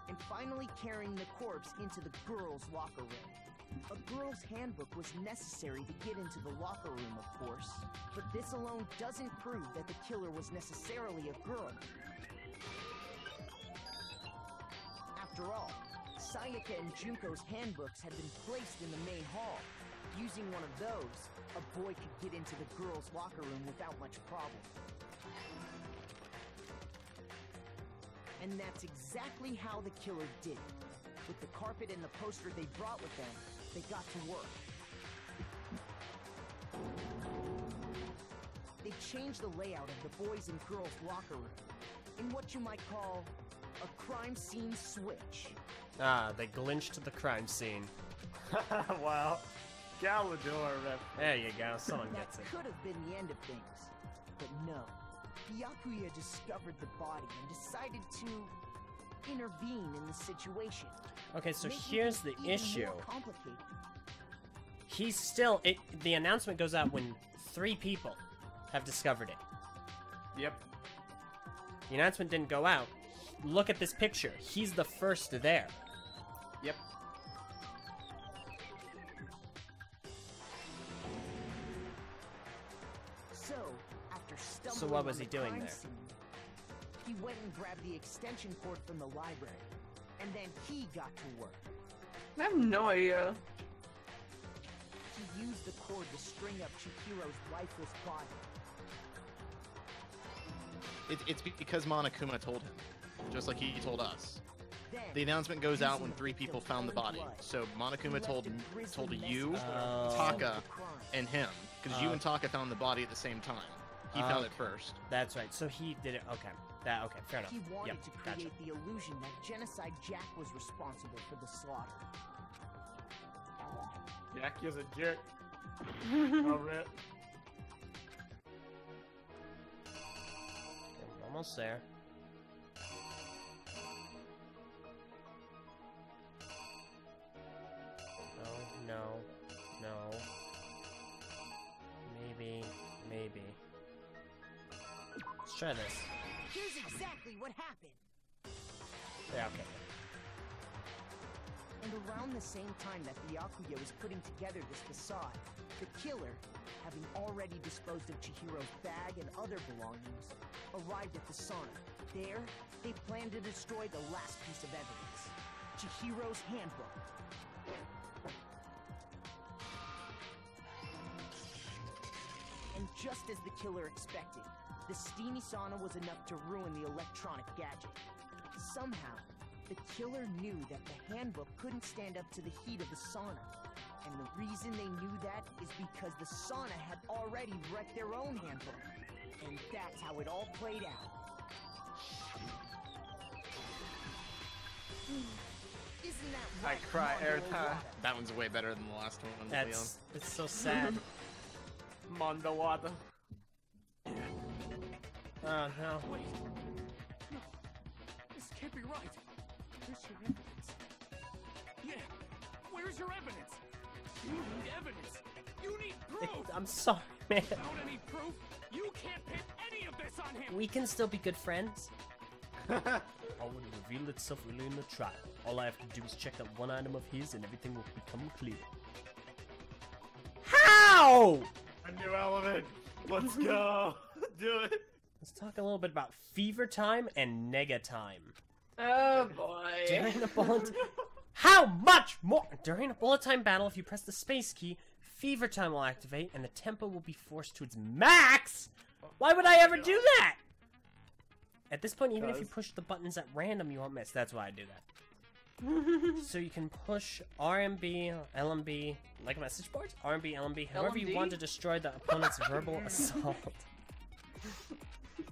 P: and finally carrying the corpse into the girls' locker room. A girl's handbook was necessary to get into the locker room, of course, but this alone doesn't prove that the killer was necessarily a girl. After all, Sayaka and Junko's handbooks had been placed in the main hall. Using one of those, a boy could get into the girls' locker room without much problem. And that's exactly how the killer did it. With the carpet and the poster they brought with them, they got to work. They changed the layout of the boys' and girls' locker room in what you might call a crime scene switch.
G: Ah, they glinched the crime scene.
D: Wow. Galador rep.
G: There you go, someone gets
P: That
G: it.
P: could have been the end of things, but no. Byakuya discovered the body and decided to intervene in the situation.
G: Okay, so
P: making
G: here's
P: things
G: the
P: even
G: issue.
P: more complicated.
G: He's still... the announcement goes out when 3 people have discovered it.
D: Yep.
G: The announcement didn't go out. Look at this picture. He's the first there.
D: Yep.
P: So, after stumbling
G: So what was
P: on
G: he
P: the
G: doing
P: crime
G: there?
P: scene, he went and grabbed the extension cord from the library, and then he got to work.
C: I have no idea.
P: He used the cord to string up Chihiro's lifeless body.
B: It's because Monokuma told him, just like he told us.
P: Then,
B: The announcement goes out
P: using
B: when
P: the
B: 3 people
P: victim's
B: found the
P: own
B: body.
P: blood,
B: So Monokuma
P: left
B: told
P: a grisly
B: told
P: message
B: you,
P: there
G: Oh.
P: at the scene of
B: Taka,
P: the crime.
B: and him, because you and Taka found the body at the same time. He found it first.
G: That's right. So he did it. Okay. Okay, fair enough.
P: He wanted
G: Yep,
P: to
G: gotcha.
P: create the illusion that Genocide Jack was responsible for the slaughter.
D: Jackie is a jerk. Oh, rip.
G: Almost there. try this.
P: Here's exactly what happened.
G: Yeah, okay.
P: And around the same time that Byakuya was putting together this facade, the killer, having already disposed of Chihiro's bag and other belongings, arrived at the sauna. There, they planned to destroy the last piece of evidence, Chihiro's handbook. And just as the killer expected, the steamy sauna was enough to ruin the electronic gadget. Somehow, the killer knew that the handbook couldn't stand up to the heat of the sauna. And the reason they knew that is because the sauna had already wrecked their own handbook. And that's how it all played out. Isn't that right?
D: I cry every time.
B: That one's way better than the last one.
G: That's it's so sad.
D: Mondo Wada.
G: Oh no.
O: Wait. No. This can't be right. Where's your evidence? Yeah. Where's your evidence? You need evidence. You need proof.
G: I'm sorry, man.
O: Without any proof, you can't pin any of this on him.
G: We can still be good friends. All will reveal itself early in the trial. All I have to do is check out one item of his and everything will become clear. How?
D: A new element. Let's go. Do it.
G: Let's talk a little bit about Fever Time and Nega Time.
C: Oh boy.
G: During a bullet... How much more? During a bullet time battle, if you press the space key, Fever Time will activate and the tempo will be forced to its max! Why would I ever do that? At this point, even if you push the buttons at random, you won't miss. That's why I do that. So you can push RMB, LMB, like message boards, RMB, LMB, however you want to destroy the opponent's verbal assault.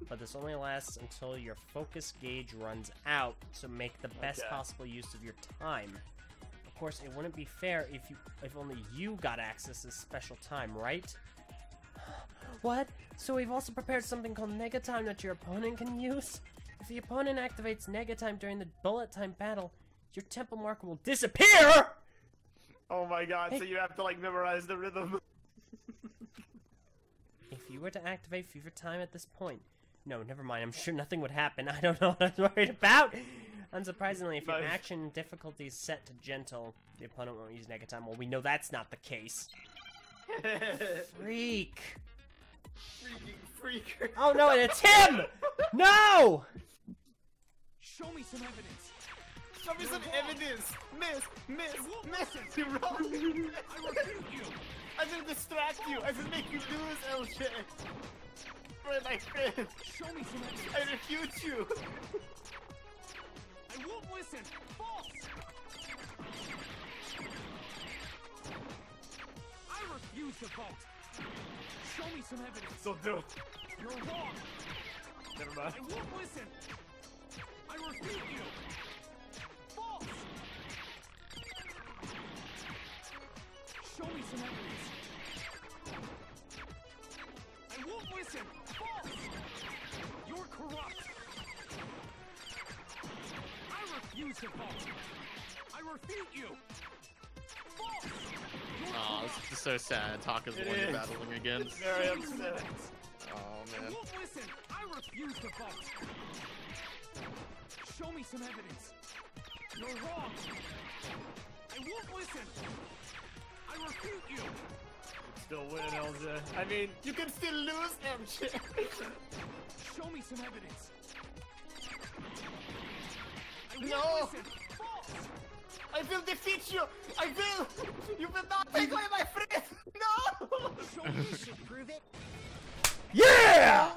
G: But this only lasts until your focus gauge runs out, so make the best possible use of your time. Of course, it wouldn't be fair if only you got access to special time, right? What? So we've also prepared something called Nega Time that your opponent can use? If the opponent activates Nega Time during the bullet time battle, your tempo marker will disappear!
D: Oh my god, so you have to like memorize the rhythm.
G: If you were to activate Fever Time at this point... No, never mind, I'm sure nothing would happen. I don't know what I was worried about! Unsurprisingly, if your action difficulty is set to gentle, the opponent won't use Nega Time. Well, we know that's not the case. Freak!
D: Freaker.
G: Oh no, and it's him! No!
O: Show me some evidence.
D: Show me some evidence. Miss, you're wrong.
O: I refute you.
D: I didn't distract you. I didn't make you lose, LJ. For my friend.
O: Show me some evidence.
D: I refute you.
O: I won't listen. False. I refuse to vote. Show me some evidence.
D: Don't do it.
O: You're wrong.
D: Never mind.
O: I won't listen. I refute you. False. Show me some evidence. I won't listen. False. You're corrupt. I refuse to vote. I refute you. False.
B: Oh, this is so sad. Taka's the one you're battling against.
D: Very upset.
B: Oh
O: I
B: man.
O: won't listen. I refuse to vote. Show me some evidence. You're wrong. I won't listen. I refute you.
D: Still win, LJ. I mean, you can still lose, MJ.
O: Show me some evidence. I
D: No.
O: won't listen. False.
D: I will defeat you. I will. You will not take away my friend. No.
O: Show me this should prove it.
G: Yeah!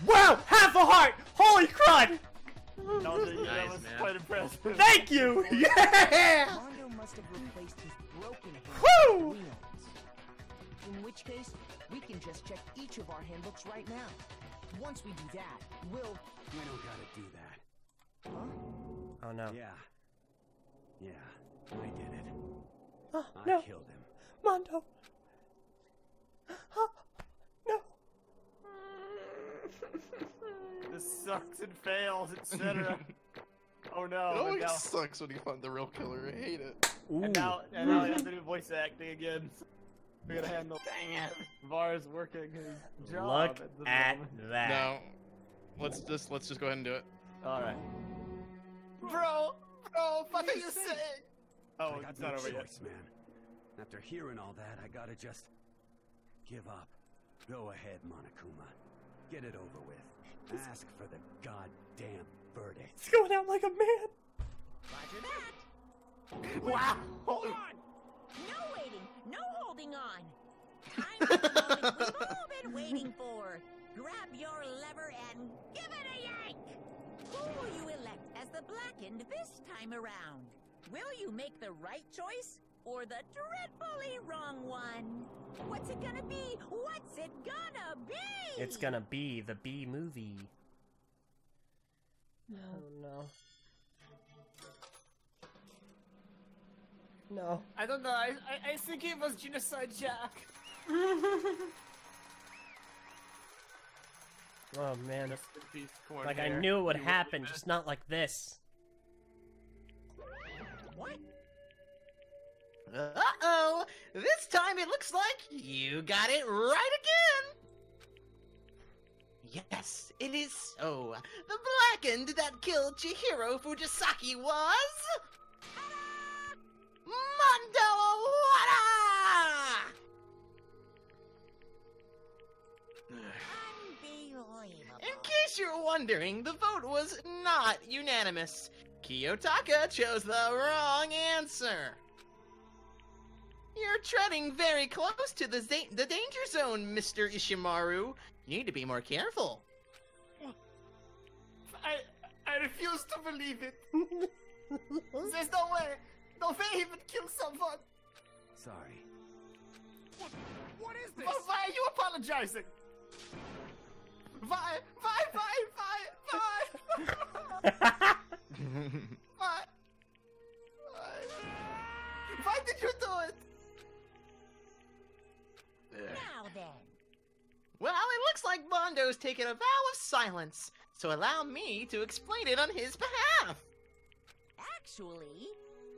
G: Wow, half a heart! Holy crud!
D: LJ, that was quite impressive.
G: Thank you! Yeah!
P: Mondo must have replaced his broken hand
G: Woo!
P: with Leon's. In which case, we can just check each of our handbooks right now. Once we do that, we'll...
K: We don't gotta do that.
P: Huh?
G: Oh no.
K: Yeah, I did it.
G: Oh,
K: I
G: no.
K: killed him.
G: Mondo! Oh, no.
D: This sucks and fails, etc. Oh no.
B: It always
D: and now,
B: sucks when you find the real killer. I hate it.
D: and now I have to do voice acting again. We gotta handle. Dang it. Var's working his job.
G: Look
D: at the
G: at
D: moment.
G: that.
B: Now, let's just go ahead and do it.
D: All right.
K: Bro,
D: what are you saying? Oh,
K: I got
D: it's
K: no
D: not over yet.
K: choice, man. After hearing all that, I gotta just give up. Go ahead, Monokuma. Get it over with. Ask for the goddamn verdict.
G: It's going out like a man.
M: Roger that.
L: Wow.
M: Hold on. No waiting. No holding on. Time for the moment we've all been waiting for. Grab your lever and give it a yank. Who will you elect as the Blackened this time around? Will you make the right choice or the dreadfully wrong one? What's it gonna be? What's it gonna be?
G: It's gonna be the B movie. Oh no. No.
D: I don't know. I think it was Genocide Jack.
G: Oh man.
D: Rest in peace, corn
G: Like I
D: hair.
G: knew it would
D: You
G: happen, just not like this.
M: What?
L: Uh-oh! This time it looks like you got it right again! Yes, it is so. The Blackened that killed Chihiro Fujisaki was... Mondo Awada! In case you're wondering, the vote was not unanimous. Kiyotaka chose the wrong answer. You're treading very close to the danger zone, Mr. Ishimaru. You need to be more careful.
D: I refuse to believe it. There's no way. No way he would kill someone.
K: Sorry.
D: What is this? Why are you apologizing? Why? Why did you do it?
M: Now then.
L: Well, it looks like Mondo's taken a vow of silence, so allow me to explain it on his behalf.
M: Actually...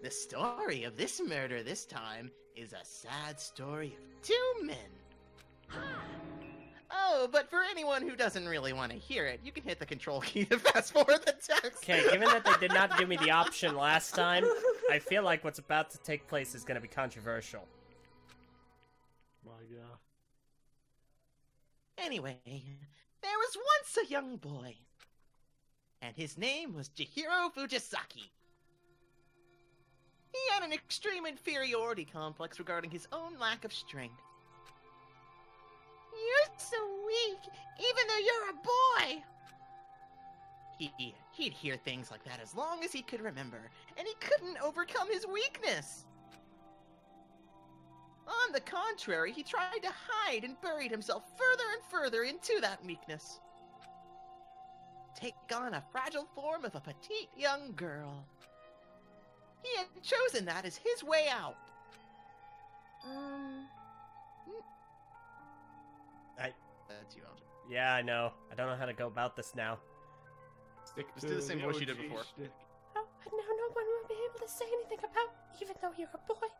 L: The story of this murder this time is a sad story of two men. Oh, but for anyone who doesn't really want to hear it, you can hit the control key to fast forward the text.
G: Okay, given that they did not give me the option last time, I feel like what's about to take place is going to be controversial.
D: My God.
L: Anyway, there was once a young boy, and his name was Chihiro Fujisaki. He had an extreme inferiority complex regarding his own lack of strength. You're so weak, even though you're a boy! He'd hear things like that as long as he could remember, and he couldn't overcome his weakness. On the contrary, he tried to hide and buried himself further and further into that weakness. Take on a fragile form of a petite young girl. He had chosen that as his way out. That's you, Alger.
G: Yeah, I know. I don't know how to go about this now.
B: Just do the same voice you did before.
A: Oh, and now no one will be able to say anything about, even though you're a boy.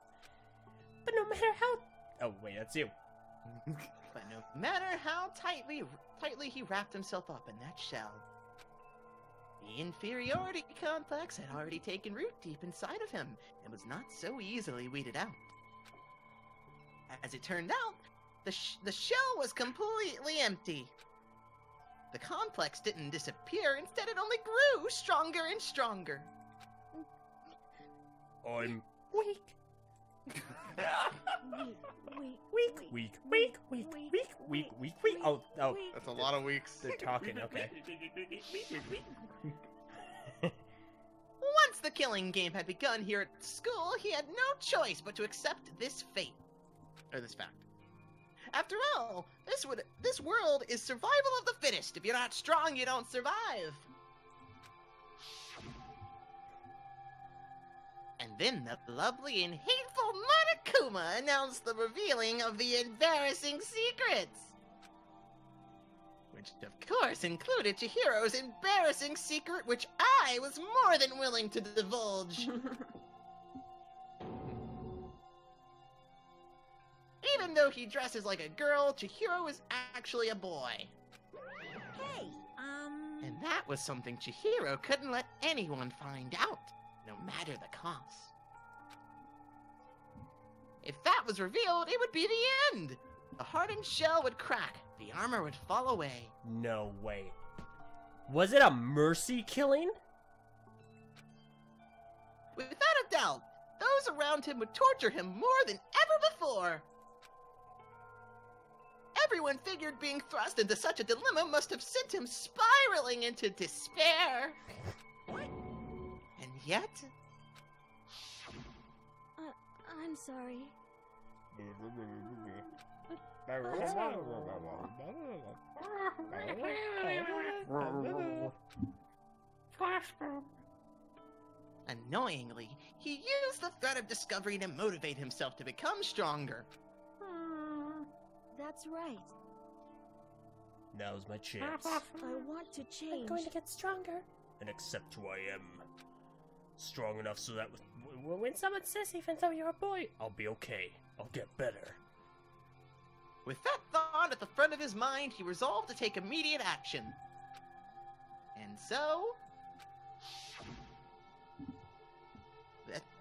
A: But no matter how...
G: Oh, wait, that's you.
L: But no matter how tightly he wrapped himself up in that shell, the inferiority complex had already taken root deep inside of him and was not so easily weeded out. As it turned out, the shell was completely empty. The complex didn't disappear, instead it only grew stronger and stronger.
G: I'm
A: weak.
G: Weak. Oh.
B: That's a lot of weeks.
G: They're talking, okay.
L: Once the killing game had begun here at school, he had no choice but to accept this fate. Or this fact. After all, this world is survival of the fittest. If you're not strong, you don't survive. And then the lovely and hateful Monokuma announced the revealing of the embarrassing secrets. Which, of course, included Chihiro's embarrassing secret, which I was more than willing to divulge. Even though he dresses like a girl, Chihiro is actually a boy.
M: Hey,
L: that was something Chihiro couldn't let anyone find out, no matter the cost. If that was revealed, it would be the end. The hardened shell would crack, the armor would fall away.
G: No way. Was it a mercy killing?
L: Without a doubt, those around him would torture him more than ever before. Everyone figured being thrust into such a dilemma must have sent him spiraling into despair. And yet...
Q: I'm sorry.
L: Annoyingly, he used the threat of discovery to motivate himself to become stronger.
Q: That's right.
G: Now's my chance.
Q: I want to change.
A: I'm going to get stronger.
G: And accept who I am. Strong enough so that
A: When someone says even though you're a boy,
G: I'll be okay. I'll get better.
L: With that thought at the front of his mind, he resolved to take immediate action. And so...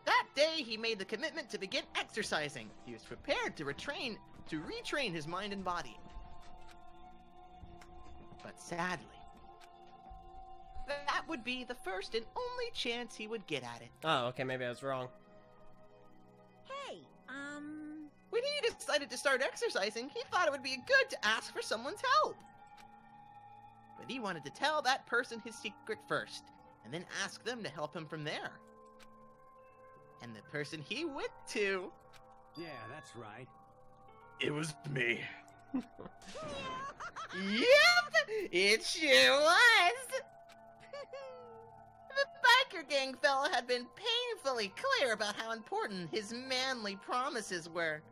L: That day, he made the commitment to begin exercising. He was prepared to retrain his mind and body. But sadly, that would be the first and only chance he would get at it.
A: Oh, okay, maybe I was wrong.
M: Hey,
L: when he decided to start exercising, he thought it would be good to ask for someone's help. But he wanted to tell that person his secret first, and then ask them to help him from there. And the person he went to...
K: Yeah, that's right.
F: It was me.
L: Yep, it sure was! The biker gang fella had been painfully clear about how important his manly promises were.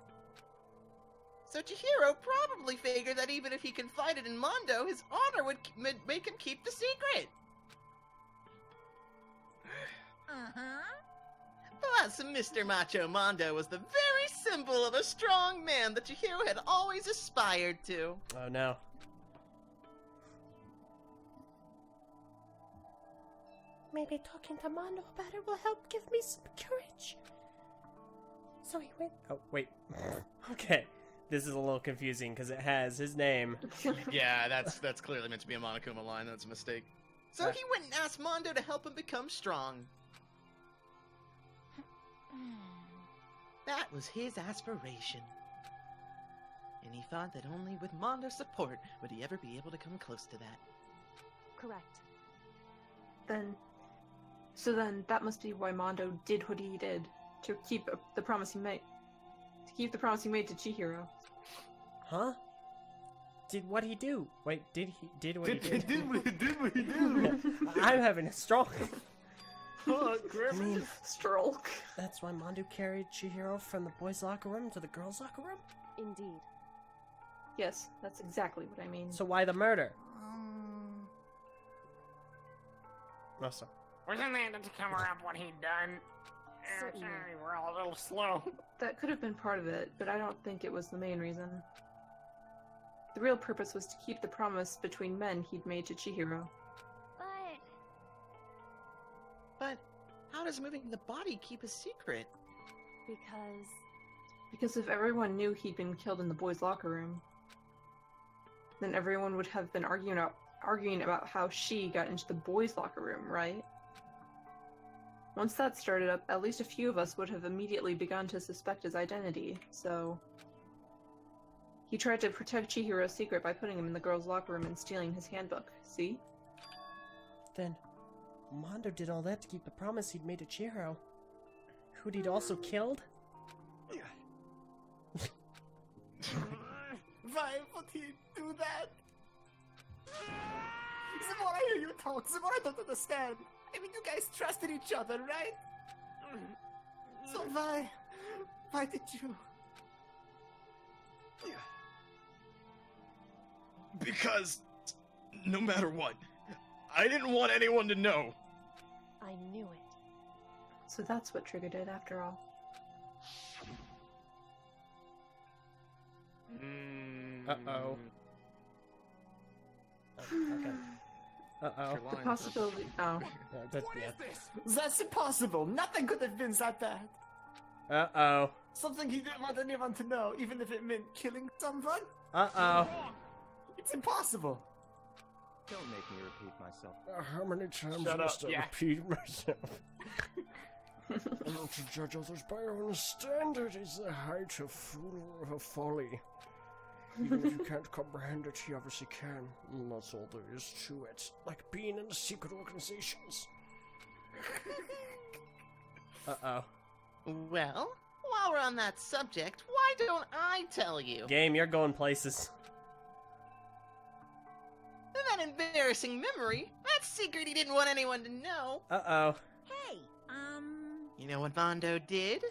L: So Chihiro probably figured that even if he confided in Mondo, his honor would make him keep the secret. Plus, Mr. Macho Mondo was the very symbol of a strong man that Chihiro had always aspired to.
A: Oh no. Maybe talking to Mondo about it will help give me some courage. So he went. Oh, wait. Okay. This is a little confusing because it has his name.
B: Yeah, that's clearly meant to be a Monokuma line. That's a mistake.
L: So he went and asked Mondo to help him become strong. That was his aspiration. And he thought that only with Mondo's support would he ever be able to come close to that.
Q: Correct.
C: So then that must be why Mondo did what he did to keep the promise he made. To keep the promise he made to Chihiro.
A: Huh? Did what he do? Wait, did what he did?
D: Did what he do?
A: I'm having a stroke.
D: Oh,
A: I mean,
C: stroke.
A: That's why Mondo carried Chihiro from the boys' locker room to the girls' locker room?
Q: Indeed.
C: Yes, that's exactly what I mean.
A: So why the murder? Russell.
E: Wasn't that to cover up what he'd done?
C: Certainly.
E: Sorry, we're all a little slow.
C: That could have been part of it, but I don't think it was the main reason. The real purpose was to keep the promise between men he'd made to Chihiro.
L: But how does moving the body keep a secret?
C: Because if everyone knew he'd been killed in the boys' locker room, then everyone would have been arguing about how she got into the boys' locker room, right? Once that started up, at least a few of us would have immediately begun to suspect his identity, so... He tried to protect Chihiro's secret by putting him in the girls' locker room and stealing his handbook, see?
A: Then, Mondo did all that to keep the promise he'd made to Chihiro, who'd he'd also killed?
D: Why would he do that? Zimura, I hear you talk. Zimura, I don't understand. I mean, you guys trusted each other, right? So why did you?
F: Because, no matter what, I didn't want anyone to know.
Q: I knew it.
C: So that's what triggered it after all.
A: Uh-oh. Oh, okay. Uh-oh.
C: The possibility. Oh.
D: That's impossible. Nothing could have been that bad.
A: Uh-oh.
D: Something he didn't want anyone to know, even if it meant killing someone.
A: Uh-oh.
D: It's impossible.
R: Don't make me repeat myself.
G: How many times
D: Shut
G: must
D: up,
G: I
D: yeah.
G: repeat myself? Not to judge others by your own standard is the height of folly. Even if you can't comprehend it, you obviously can. And that's all there is to it. Like being in secret organizations.
A: Uh-oh.
L: Well, while we're on that subject, why don't I tell you?
A: Game, you're going places.
L: That embarrassing memory, that secret he didn't want anyone to know.
A: Uh-oh.
M: Hey,
L: You know what Mondo did?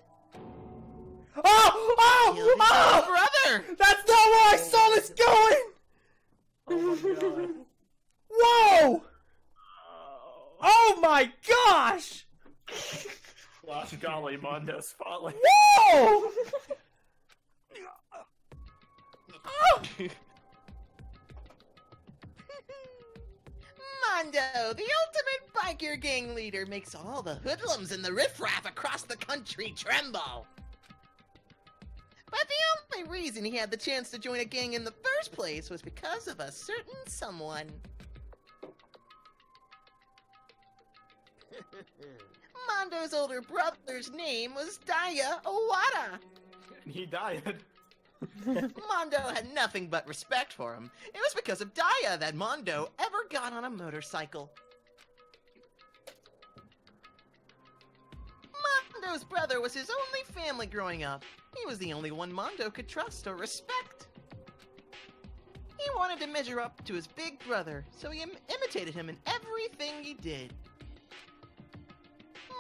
A: Oh! Oh!
L: Killed his
A: Oh!
L: own brother!
A: That's not where I saw this going!
D: Oh my god.
A: Whoa! Oh my gosh!
D: Gosh golly, Mondo's falling.
A: Whoa! Oh!
L: Mondo, the ultimate biker gang leader, makes all the hoodlums and the riffraff across the country tremble. But the only reason he had the chance to join a gang in the first place was because of a certain someone. Mondo's older brother's name was Daya Owada.
D: And he died.
L: Mondo had nothing but respect for him. It was because of Daya that Mondo ever got on a motorcycle. Mondo's brother was his only family growing up. He was the only one Mondo could trust or respect. He wanted to measure up to his big brother, so he imitated him in everything he did.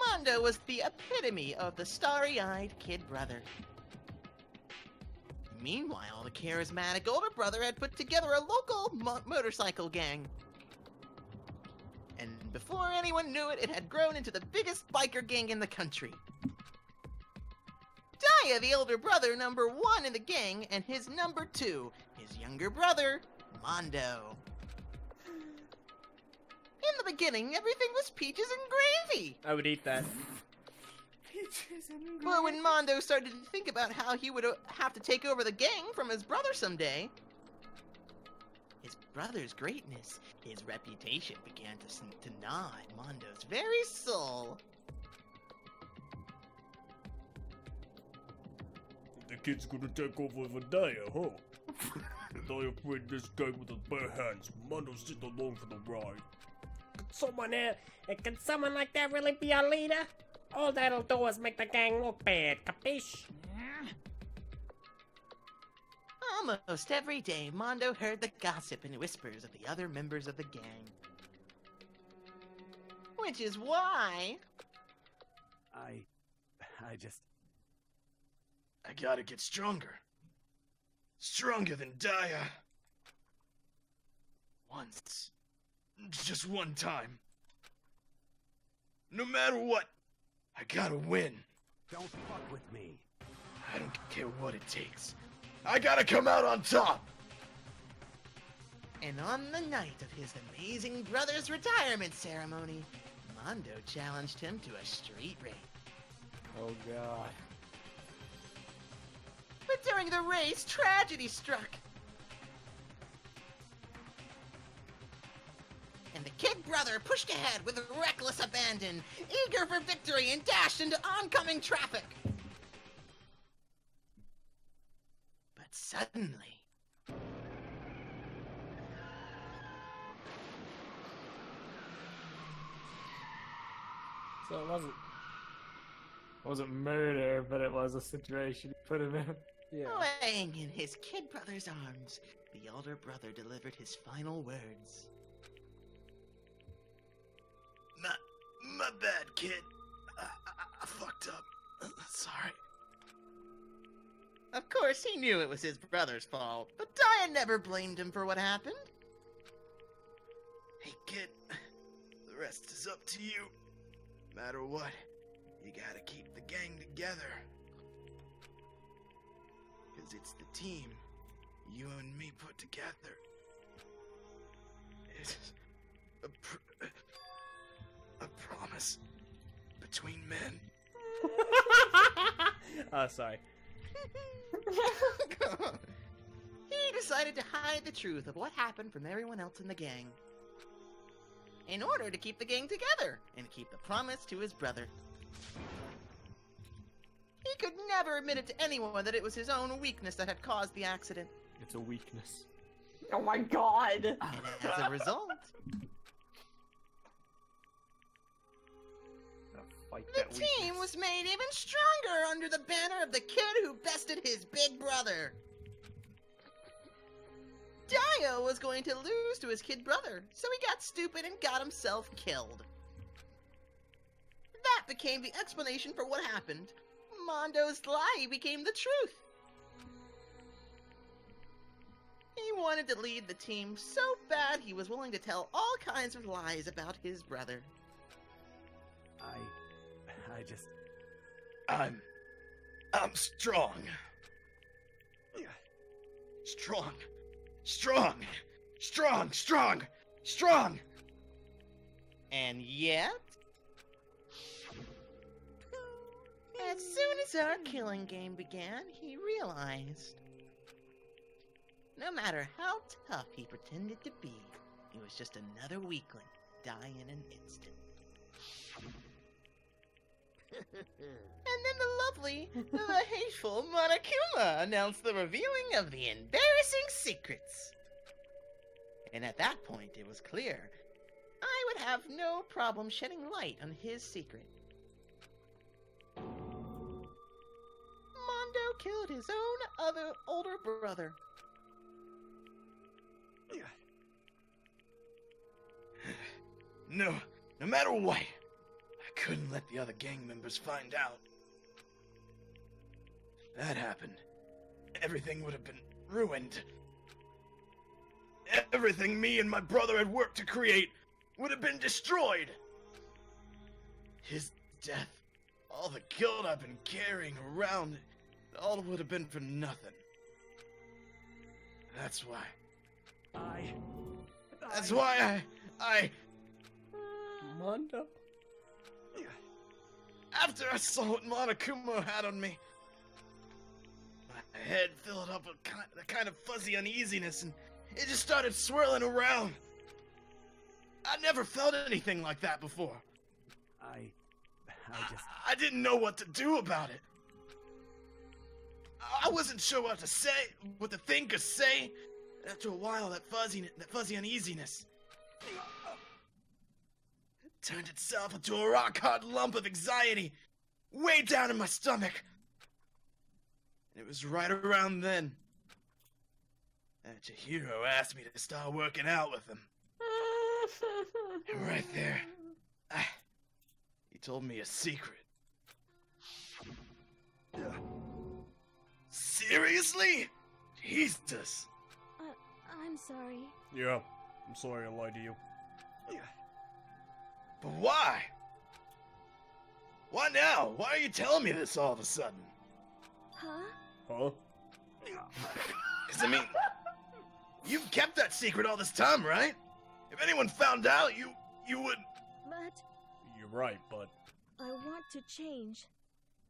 L: Mondo was the epitome of the starry-eyed kid brother. Meanwhile, the charismatic older brother had put together a local motorcycle gang. And before anyone knew it, it had grown into the biggest biker gang in the country. Daya, the older brother, number 1 in the gang, and his number 2, his younger brother, Mondo. In the beginning, everything was peaches and gravy.
A: I would eat that.
L: But when Mondo started to think about how he would have to take over the gang from his brother someday, his brother's greatness, his reputation began to gnaw at Mondo's very soul.
G: The kid's gonna take over for Daya, huh? Daya played this guy with his bare hands. Mondo's just along for the ride.
A: Can someone like that really be our leader? All that'll do is make the gang look bad, capiche?
L: Almost every day, Mondo heard the gossip and whispers of the other members of the gang. Which is why...
K: I
F: gotta get stronger. Stronger than Daya. Once. Just one time. No matter what, I gotta win.
K: Don't fuck with me.
F: I don't care what it takes. I gotta come out on top!
L: And on the night of his amazing brother's retirement ceremony, Mondo challenged him to a street race.
D: Oh god.
L: But during the race, tragedy struck. And the kid brother pushed ahead with reckless abandon, eager for victory, and dashed into oncoming traffic. But suddenly...
A: So it
D: wasn't murder, but it was a situation you put him in.
L: Laying in his kid brother's arms, the older brother delivered his final words.
F: My bad, kid. I fucked up. Sorry.
L: Of course, he knew it was his brother's fault, but Daya never blamed him for what happened.
F: Hey, kid. The rest is up to you. No matter what, you gotta keep the gang together. Cause it's the team you and me put together. a promise between men.
A: Sorry.
L: He decided to hide the truth of what happened from everyone else in the gang, in order to keep the gang together and keep the promise to his brother. He could never admit it to anyone that it was his own weakness that had caused the accident.
D: It's a weakness.
C: Oh my god!
L: And as a result, the team was made even stronger under the banner of the kid who bested his big brother. Dio was going to lose to his kid brother, so he got stupid and got himself killed. That became the explanation for what happened. Mondo's lie became the truth. He wanted to lead the team so bad he was willing to tell all kinds of lies about his brother.
F: I'm strong. Strong. Strong. Strong. Strong. Strong.
L: And yet, as soon as our killing game began, he realized no matter how tough he pretended to be, he was just another weakling, die in an instant. And then the lovely, the hateful Monokuma announced the revealing of the embarrassing secrets. And at that point, it was clear I would have no problem shedding light on his secret. Mondo killed his own other older brother.
F: No matter what, I couldn't let the other gang members find out. If that happened, everything would have been ruined. Everything me and my brother had worked to create would have been destroyed. His death, all the guilt I've been carrying around, it all would have been for nothing. That's why. That's why I...
A: Mondo?
F: After I saw what Monokuma had on me, my head filled up with a kind of fuzzy uneasiness, and it just started swirling around. I never felt anything like that before. I didn't know what to do about it. I wasn't sure what to say, what to think or say. After a while, that fuzzy uneasiness turned itself into a rock-hard lump of anxiety way down in my stomach. And it was right around then that Chihiro asked me to start working out with him. And right there, he told me a secret. Seriously? Jesus.
Q: I'm sorry.
G: Yeah, I'm sorry I lied to you.
F: But why? Why now? Why are you telling me this all of a sudden?
Q: Huh?
F: Because, I mean, you've kept that secret all this time, right? If anyone found out, you would...
Q: But
G: You're right, but...
Q: I want to change.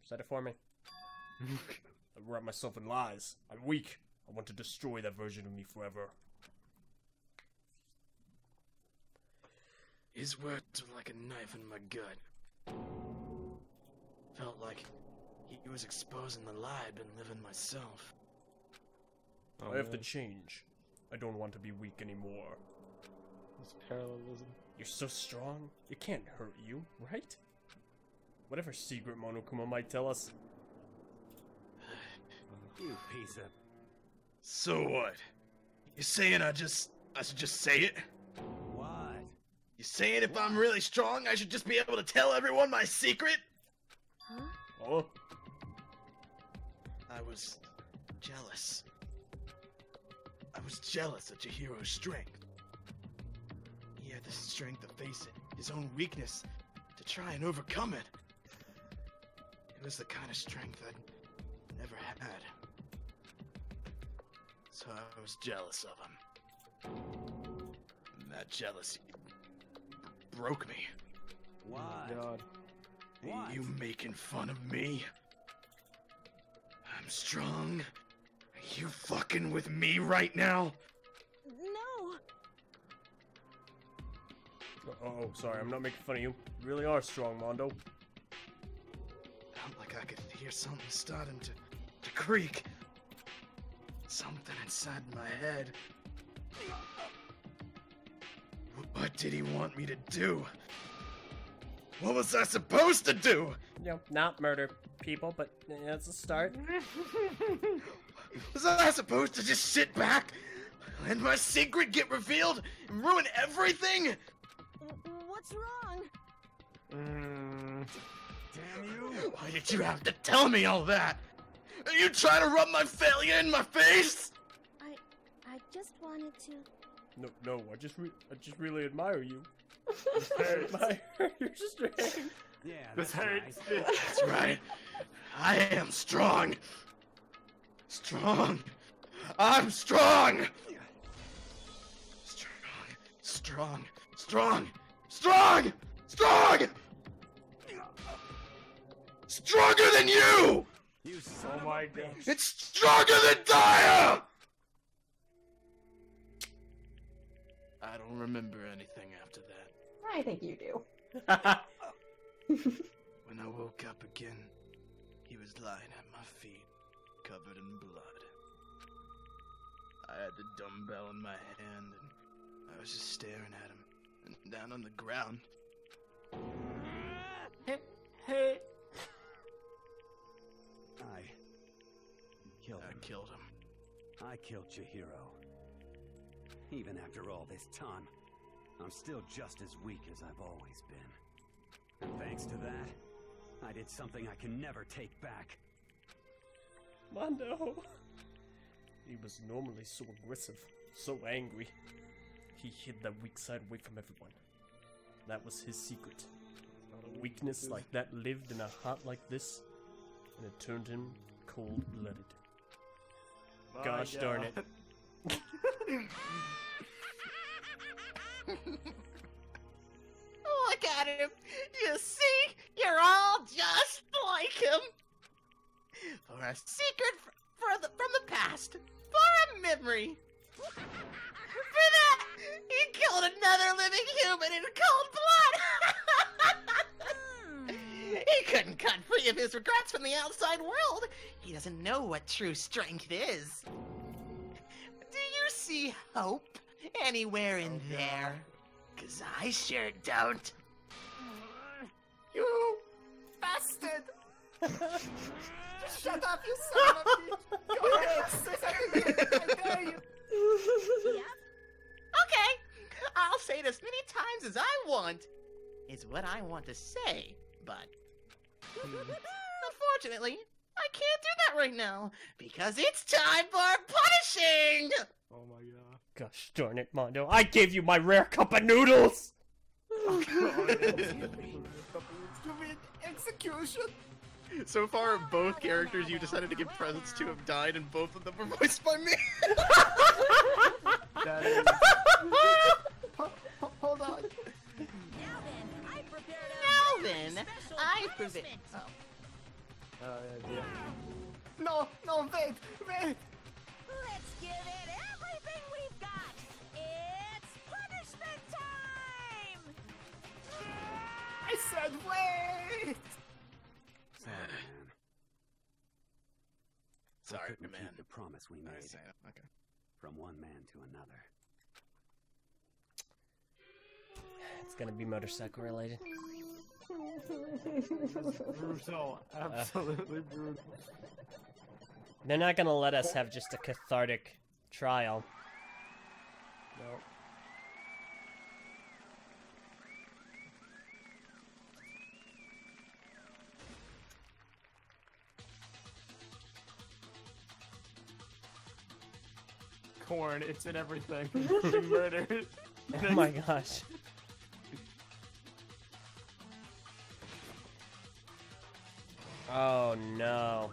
A: Said it for me.
G: I wrap myself in lies. I'm weak. I want to destroy that version of me forever.
F: His words were like a knife in my gut. Felt like he was exposing the lie I'd been living myself.
G: I have to change. I don't want to be weak anymore.
A: It's parallelism.
G: You're so strong, it can't hurt you, right? Whatever secret Monokuma might tell us.
K: You piece of...
F: So what? You saying I should just say it?
K: What?
F: You saying if I'm really strong, I should just be able to tell everyone my secret?
Q: Huh?
G: Oh?
F: I was jealous. I was jealous of Chihiro's strength. He had the strength to face it, his own weakness, to try and overcome it. It was the kind of strength I'd never had. So I was jealous of him. And that jealousy broke me.
K: What?
D: God.
K: What?
F: You making fun of me? I'm strong. Are you fucking with me right now?
H: No!
G: Oh, sorry, I'm not making fun of you. You really are strong, Mondo.
F: Felt like I could hear something starting to creak. Something inside my head. What did he want me to do? What was I supposed to do?
A: You know, not murder people, but that's a start.
F: Was I supposed to just sit back, let my secret get revealed, and ruin everything?
H: What's wrong?
K: Damn you!
F: Why did you have to tell me all that? Are you trying to rub my failure in my face?
H: I just wanted to...
G: No, I just really admire you.
D: This hurts.
G: Your strength.
K: Yeah,
D: This hurts.
F: That's right. I am strong. Strong. I'm strong. Strong. Stronger than you!
K: You son
D: Oh my god.
F: It's stronger than Daya! I don't remember anything after that.
C: I think you do.
F: When I woke up again, he was lying at my feet, covered in blood. I had the dumbbell in my hand, and I was just staring at him, and down on the ground.
D: Hey.
K: I killed him.
F: I killed him.
K: I killed Chihiro. Even after all this time, I'm still just as weak as I've always been. And thanks to that, I did something I can never take back.
G: Mondo. He was normally so aggressive, so angry. He hid that weak side away from everyone. That was his secret. A weakness like that lived in a heart like this, and it turned him cold-blooded. Gosh darn it.
L: Look at him! You see? You're all just like him! For a secret from the past. For a memory. For that, he killed another living human in cold blood! He couldn't cut free of his regrets from the outside world. He doesn't know what true strength is. Do you see hope anywhere in there? 'Cause I sure don't.
D: You bastard! Just shut up, you son of a bitch! Go ahead, say something, I dare you!
L: Okay, I'll say it as many times as I want. Is what I want to say, but unfortunately, I can't do that right now because it's time for punishing.
D: Oh my god.
A: Gosh darn it, Mondo. I gave you my rare cup of noodles!
D: Execution!
B: So far, both characters you decided to give presents to have died, and both of them were voiced by me.
D: That is... Hold on.
L: Now then, I prevail. Oh.
D: Yeah. No, wait!
M: Let's give it everything we've got! It's punishment time!
D: I said wait!
K: Sorry, man.
F: Sorry,
K: I couldn't
F: man.
K: keep the promise we made.
F: Okay.
K: From one man to another.
A: It's gonna be motorcycle related.
D: Brutal. Absolutely brutal.
A: They're not gonna let us have just a cathartic trial. No.
D: Corn, it's in everything. Murder.
A: Oh my gosh. Oh no.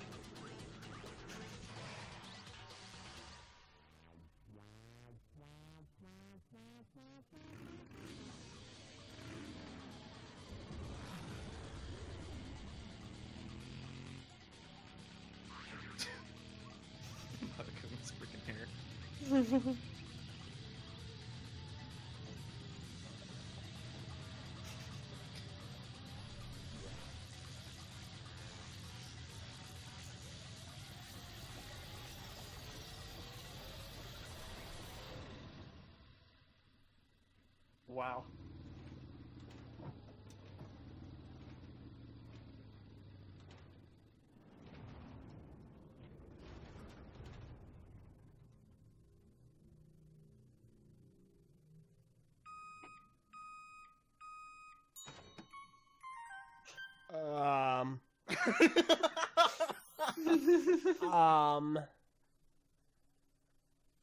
D: Wow.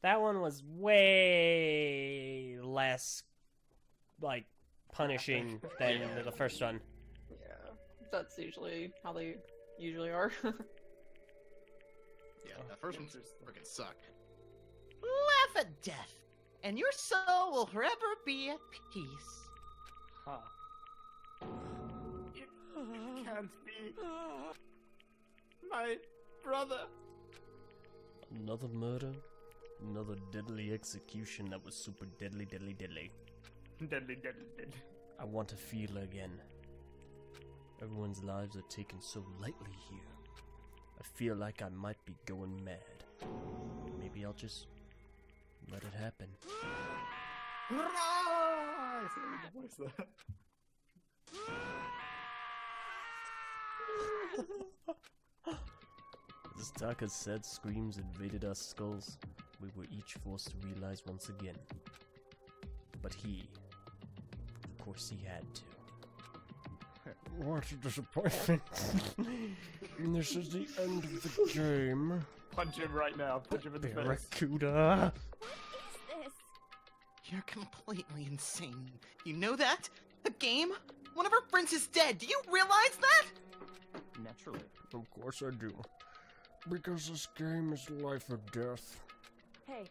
A: That one was way less, like, punishing than the first one.
C: Yeah, that's usually how they usually are.
B: Yeah, that first one freaking sucked.
L: Laugh at death, and your soul will forever be at peace.
D: Huh. It can't be. My brother.
G: Another murder, another deadly execution that was super deadly.
D: Deadly.
G: I want to feel again. Everyone's lives are taken so lightly here. I feel like I might be going mad. Maybe I'll just let it happen.
D: I see the voice there.
G: As Taka's sad screams invaded our skulls, we were each forced to realize once again. But he, of course he had to.
U: What a disappointment. This is the end of the game.
D: Punch him right now. Punch him in the face.
U: Barracuda.
L: You're completely insane. You know that? A game? One of our friends is dead. Do you realize that?
U: Naturally. Of course I do. Because this game is life or death.
Q: Hey.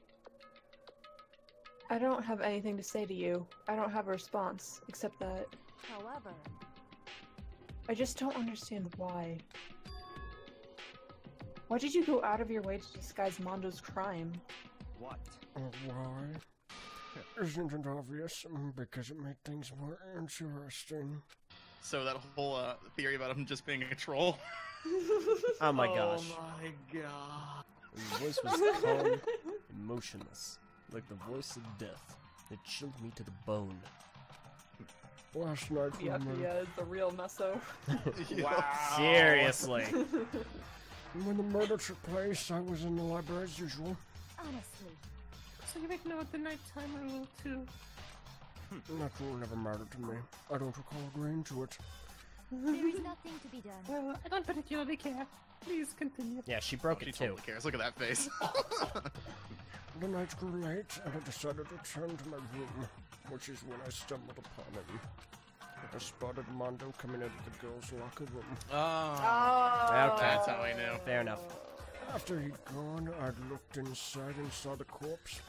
C: I don't have anything to say to you. I don't have a response, except that
Q: However,
C: I just don't understand why. Why did you go out of your way to disguise Mondo's crime?
K: What?
U: Why? Isn't it obvious? Because it made things more interesting.
B: So that whole theory about him just being a troll.
A: Oh my gosh.
D: Oh my god.
G: His voice was calm, emotionless, like the voice of death. It chilled me to the bone.
U: Last night
C: Yeah, is the real meso.
A: Wow. Seriously.
U: When the murder took place, I was in the library as usual.
I: Honestly.
D: So you ignored the nighttime rule too?
U: That rule never mattered to me. I don't recall agreeing to it.
I: There is nothing to be done.
D: Well, I don't particularly care. Please continue.
A: Yeah, she broke
B: She
A: it too.
B: totally cares. Look at that face.
U: The night grew late, and I decided to return to my room, which is when I stumbled upon him. I spotted Mondo coming out of the girls' locker room.
B: Oh.
A: Okay.
B: That's how I knew.
A: Fair enough.
U: After he'd gone, I'd looked inside and saw the corpse.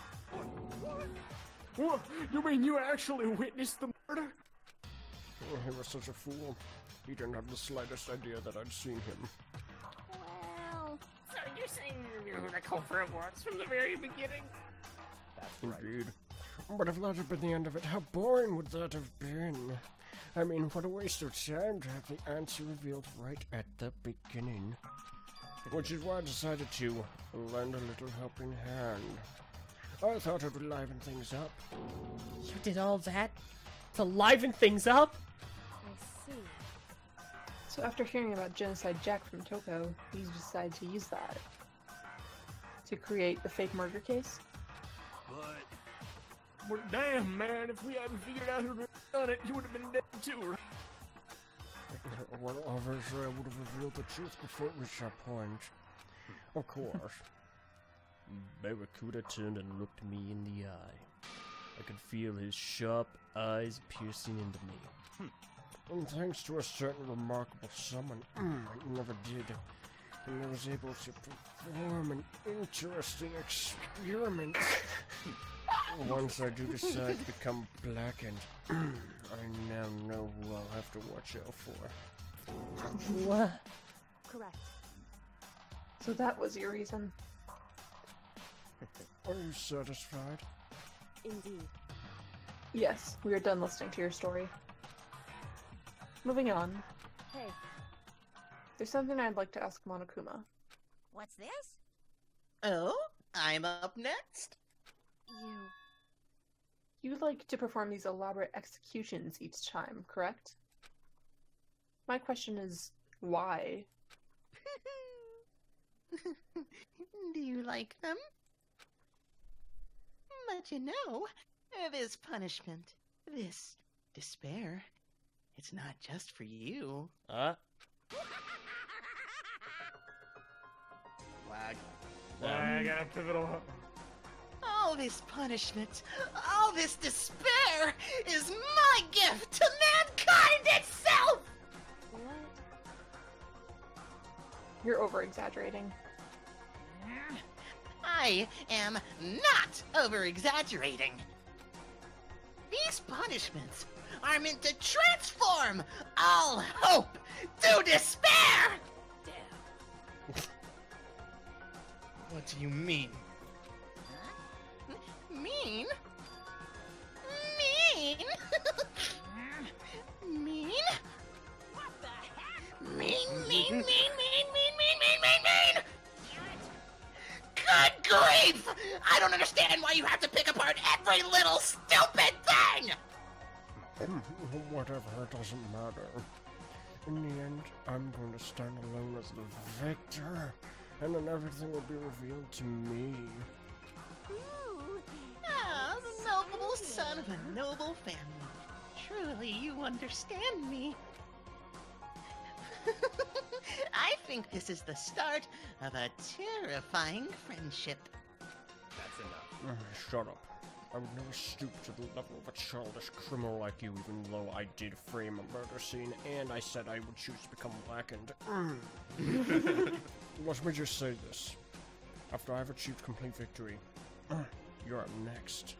D: What? You mean you actually witnessed the murder?
U: He was such a fool. He didn't have the slightest idea that I'd seen him.
I: Well,
E: So you're saying you knew who the culprit was from the very beginning?
U: Indeed. But if that had been the end of it, how boring would that have been? I mean, what a waste of time to have the answer revealed right at the beginning. Which is why I decided to lend a little helping hand. I thought it would liven things up.
A: You did all that to liven things up?
Q: I see.
C: So after hearing about Genocide Jack from Toko, he decided to use that to create the fake murder case.
D: But... Well, damn, man, if we hadn't figured out who'd done it, you would have been dead too, right?
U: Well, obviously I would have revealed the truth before it reached that point. Of course.
G: Barracuda turned and looked me in the eye. I could feel his sharp eyes piercing into me.
U: And thanks to a certain remarkable someone I never did, and I was able to perform an interesting experiment. Once I do decide to become blackened, I now know who I'll have to watch out for.
A: What?
Q: Correct.
C: So that was your reason.
U: Are you satisfied?
Q: Indeed.
C: Yes, we are done listening to your story. Moving on.
Q: Hey.
C: There's something I'd like to ask Monokuma.
L: What's this? Oh, I'm up next.
C: You like to perform these elaborate executions each time, correct? My question is, why?
L: Do you like them? But you know, this punishment, this despair, it's not just for you.
B: Flag.
D: I got a pivotal.
L: All this punishment, all this despair is my gift to mankind itself!
Q: What?
C: You're over-exaggerating.
L: I am not over-exaggerating. These punishments are meant to transform all hope to despair!
F: What do you mean?
L: Mean? Mean? Mean? What the heck? Mean! Good grief! I don't understand why you have to pick apart every little stupid thing!
U: Whatever, it doesn't matter. In the end, I'm going to stand alone as the victor, and then everything will be revealed to me.
L: Ah, the noble son of a noble family. Truly, you understand me. I think this is the start of a terrifying friendship.
R: That's enough.
U: Shut up. I would never stoop to the level of a childish criminal like you, even though I did frame a murder scene, and I said I would choose to become blackened. Let me just say this. After I've achieved complete victory, you're up next.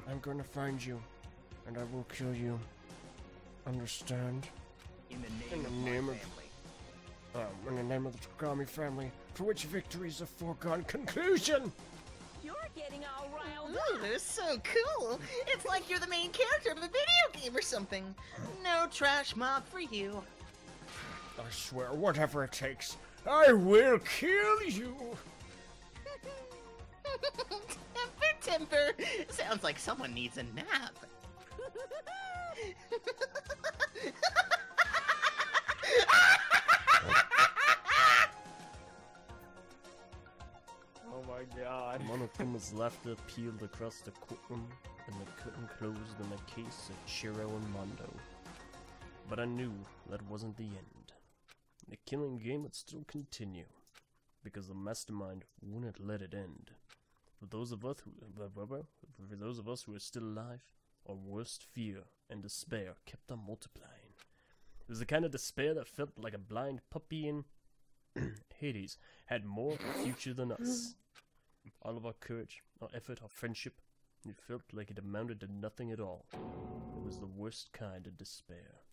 U: I'm going to find you, and I will kill you. Understand?
R: In the name of my family.
U: In the name of the Takami family, for which victory is a foregone conclusion!
L: You're getting all riled up. Ooh, they're so cool. It's like you're the main character of a video game or something. No trash mob for you.
U: I swear, whatever it takes, I will kill you!
L: Temper. Sounds like someone needs a nap.
D: Oh my god.
G: Monokuma's laughter peeled across the courtroom, and the curtain closed in the case of Chiro and Mondo. But I knew that wasn't the end. The killing game would still continue, because the mastermind wouldn't let it end. For those of us who are still alive, our worst fear and despair kept on multiplying. It was the kind of despair that felt like a blind puppy in Hades had more future than us. All of our courage, our effort, our friendship, it felt like it amounted to nothing at all. It was the worst kind of despair.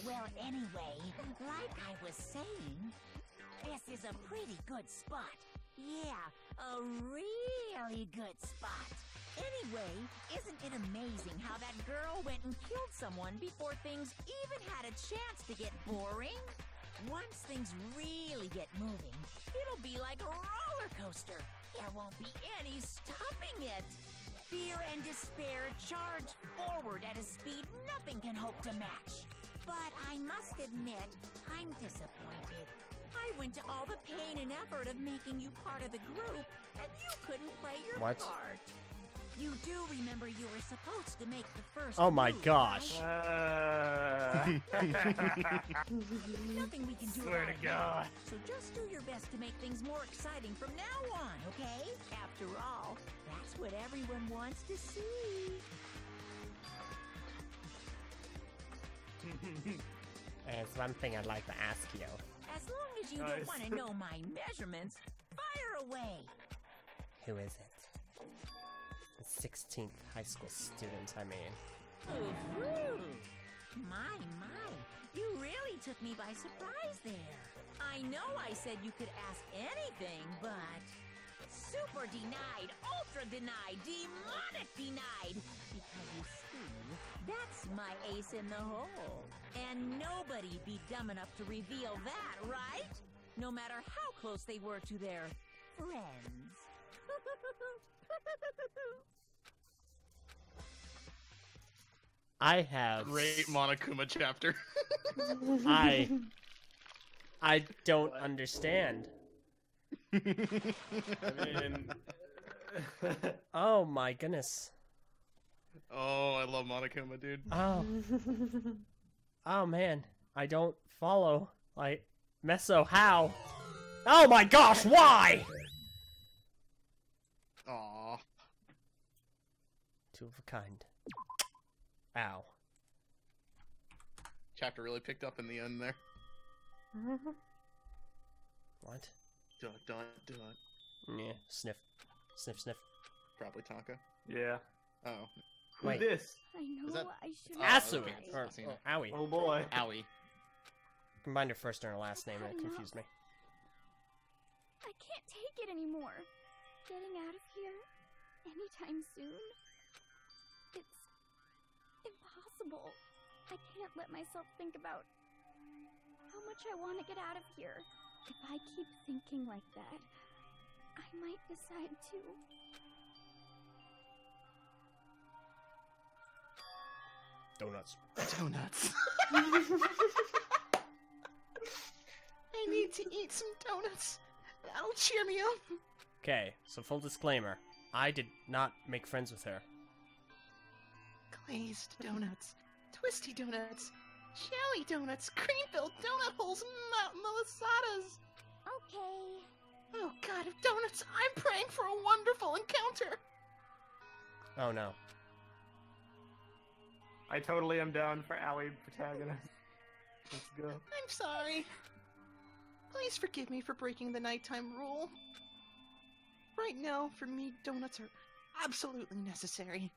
M: Well, anyway, like I was saying, this is a pretty good spot. Yeah, a really good spot. Anyway, isn't it amazing how that girl went and killed someone before things even had a chance to get boring? Once things really get moving, it'll be like a roller coaster. There won't be any stopping it. Fear and despair charge forward at a speed nothing can hope to match. But I must admit, I'm disappointed. I went to all the pain and effort of making you part of the group, and you couldn't play your part. You do remember you were supposed to make the first
A: Oh my
M: move,
A: gosh.
M: right? Nothing we can do
D: Swear
M: about
D: to God.
M: it. So just do your best to make things more exciting from now on, okay? After all, that's what everyone wants to see.
A: There's one thing I'd like to ask you.
M: As long as you don't want to know my measurements, fire away.
A: Who is it? The 16th high school student, I mean.
M: Ooh, my. You really took me by surprise there. I know I said you could ask anything, but... Super denied, ultra denied, demonic denied! Because you see, that's my ace in the hole. And nobody be dumb enough to reveal that, right? No matter how close they were to their friends.
A: I have
B: Great Monokuma chapter.
A: I don't understand.
D: I mean,
A: Oh my goodness.
B: Oh, I love Monokuma, dude.
A: Oh. Oh man, I don't follow. Like, Meso, how? Oh my gosh, why?
B: Aw.
A: Two of a kind. Ow.
B: Chapter really picked up in the end there.
A: What?
B: Do it.
A: Yeah, sniff. Sniff, sniff.
B: Probably Taka.
D: yeah.
B: Oh.
D: Who's
A: Wait.
D: this?
I: I know
B: Is that-
I: I should
A: Asu!
B: okay.
A: Or,
B: I've seen it.
A: Owie.
D: Oh boy.
B: Owie.
A: Combined her first and her last name and it confused me.
I: I can't take it anymore. Getting out of here anytime soon. It's impossible. I can't let myself think about how much I want to get out of here. If I keep thinking like that, I might decide to.
A: Donuts.
L: Donuts. I need to eat some donuts. That'll cheer me up.
A: Okay, so full disclaimer. I did not make friends with her.
L: Glazed donuts, twisty donuts, jelly donuts, cream-filled donut holes, mountain malasadas.
I: Okay.
L: Oh god of donuts, I'm praying for a wonderful encounter.
A: Oh no.
D: I totally am down for Owie protagonist. Let's go.
L: I'm sorry. Please forgive me for breaking the nighttime rule. Right now, for me, donuts are absolutely necessary.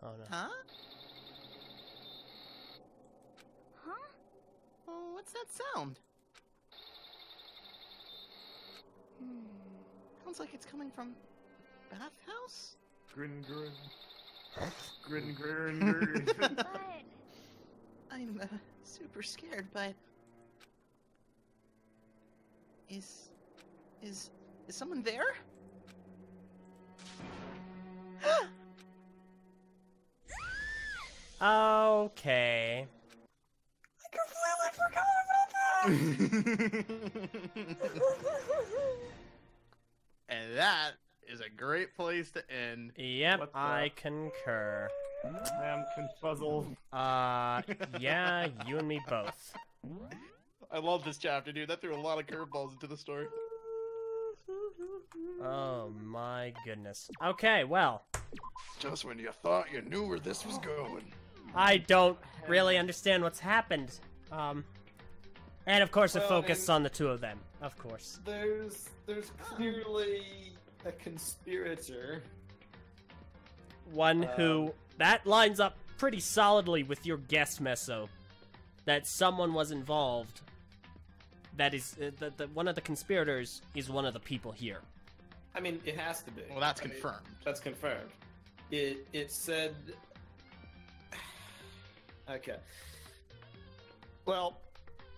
A: Oh no.
L: Huh?
I: Huh?
L: Oh, what's that sound? Sounds like it's coming from bathhouse?
D: Grin. Grin.
I: But
L: I'm super scared, but is someone there?
A: Okay.
B: And that is a great place to end.
A: Yep,
D: What the-
A: I concur.
D: I am confuzzled.
A: Yeah, you and me both.
B: I love this chapter, dude. That threw a lot of curveballs into the story.
A: Oh my goodness. Okay, well,
F: Just when you thought you knew where this was going.
A: I don't really understand what's happened. And of course it
J: Well,
A: focused on the two of them, of course.
J: There's clearly a conspirator.
A: One who, that lines up pretty solidly with your guess, Meso. That someone was involved. That is, that one of the conspirators is one of the people here.
J: I mean, it has to be.
B: Well, that's
J: I mean,
B: confirmed.
J: that's confirmed. It said. Okay.
D: Well,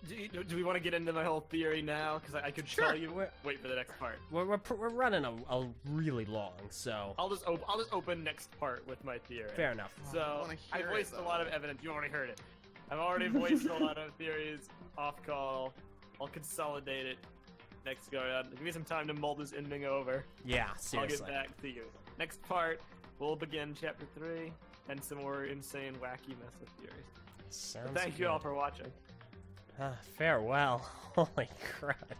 D: do we want to get into my whole theory now? Because I could tell you. Wait for the next part.
A: We're running a really long, so.
D: I'll just open next part with my theory.
A: Fair enough.
D: So I voiced a lot of evidence. You already heard it. I've already voiced a lot of theories off call. I'll consolidate it next go around. Give me some time to mull this ending over.
A: Yeah, seriously.
D: I'll get back to you. Next part, we'll begin chapter 3 and some more insane, wacky mess of theories.
A: Sounds
D: But thank you all for watching.
A: Farewell. Holy crap.